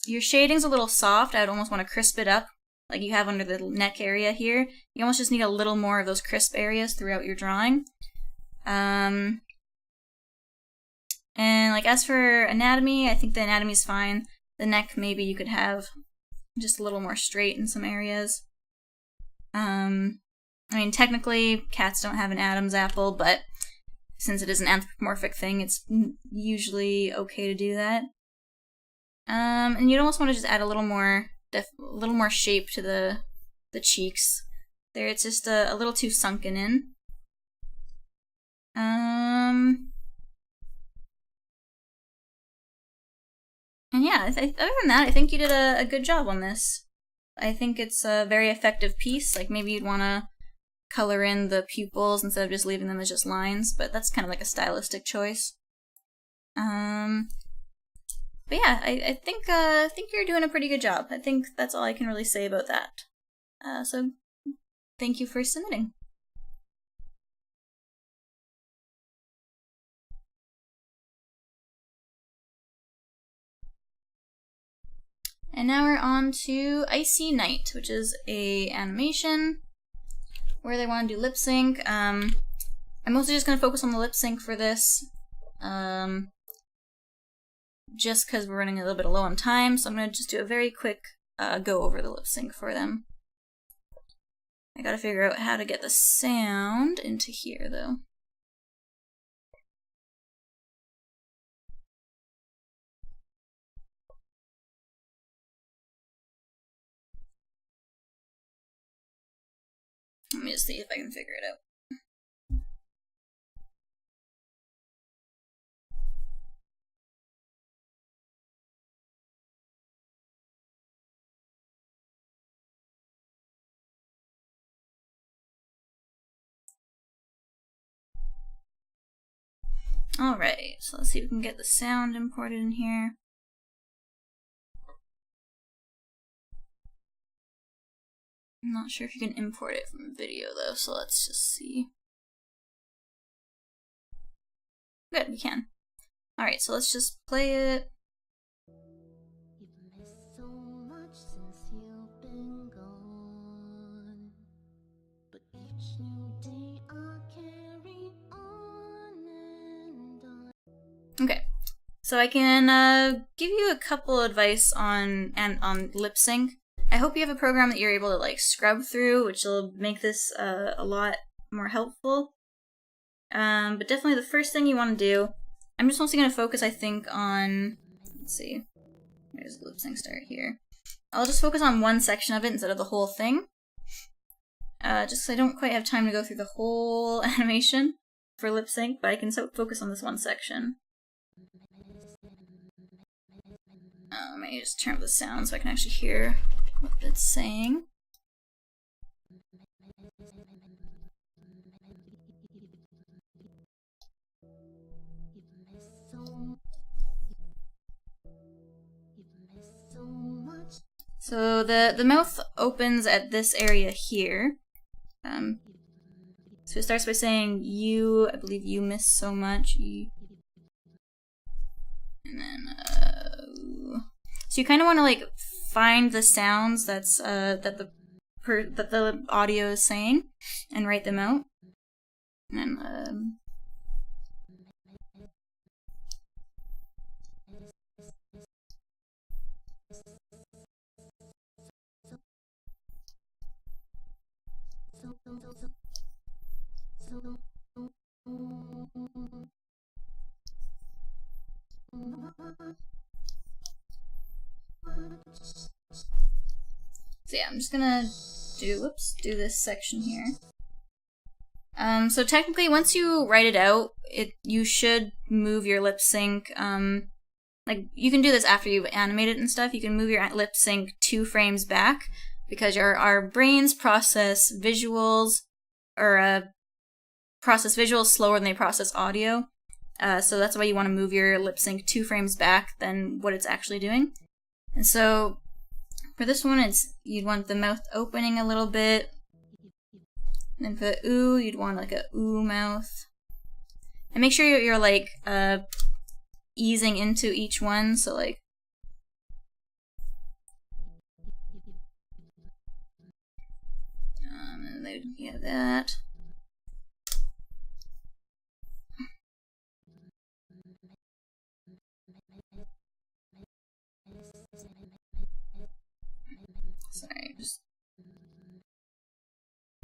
Your shading's a little soft. I'd almost want to crisp it up, like you have under the neck area here. You almost just need a little more of those crisp areas throughout your drawing. And like, as for anatomy, I think the anatomy's fine. The neck, maybe you could have just a little more straight in some areas. I mean, technically, cats don't have an Adam's apple, but since it is an anthropomorphic thing, it's usually okay to do that. And you'd almost want to just add a little more shape to the cheeks. There, it's just a little too sunken in. And yeah, other than that, I think you did a good job on this. I think it's a very effective piece. Like, maybe you'd want to color in the pupils instead of just leaving them as just lines, but that's kind of like a stylistic choice. But yeah, I think you're doing a pretty good job. I think that's all I can really say about that. So thank you for submitting. And now we're on to IcyNight, which is a animation where they want to do lip sync. I'm mostly just going to focus on the lip sync for this, just because we're running a little bit low on time, so I'm going to just do a very quick go over the lip sync for them. I gotta figure out how to get the sound into here, though. Let me just see if I can figure it out. Alright, so let's see if we can get the sound imported in here. I'm not sure if you can import it from video though, so let's just see. Good, we can. Alright, so let's just play it. You've missed so much since you've been gone, but each new day I carry on and on. Okay, so I can give you a couple advice on lip sync. I hope you have a program that you're able to like scrub through, which will make this a lot more helpful. But definitely the first thing you want to do, I'm just mostly going to focus, I think, on, let's see, there's the lip sync start here. I'll just focus on one section of it instead of the whole thing. Just because I don't quite have time to go through the whole animation for lip sync, but I can focus on this one section. Let me just turn up the sound so I can actually hear what it's saying. So the mouth opens at this area here. So it starts by saying you, I believe you miss so much. And then so you kind of want to like find the sounds that's that the audio is saying and write them out. And then so yeah, I'm just gonna do this section here. So technically, once you write it out, you should move your lip sync. Like, you can do this after you've animated and stuff. You can move your lip sync 2 frames back because our brains process visuals, or process visuals slower than they process audio. So that's why you want to move your lip sync 2 frames back than what it's actually doing. And so for this one, you'd want the mouth opening a little bit. And then for the ooh, you'd want like a ooh mouth. And make sure you're like easing into each one. So like and then you have that. Sorry, just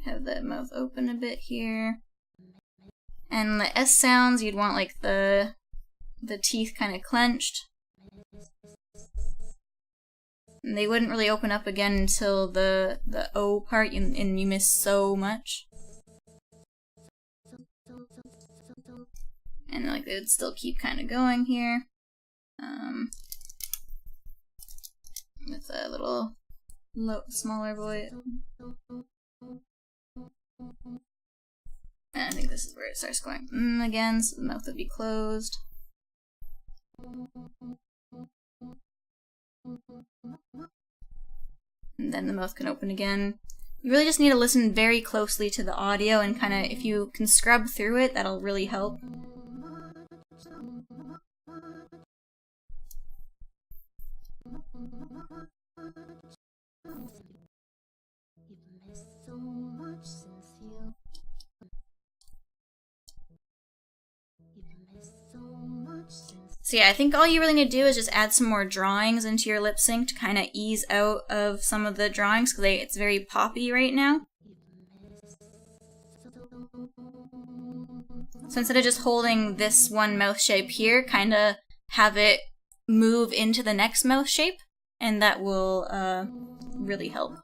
have the mouth open a bit here. And the S sounds, you'd want like the teeth kind of clenched. And they wouldn't really open up again until the O part, and you miss so much. And like they would still keep kind of going here. With a little smaller voice. And I think this is where it starts going again, so the mouth would be closed. And then the mouth can open again. You really just need to listen very closely to the audio and kind of, if you can scrub through it, that'll really help. So yeah, I think all you really need to do is just add some more drawings into your lip sync to kind of ease out of some of the drawings, because it's very poppy right now. So instead of just holding this one mouth shape here, kind of have it move into the next mouth shape, and that will really help.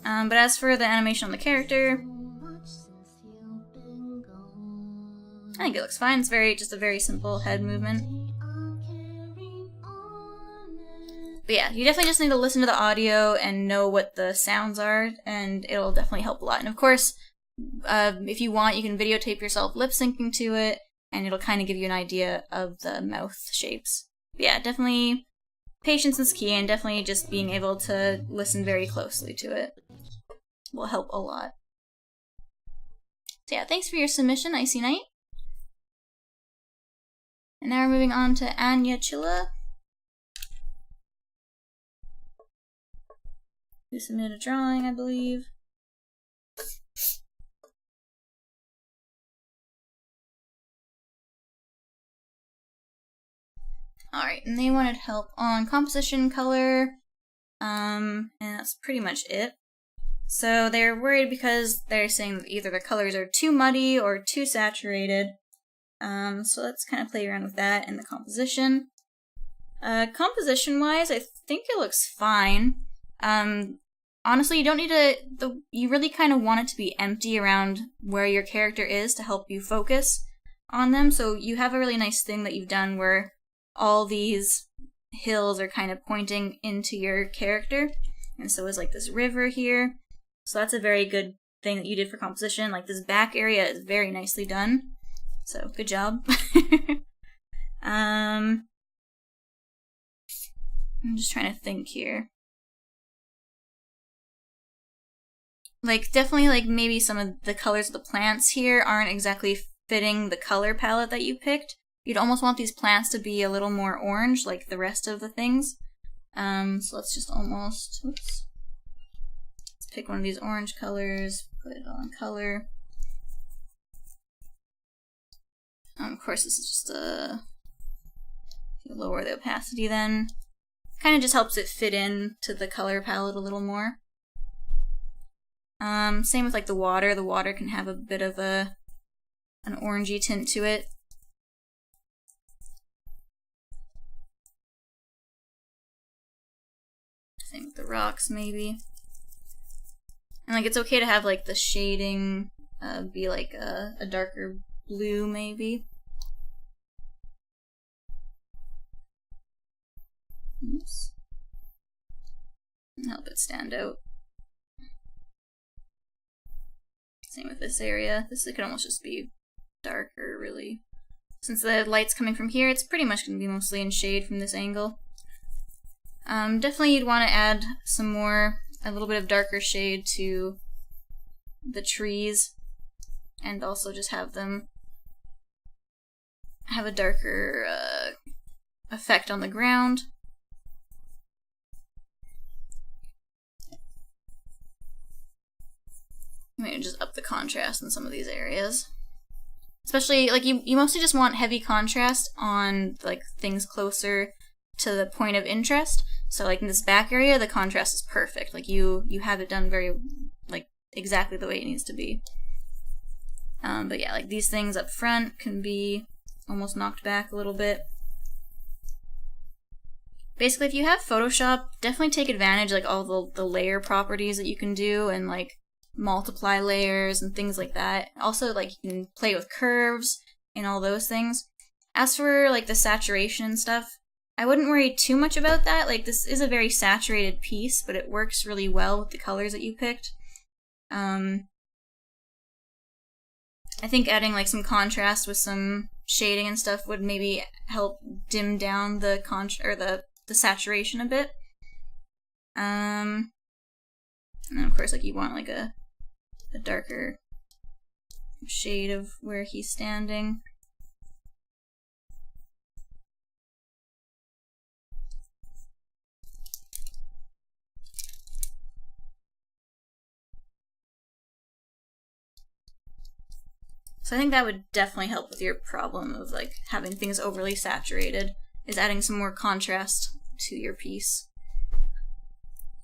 But as for the animation on the character, I think it looks fine. It's just a very simple head movement. But yeah, you definitely just need to listen to the audio and know what the sounds are, and it'll definitely help a lot. And of course, if you want, you can videotape yourself lip syncing to it, and it'll kind of give you an idea of the mouth shapes. But yeah, definitely patience is key, and definitely just being able to listen very closely to it will help a lot. So yeah, thanks for your submission, IcyNight. And now we're moving on to Anyachilla, who submitted a drawing, I believe. Alright, and they wanted help on composition, color, and that's pretty much it. So they're worried because they're saying that either the colors are too muddy or too saturated. So let's kind of play around with that in the composition. Composition-wise, I think it looks fine. Honestly, you don't need to, you really kind of want it to be empty around where your character is to help you focus on them. So you have a really nice thing that you've done where all these hills are kind of pointing into your character. And so it's like this river here. So that's a very good thing that you did for composition. Like this back area is very nicely done. So good job. I'm just trying to think here. Like definitely like maybe some of the colors of the plants here aren't exactly fitting the color palette that you picked. You'd almost want these plants to be a little more orange like the rest of the things. So let's just almost, oops. Let's pick one of these orange colors, put it on color. Of course this is just lower the opacity then. Kind of just helps it fit in to the color palette a little more. Same with like the water. The water can have a bit of an orangey tint to it. Same with the rocks, maybe. And like it's okay to have like the shading be like a darker blue, maybe. Oops. Help it stand out. Same with this area. This could almost just be darker, really. Since the light's coming from here, it's pretty much going to be mostly in shade from this angle. Definitely you'd want to add a little bit of darker shade to the trees, and also just have them have a darker effect on the ground. Maybe just up the contrast in some of these areas. Especially, like, you mostly just want heavy contrast on, like, things closer to the point of interest. So, like, in this back area, the contrast is perfect. Like, you have it done very, like, exactly the way it needs to be. But yeah, like, these things up front can be almost knocked back a little bit. Basically, if you have Photoshop, definitely take advantage, like, all the layer properties that you can do, and, like, multiply layers and things like that. Also, like, you can play with curves and all those things. As for, like, the saturation and stuff, I wouldn't worry too much about that. Like, this is a very saturated piece, but it works really well with the colors that you picked. I think adding, like, some contrast with some shading and stuff would maybe help dim down the saturation a bit. And of course, like, you want, like, a darker shade of where he's standing. So I think that would definitely help with your problem of, like, having things overly saturated, is adding some more contrast to your piece.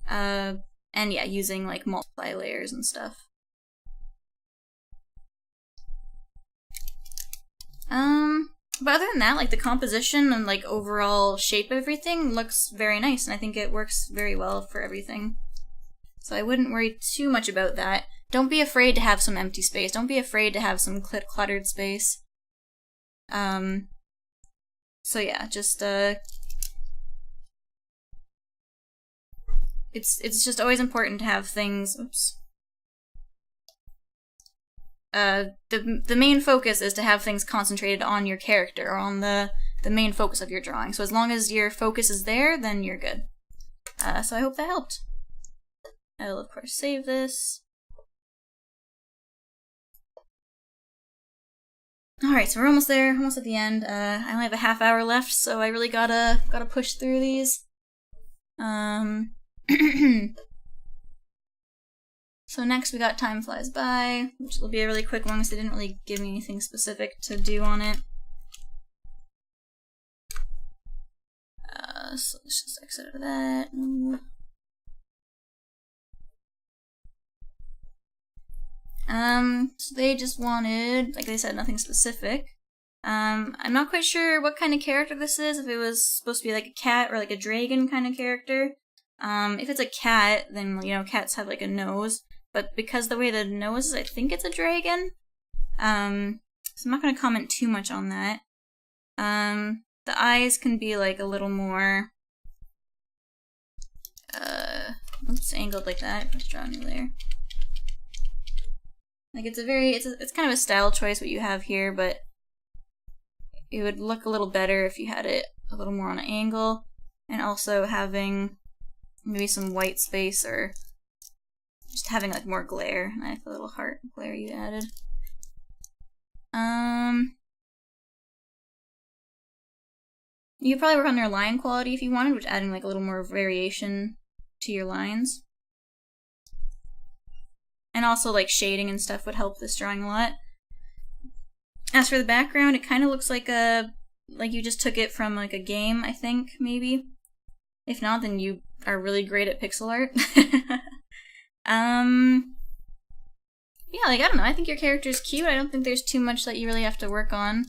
And yeah, using, like, multiply layers and stuff. But other than that, like, the composition and, like, overall shape of everything looks very nice, and I think it works very well for everything. So I wouldn't worry too much about that. Don't be afraid to have some empty space. Don't be afraid to have some cluttered space. So yeah, just, it's just always important to have things, oops. The main focus is to have things concentrated on your character, or on the main focus of your drawing. So as long as your focus is there, then you're good. So I hope that helped. I will, of course, save this. Alright, so we're almost there, almost at the end. I only have a half hour left, so I really gotta push through these. So next we got Time Flies By, which will be a really quick one because they didn't really give me anything specific to do on it. So let's just exit out of that. So they just wanted, like they said, nothing specific. I'm not quite sure what kind of character this is, if it was supposed to be like a cat or like a dragon kind of character. If it's a cat, then, you know, cats have like a nose, but because the way the nose is, I think it's a dragon. So I'm not going to comment too much on that. The eyes can be like a little more, oops, angled like that. Let's draw a new layer. Like, it's kind of a style choice what you have here, but it would look a little better if you had it a little more on an angle, and also having maybe some white space, or just having like more glare. I like the little heart glare you added. You could probably work on your line quality if you wanted, which adding like a little more variation to your lines. And also, like, shading and stuff would help this drawing a lot. As for the background, it kind of looks like you just took it from, like, a game, I think, maybe. If not, then you are really great at pixel art. Yeah, like, I don't know, I think your character's cute. I don't think there's too much that you really have to work on.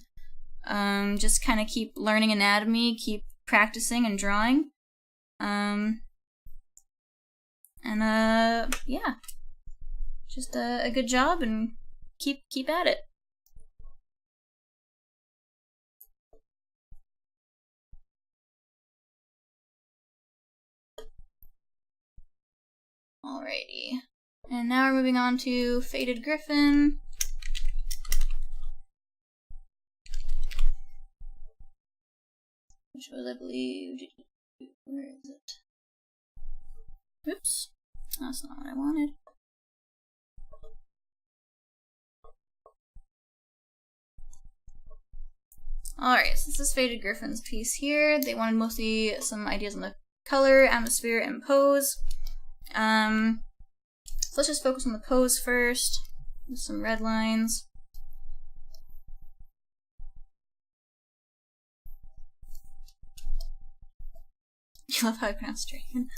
Just kind of keep learning anatomy, keep practicing and drawing. Yeah. Just a good job, and keep at it. Alrighty. And now we're moving on to FadedGryffon. Which was, I believe, where is it? Oops, that's not what I wanted. Alright, so this is FadedGryphon's piece here. They wanted mostly some ideas on the color, atmosphere, and pose. So let's just focus on the pose first, with some red lines. You love how I pronounce dragon.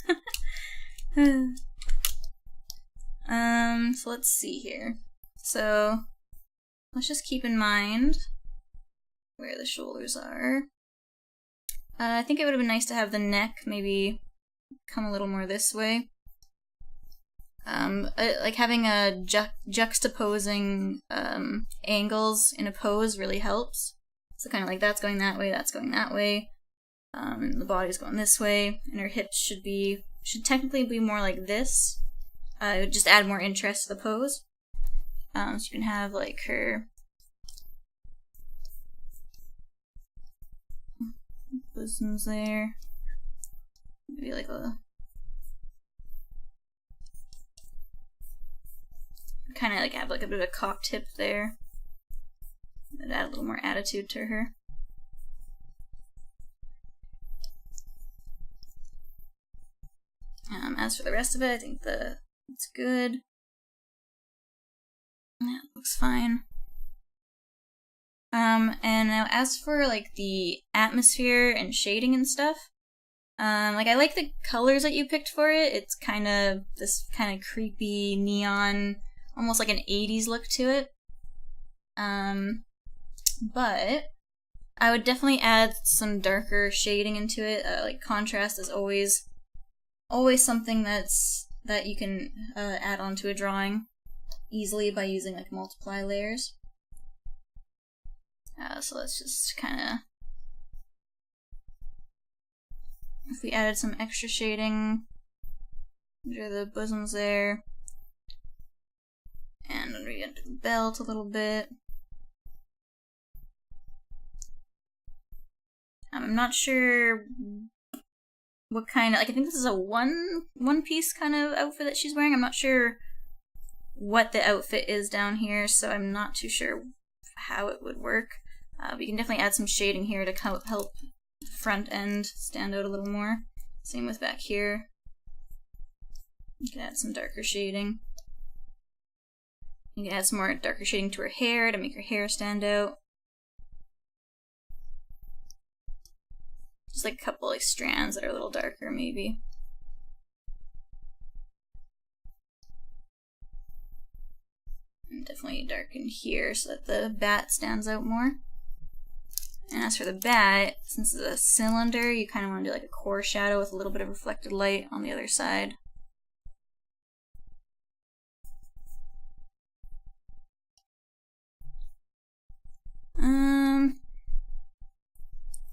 So let's see here. So let's just keep in mind where the shoulders are. I think it would have been nice to have the neck maybe come a little more this way. Like having a juxtaposing angles in a pose really helps. So kind of like that's going that way, that's going that way. And the body's going this way, and her hips should technically be more like this. It would just add more interest to the pose. So you can have like her bosoms there. Maybe like a kind of like have like a bit of a cock tip there. That'd add a little more attitude to her. As for the rest of it, I think it's good. That looks fine. And now as for like the atmosphere and shading and stuff, like I like the colors that you picked for it. It's kind of this kind of creepy neon, almost like an 80s look to it. But I would definitely add some darker shading into it. Like contrast is always something that you can add onto a drawing easily by using like multiply layers. So let's just kind of, if we added some extra shading under the bosoms there, and under the belt a little bit. I'm not sure what kind of, like I think this is a one piece kind of outfit that she's wearing. I'm not sure what the outfit is down here, so I'm not too sure how it would work. But you can definitely add some shading here to help the front end stand out a little more. Same with back here. You can add some darker shading. You can add some more darker shading to her hair to make her hair stand out. Just like a couple like strands that are a little darker maybe. And definitely darken here so that the bat stands out more. And as for the bat, since it's a cylinder, you kind of want to do like a core shadow with a little bit of reflected light on the other side.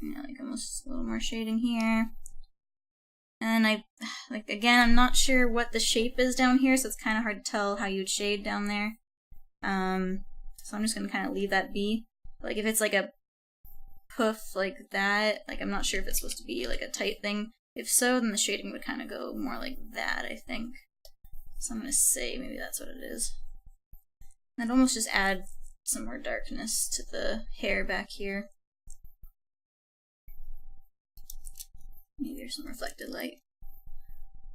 Yeah, like almost a little more shading here. And then again, I'm not sure what the shape is down here, so it's kind of hard to tell how you'd shade down there. So I'm just gonna kind of leave that be. Like if it's like a poof like that, like I'm not sure if it's supposed to be like a tight thing. If so, then the shading would kind of go more like that, I think. So I'm gonna say maybe that's what it is. And I'd almost just add some more darkness to the hair back here. Maybe there's some reflected light.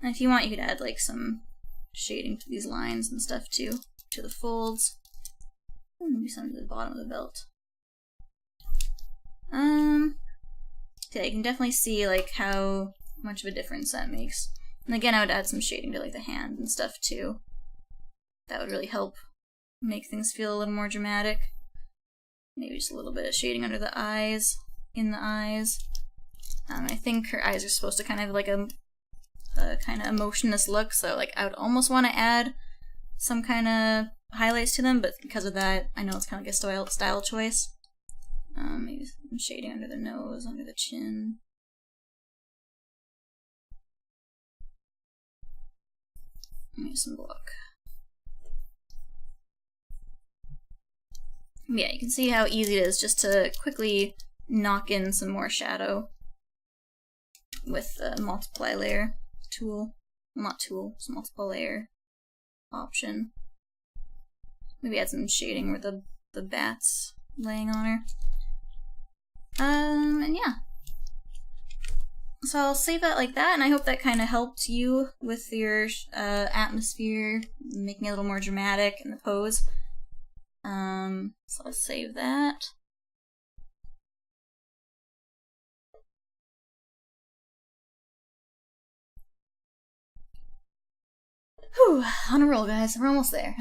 And if you want, you could add like some shading to these lines and stuff too, to the folds. Maybe some to the bottom of the belt. Yeah, you can definitely see like how much of a difference that makes. And again, I would add some shading to like the hand and stuff too. That would really help make things feel a little more dramatic. Maybe just a little bit of shading under the eyes, in the eyes. I think her eyes are supposed to kind of have like a kind of emotionless look, so like I would almost want to add some kind of highlights to them, but because of that, I know it's kind of like a style choice. Maybe some shading under the nose, under the chin. Maybe some block Yeah, you can see how easy it is just to quickly knock in some more shadow with the multiply layer tool. Well, not tool, it's multiple layer option. Maybe add some shading where the bat's laying on her. And yeah. So I'll save that like that, and I hope that kind of helped you with your atmosphere, making it a little more dramatic in the pose. So I'll save that. Whew, on a roll, guys. We're almost there.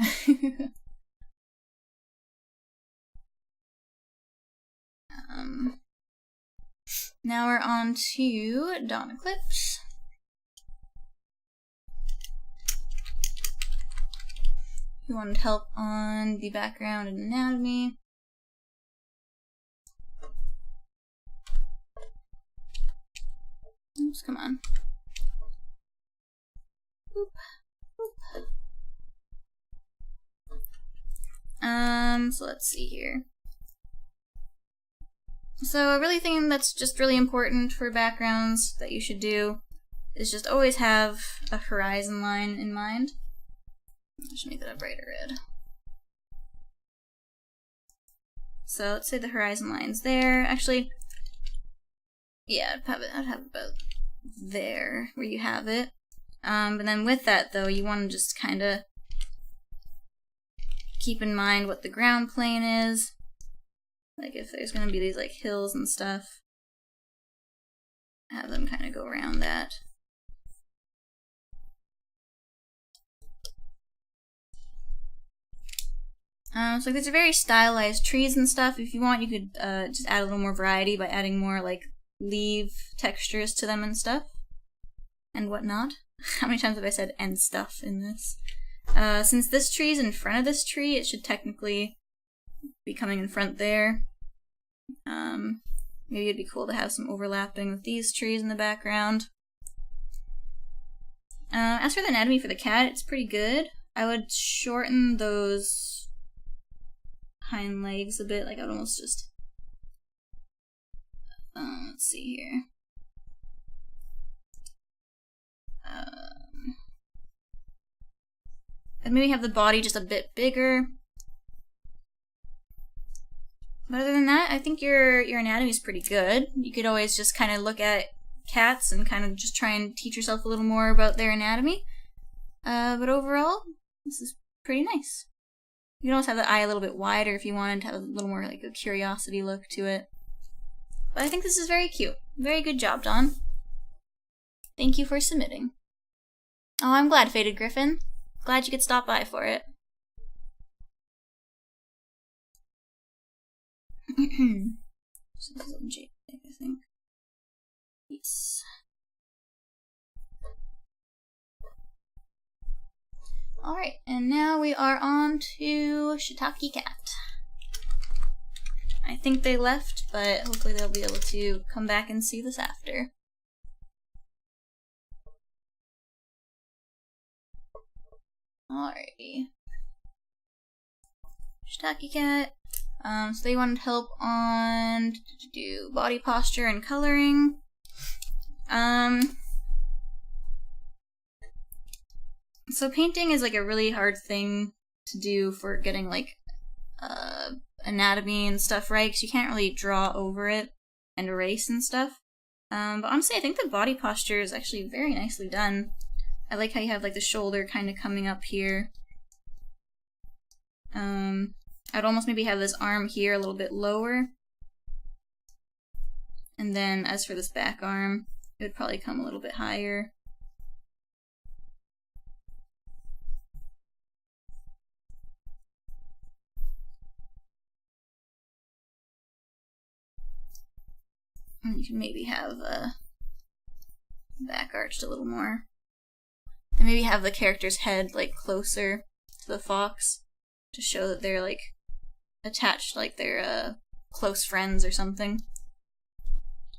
Now we're on to DawnEclipse. You wanted help on the background and anatomy. Oops, come on. Boop, boop. So let's see here. So a really thing that's just really important for backgrounds that you should do is just always have a horizon line in mind. I should make that a brighter red. So let's say the horizon line's there. Actually, yeah, I'd have it about there where you have it. But then with that though, you want to just kind of keep in mind what the ground plane is. Like if there's going to be these like hills and stuff, have them kind of go around that. So these are very stylized trees and stuff. If you want, you could just add a little more variety by adding more like leaf textures to them and stuff. And whatnot. How many times have I said "and stuff" in this? Since this tree is in front of this tree, it should technically be coming in front there. Maybe it'd be cool to have some overlapping with these trees in the background. As for the anatomy for the cat, it's pretty good. I would shorten those hind legs a bit, like I would almost just... let's see here. And maybe have the body just a bit bigger. But other than that, I think your anatomy is pretty good. You could always just kind of look at cats and kind of just try and teach yourself a little more about their anatomy. But overall, this is pretty nice. You can also have the eye a little bit wider if you wanted to have a little more like a curiosity look to it. But I think this is very cute. Very good job, Dawn. Thank you for submitting. Oh, I'm glad, FadedGryffon. Glad you could stop by for it. So this is a JPEG, I think. Yes. Alright, and now we are on to ShiitakeCat. I think they left, but hopefully they'll be able to come back and see this after. Alrighty. ShiitakeCat. So they wanted help on body posture and coloring. So painting is like a really hard thing to do for getting like anatomy and stuff right, because you can't really draw over it and erase and stuff. But honestly, I think the body posture is actually very nicely done. I like how you have like the shoulder kind of coming up here. I'd almost maybe have this arm here a little bit lower. And then as for this back arm, it would probably come a little bit higher. And you can maybe have back arched a little more. And maybe have the character's head like closer to the fox to show that they're like attached, like they're close friends or something.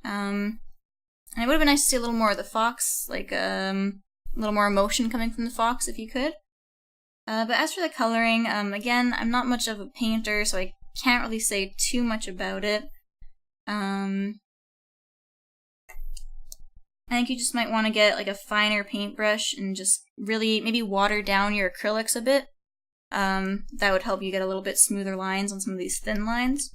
And it would have been nice to see a little more of the fox, like a little more emotion coming from the fox if you could. But as for the coloring, again, I'm not much of a painter, so I can't really say too much about it. I think you just might want to get like a finer paintbrush and just really maybe water down your acrylics a bit. That would help you get a little bit smoother lines on some of these thin lines.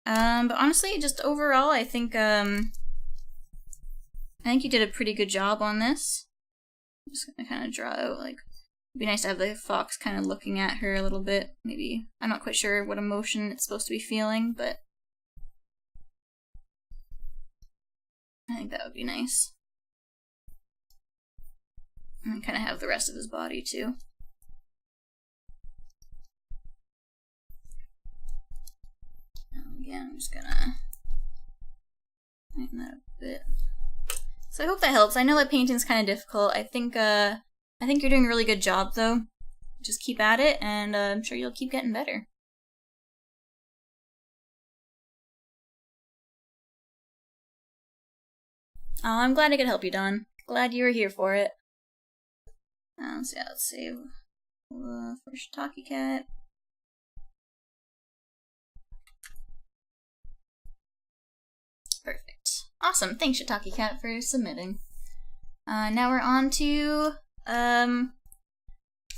But honestly, just overall, I think you did a pretty good job on this. I'm just gonna kind of draw out, like, it'd be nice to have the fox kind of looking at her a little bit. Maybe, I'm not quite sure what emotion it's supposed to be feeling, but I think that would be nice. And kind of have the rest of his body too. And again, I'm just gonna tighten that a bit. So I hope that helps. I know that painting's kind of difficult. I think you're doing a really good job though. Just keep at it, and I'm sure you'll keep getting better. Oh, I'm glad I could help you, Dawn. Glad you were here for it. So yeah, let's save for ShiitakeCat. Perfect. Awesome. Thanks, ShiitakeCat, for submitting. Now we're on to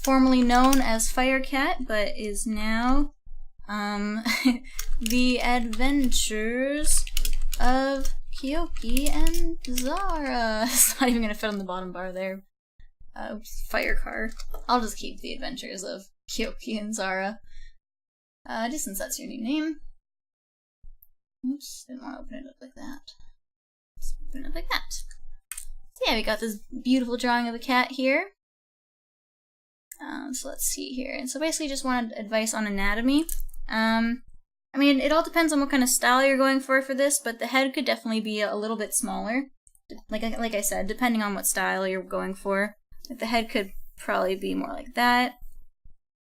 formerly known as FireCat, but is now The Adventures of Kioki and Zara. It's not even gonna fit on the bottom bar there. Fire car. I'll just keep The Adventures of Kioki and Zara. Just since that's your new name. Oops, didn't want to open it up like that. Let's open it up like that. So yeah, we got this beautiful drawing of a cat here. So let's see here. And so basically just wanted advice on anatomy. I mean, it all depends on what kind of style you're going for this, but the head could definitely be a little bit smaller. Like I said, depending on what style you're going for. Like the head could probably be more like that.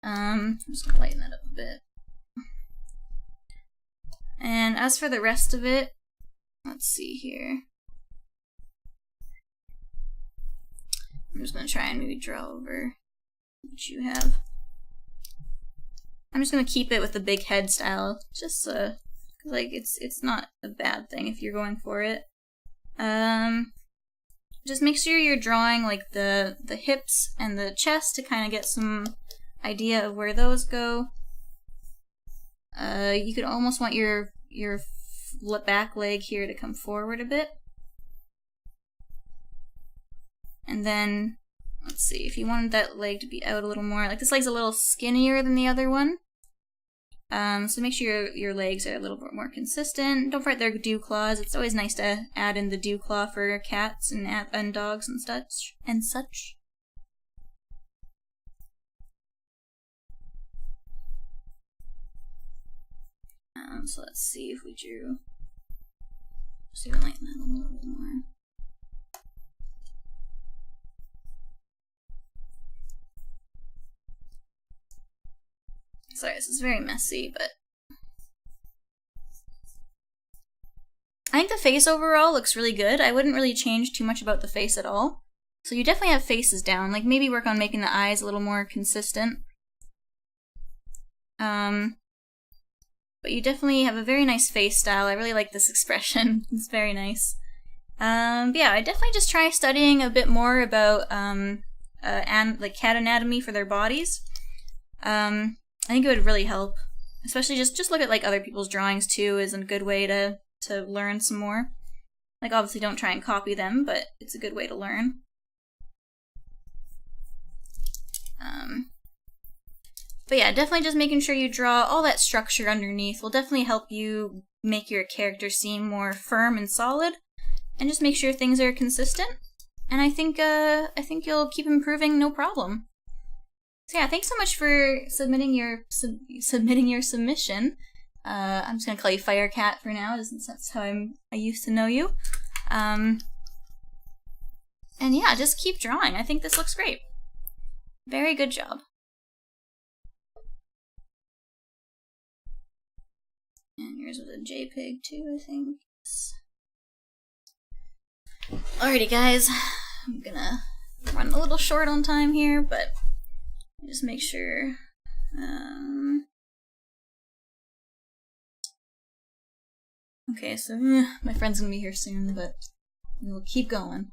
I'm just gonna lighten that up a bit. And as for the rest of it, let's see here. I'm just gonna try and maybe draw over what you have. I'm just gonna keep it with the big head style, just like it's not a bad thing if you're going for it. Just make sure you're drawing like the hips and the chest to kind of get some idea of where those go. You could almost want your back leg here to come forward a bit. And then, let's see, if you wanted that leg to be out a little more, like this leg's a little skinnier than the other one. So make sure your legs are a little bit more consistent. Don't forget their dew claws. It's always nice to add in the dew claw for cats and dogs and such. So let's see if we drew. Just even lighten that a little bit more. Sorry, this is very messy, but I think the face overall looks really good. I wouldn't really change too much about the face at all. So you definitely have faces down. Like maybe work on making the eyes a little more consistent. But you definitely have a very nice face style. I really like this expression. It's very nice. But yeah, I definitely just try studying a bit more about like cat anatomy for their bodies. I think it would really help. Especially just look at like other people's drawings too is a good way to learn some more. Like obviously don't try and copy them, but it's a good way to learn. But yeah, definitely just making sure you draw all that structure underneath will definitely help you make your character seem more firm and solid, and just make sure things are consistent. And I think you'll keep improving, no problem. So yeah, thanks so much for submitting your submission. I'm just gonna call you FireCat for now, since that's how I used to know you. And yeah, just keep drawing. I think this looks great. Very good job. And yours was a JPEG too, I think. Alrighty guys, I'm gonna run a little short on time here, but just make sure Okay, so my friend's gonna be here soon, but we'll keep going.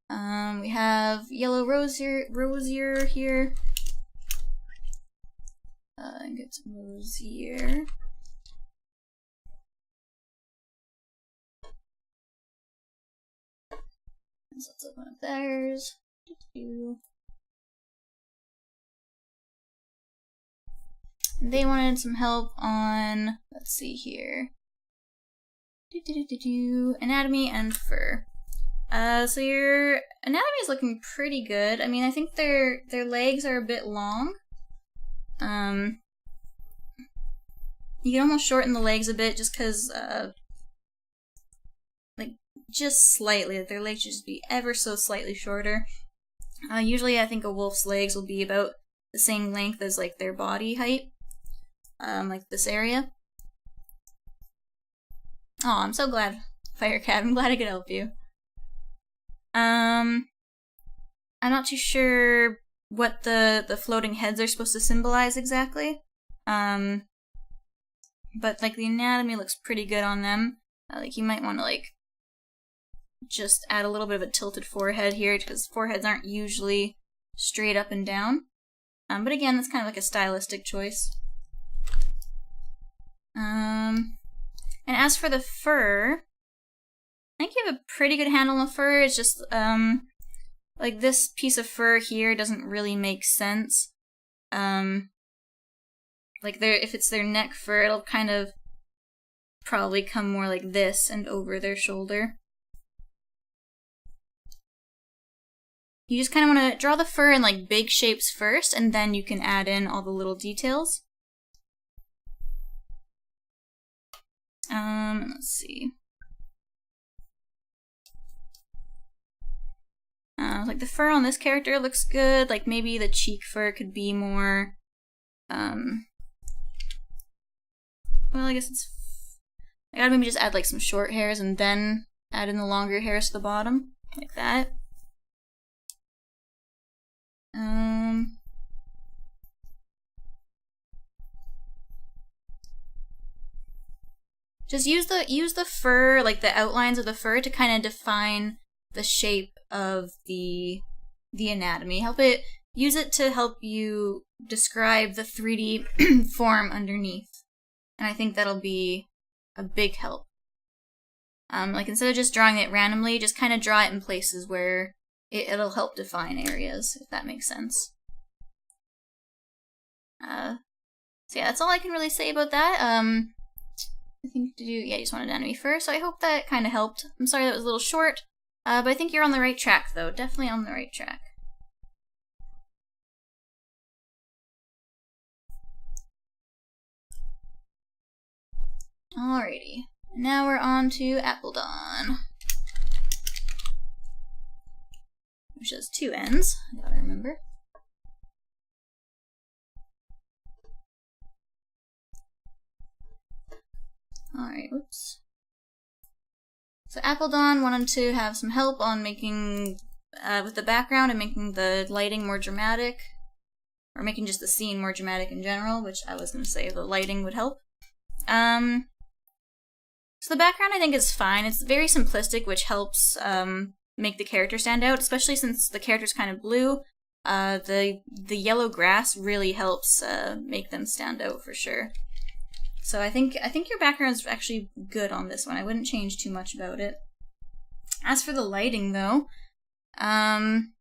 We have yellow Rosier here. Get some Rosier. So let's open up theirs. They wanted some help on, let's see here, anatomy and fur. So your anatomy is looking pretty good. I mean, I think their legs are a bit long. You can almost shorten the legs a bit just because, like, just slightly. Their legs should just be ever so slightly shorter. Usually I think a wolf's legs will be about the same length as, like, their body height. Like this area. Oh, I'm so glad, FireCat. I'm glad I could help you. I'm not too sure what the floating heads are supposed to symbolize exactly. But like the anatomy looks pretty good on them. Like you might want to like just add a little bit of a tilted forehead here because foreheads aren't usually straight up and down. But again, that's kind of like a stylistic choice. And as for the fur, I think you have a pretty good handle on the fur. It's just, like this piece of fur here doesn't really make sense. Like if it's their neck fur, it'll kind of probably come more like this and over their shoulder. You just kind of want to draw the fur in like big shapes first, and then you can add in all the little details. Let's see. Like the fur on this character looks good. Like maybe the cheek fur could be more. Well, I guess it's. I gotta maybe just add like some short hairs and then add in the longer hairs to the bottom, like that. Just use the fur, like the outlines of the fur, to kind of define the shape of the anatomy. Use it to help you describe the 3D form underneath. And I think that'll be a big help. Like instead of just drawing it randomly, just kind of draw it in places where it'll help define areas, if that makes sense. So yeah, that's all I can really say about that. I think you just wanted anatomy first, so I hope that kind of helped. I'm sorry that was a little short, but I think you're on the right track, though. Definitely on the right track. Alrighty, now we're on to Appledon, which has two ends, I gotta remember. Alright, whoops. So Appledon wanted to have some help on making, with the background and making the lighting more dramatic, or making just the scene more dramatic in general, which I was going to say the lighting would help. So the background I think is fine. It's very simplistic, which helps make the character stand out, especially since the character's kind of blue. The yellow grass really helps make them stand out for sure. So I think your background's actually good on this one. I wouldn't change too much about it. As for the lighting, though, the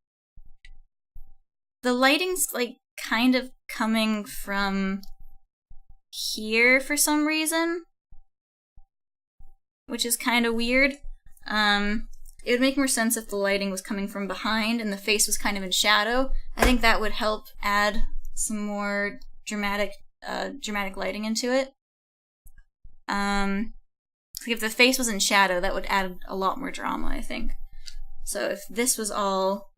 lighting's like kind of coming from here for some reason, which is kind of weird. It would make more sense if the lighting was coming from behind and the face was kind of in shadow. I think that would help add some more dramatic lighting into it. If the face was in shadow, that would add a lot more drama, I think. So if this was all,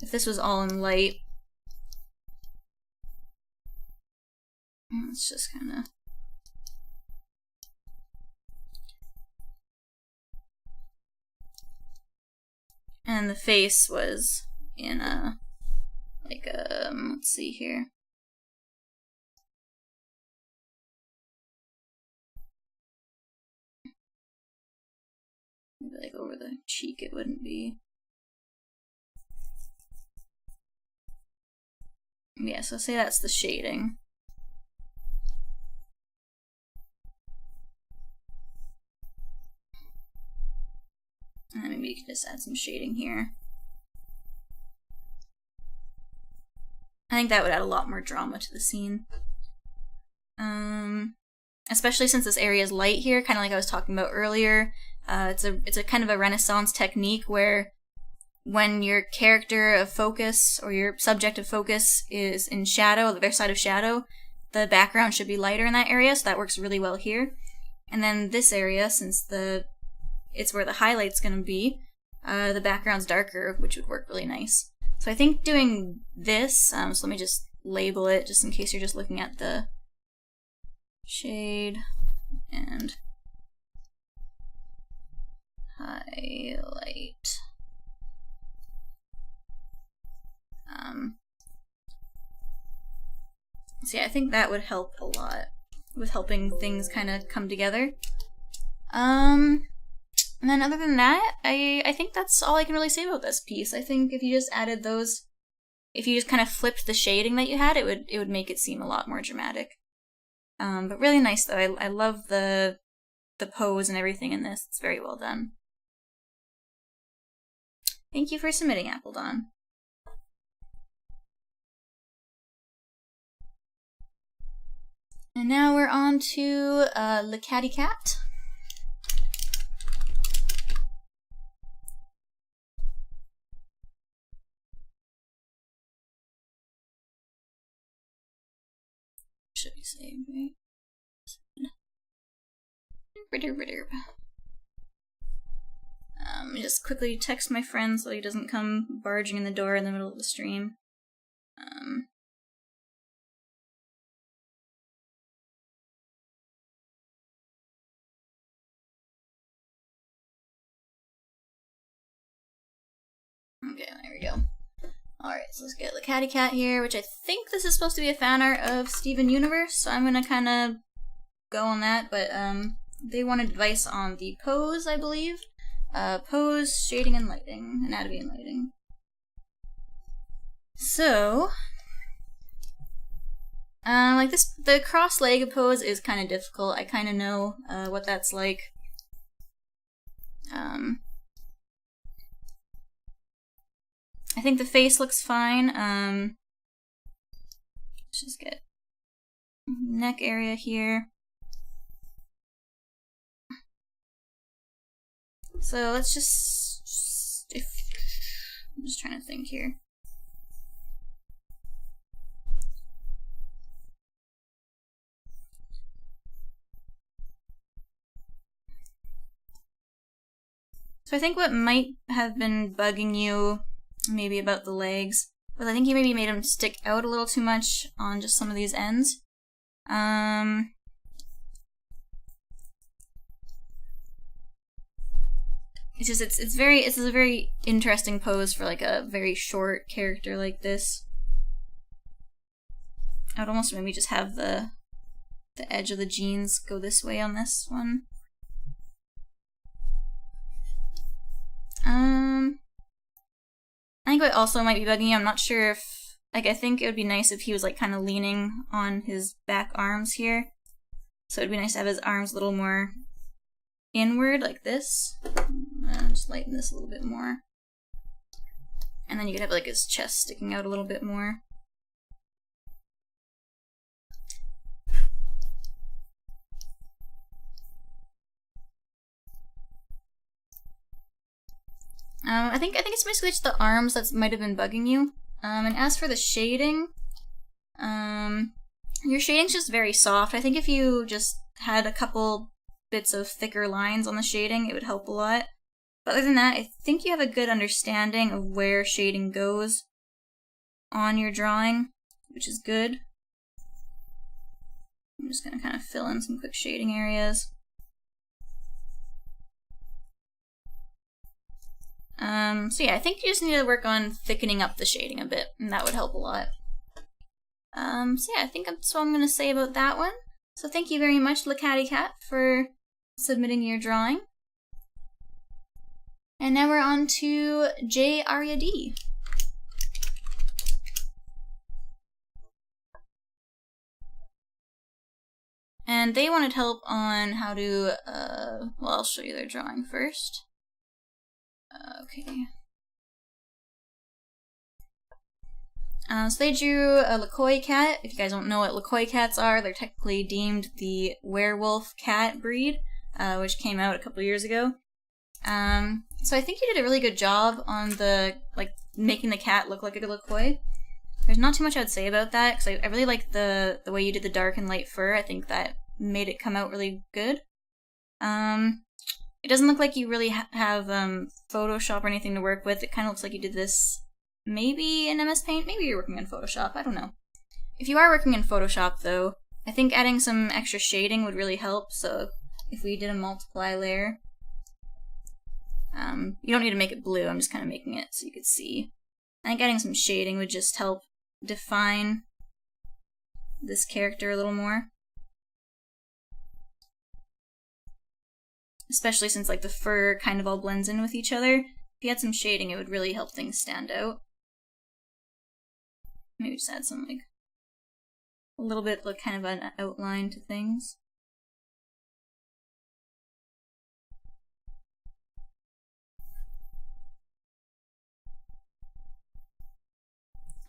if this was all in light, let's just kind of. And the face was in a, like a, let's see here. over the cheek it wouldn't be. Yeah, so say that's the shading. And then maybe you could just add some shading here. I think that would add a lot more drama to the scene. Especially since this area is light here, kind of like I was talking about earlier. It's a kind of a Renaissance technique where when your character of focus or your subject of focus is in shadow, the other side of shadow, the background should be lighter in that area, so that works really well here. And then this area, since it's where the highlight's going to be, the background's darker, which would work really nice. So I think doing this, so let me just label it just in case you're just looking at the shade and highlight. So yeah, I think that would help a lot with helping things kind of come together. And then other than that, I think that's all I can really say about this piece. I think if you just added those, if you just kind of flipped the shading that you had, it would make it seem a lot more dramatic. But really nice though. I love the pose and everything in this. It's very well done. Thank you for submitting, Apple Dawn. And now we're on to the Catty Cat. Should be saved, right? Let me just quickly text my friend so he doesn't come barging in the door in the middle of the stream. Okay, there we go. Alright, so let's get the Catty Cat here, which I think this is supposed to be a fan art of Steven Universe, so I'm gonna kind of go on that, but they wanted advice on the pose, I believe. Pose, shading, and lighting. Anatomy and lighting. So, like this, the cross-legged pose is kind of difficult. I kind of know what that's like. I think the face looks fine. Let's just get neck area here. So let's I'm just trying to think here. So I think what might have been bugging you maybe about the legs was I think you maybe made them stick out a little too much on just some of these ends. It's just it's a very interesting pose for like a very short character like this. I would almost maybe just have the edge of the jeans go this way on this one. I think what also might be bugging you, I'm not sure if, like, I think it would be nice if he was like kind of leaning on his back arms here. So it'd be nice to have his arms a little more inward like this. Just lighten this a little bit more. And then you could have like his chest sticking out a little bit more. I think it's basically just the arms that might have been bugging you. And as for the shading, your shading's just very soft. I think if you just had a couple bits of thicker lines on the shading, it would help a lot. But other than that, I think you have a good understanding of where shading goes on your drawing, which is good. I'm just gonna kind of fill in some quick shading areas. So yeah, I think you just need to work on thickening up the shading a bit, and that would help a lot. So yeah, I think that's what I'm going to say about that one. So thank you very much, Catty Cat, for submitting your drawing. And now we're on to Aria D. And they wanted help on how to, well, I'll show you their drawing first. Okay. So they drew a Lokoi cat. If you guys don't know what Lokoi cats are, they're technically deemed the werewolf cat breed, which came out a couple years ago. So I think you did a really good job on the, like, making the cat look like a Lokoi. There's not too much I would say about that, because I really like the way you did the dark and light fur. I think that made it come out really good. It doesn't look like you really have Photoshop or anything to work with. It kind of looks like you did this maybe in MS Paint. Maybe you're working in Photoshop. I don't know. If you are working in Photoshop, though, I think adding some extra shading would really help. So if we did a multiply layer, you don't need to make it blue. I'm just kind of making it so you could see. I think adding some shading would just help define this character a little more. Especially since, like, the fur kind of all blends in with each other. If you had some shading, it would really help things stand out. Maybe just add some, like, a little bit, like, kind of an outline to things.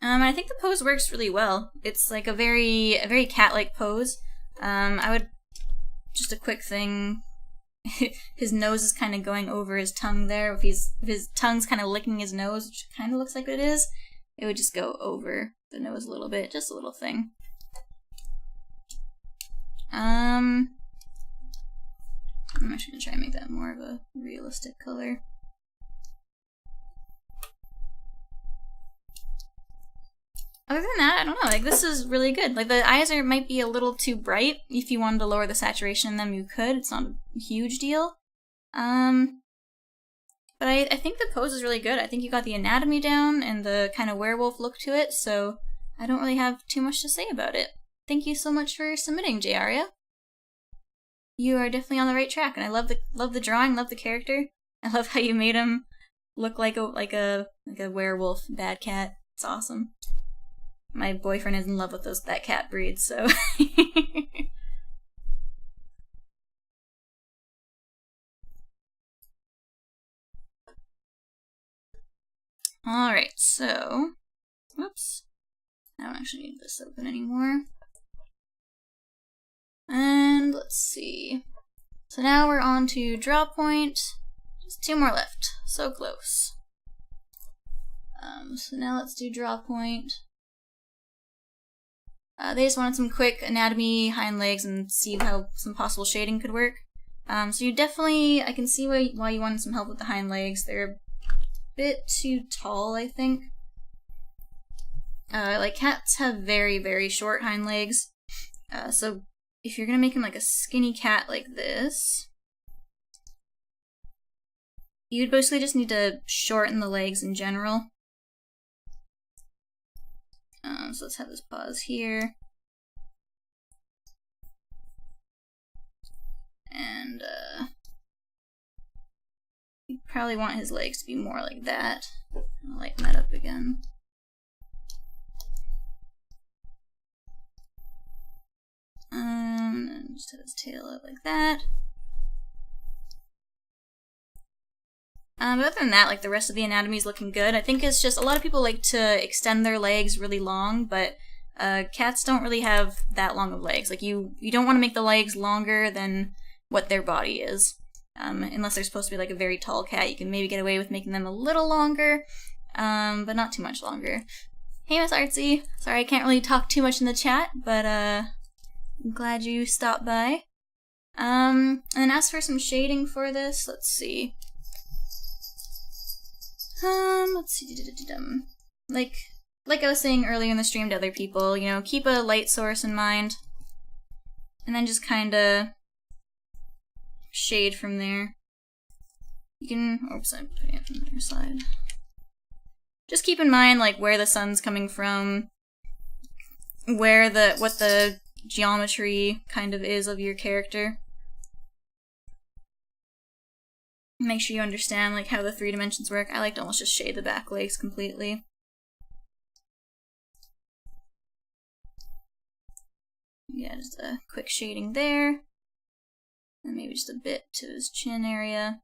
I think the pose works really well. It's like a very cat-like pose. I would, just a quick thing, his nose is kind of going over his tongue there. If his tongue's kind of licking his nose, which kind of looks like what it is, it would just go over the nose a little bit, just a little thing. I'm actually gonna try and make that more of a realistic color. Other than that, I don't know, like, this is really good. Like, the eyes might be a little too bright. If you wanted to lower the saturation in them, you could. It's not a huge deal. But I think the pose is really good. I think you got the anatomy down and the kind of werewolf look to it, so I don't really have too much to say about it. Thank you so much for submitting, Aria. You are definitely on the right track, and I love the drawing, love the character. I love how you made him look like a werewolf bad cat. It's awesome. My boyfriend is in love with that cat breed, so. Alright, so. Whoops. I don't actually need this open anymore. And let's see. So now we're on to draw point. Just 2 more left. So close. So now let's do draw point. They just wanted some quick anatomy, hind legs, and see how some possible shading could work. So you definitely, I can see why you wanted some help with the hind legs. They're a bit too tall, I think. Like, cats have very short hind legs. So if you're gonna make him like a skinny cat like this, you'd basically just need to shorten the legs in general. So let's have this pause here. And, you probably want his legs to be more like that. I'll lighten that up again. And just have his tail out like that. But other than that, like, the rest of the anatomy is looking good. I think it's just a lot of people like to extend their legs really long, but cats don't really have that long of legs. Like, you don't want to make the legs longer than what their body is. Unless they're supposed to be like a very tall cat, you can maybe get away with making them a little longer, but not too much longer. Hey, Miss Artsy. Sorry I can't really talk too much in the chat, but I'm glad you stopped by. And then as for some shading for this, let's see. Let's see. Like I was saying earlier in the stream to other people, you know, keep a light source in mind, and then just kind of shade from there. You can, oops, I'm putting it from the other side. Just keep in mind, like, where the sun's coming from, what the geometry kind of is of your character. make sure you understand like how the 3 dimensions work. I like to almost just shade the back legs completely. Yeah, just a quick shading there. And maybe just a bit to his chin area.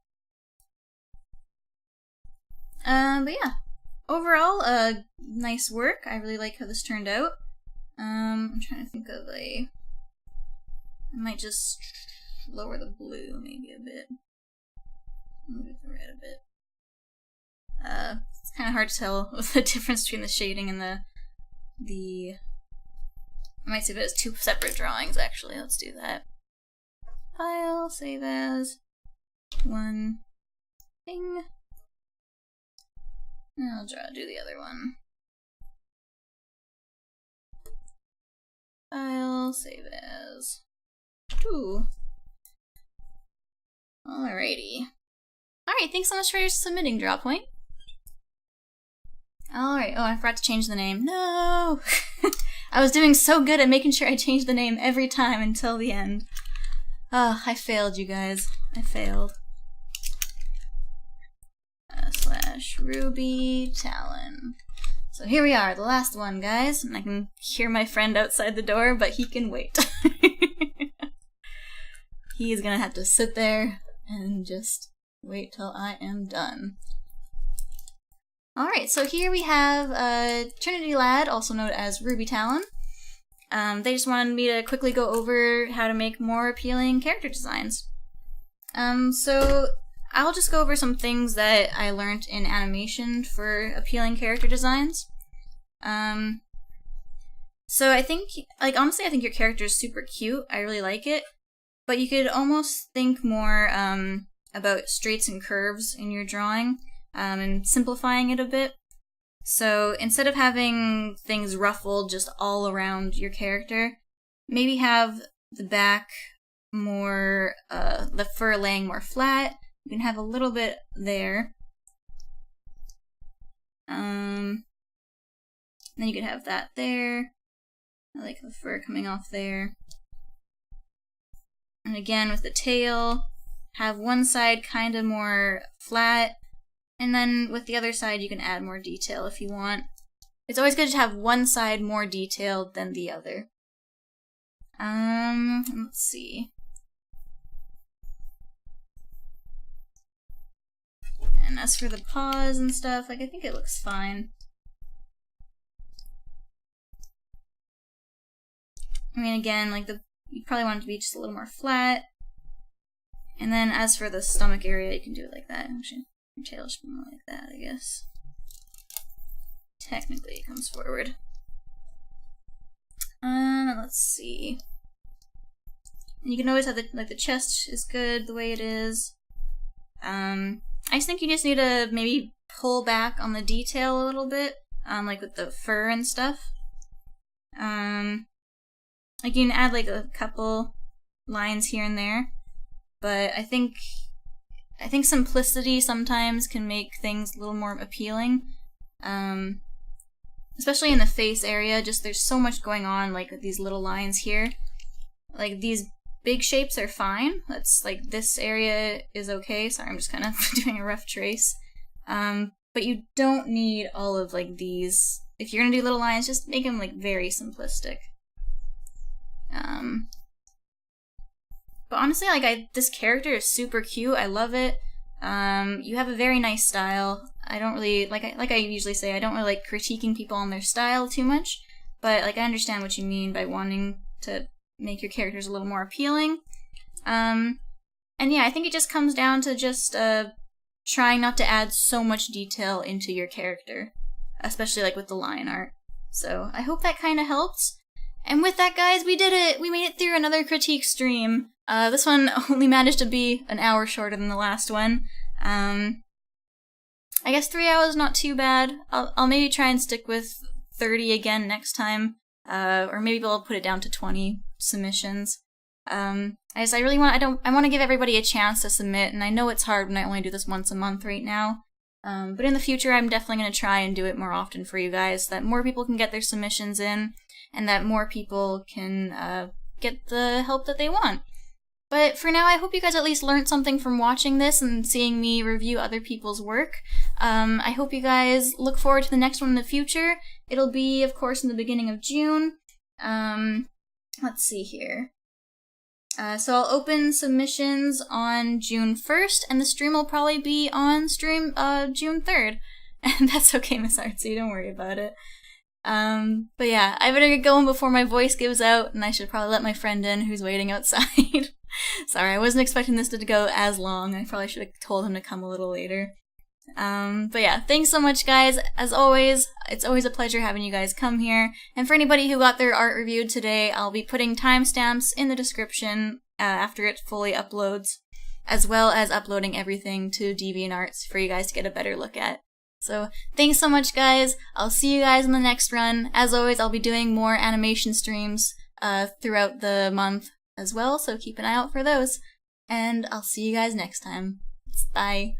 But yeah, overall, nice work. I really like how this turned out. I'm trying to think of I might just lower the blue maybe a bit. Move the red a bit. It's kind of hard to tell the difference between the shading and the. I might save it as 2 separate drawings. Actually, let's do that. File, save as, 1 thing. And I'll do the other one. File, save as, 2. Alrighty. Alright, thanks so much for submitting, Drawpoint. Alright, oh, I forgot to change the name. No! I was doing so good at making sure I changed the name every time until the end. Oh, I failed, you guys. I failed. / Ruby Talon. So here we are, the last one, guys. And I can hear my friend outside the door, but he can wait. He's gonna have to sit there and just wait till I am done. Alright, so here we have Trinity Lad, also known as Ruby Talon. They just wanted me to quickly go over how to make more appealing character designs. So I'll just go over some things that I learned in animation for appealing character designs. So I think, like, honestly, I think your character is super cute. I really like it. But you could almost think more about straights and curves in your drawing, and simplifying it a bit. So instead of having things ruffled just all around your character, maybe have the back more, the fur laying more flat. You can have a little bit there. Then you could have that there. I like the fur coming off there. And again, with the tail, have one side kind of more flat, and then with the other side you can add more detail if you want. It's always good to have one side more detailed than the other. Let's see. And as for the paws and stuff, like, I think it looks fine. I mean, again, like, you probably want it to be just a little more flat. And then as for the stomach area, you can do it like that. Actually, your tail should be more like that, I guess. Technically, it comes forward. Let's see. And you can always have the chest is good the way it is. I just think you just need to maybe pull back on the detail a little bit, like with the fur and stuff. Like, you can add like a couple lines here and there, but I think simplicity sometimes can make things a little more appealing. Especially in the face area, just there's so much going on, like with these little lines here. Like, these big shapes are fine. That's like, this area is okay. Sorry, I'm just kind of doing a rough trace. But you don't need all of like these. If you're gonna do little lines, just make them like very simplistic. But honestly, like, this character is super cute. I love it. You have a very nice style. I don't really, like I usually say, I don't really like critiquing people on their style too much, but like, I understand what you mean by wanting to make your characters a little more appealing. And yeah, I think it just comes down to just trying not to add so much detail into your character, especially like with the line art. So I hope that kind of helps. And with that, guys, we did it! We made it through another critique stream. This one only managed to be an hour shorter than the last one. I guess 3 hours is not too bad. I'll maybe try and stick with 30 again next time. Or maybe I'll put it down to 20 submissions. I want to give everybody a chance to submit, and I know it's hard when I only do this once a month right now. But in the future, I'm definitely going to try and do it more often for you guys, so that more people can get their submissions in, and that more people can get the help that they want. But for now, I hope you guys at least learned something from watching this and seeing me review other people's work. I hope you guys look forward to the next one in the future. It'll be, of course, in the beginning of June. Let's see here. So I'll open submissions on June 1st, and the stream will probably be on June 3rd. And that's okay, Miss Artsy, don't worry about it. But yeah, I better get going before my voice gives out, and I should probably let my friend in who's waiting outside. Sorry, I wasn't expecting this to go as long. I probably should have told him to come a little later. But yeah, thanks so much, guys. As always, it's always a pleasure having you guys come here. And for anybody who got their art reviewed today, I'll be putting timestamps in the description after it fully uploads, as well as uploading everything to DeviantArt for you guys to get a better look at. So, thanks so much, guys. I'll see you guys in the next run. As always, I'll be doing more animation streams throughout the month as well, so keep an eye out for those. And I'll see you guys next time. Bye.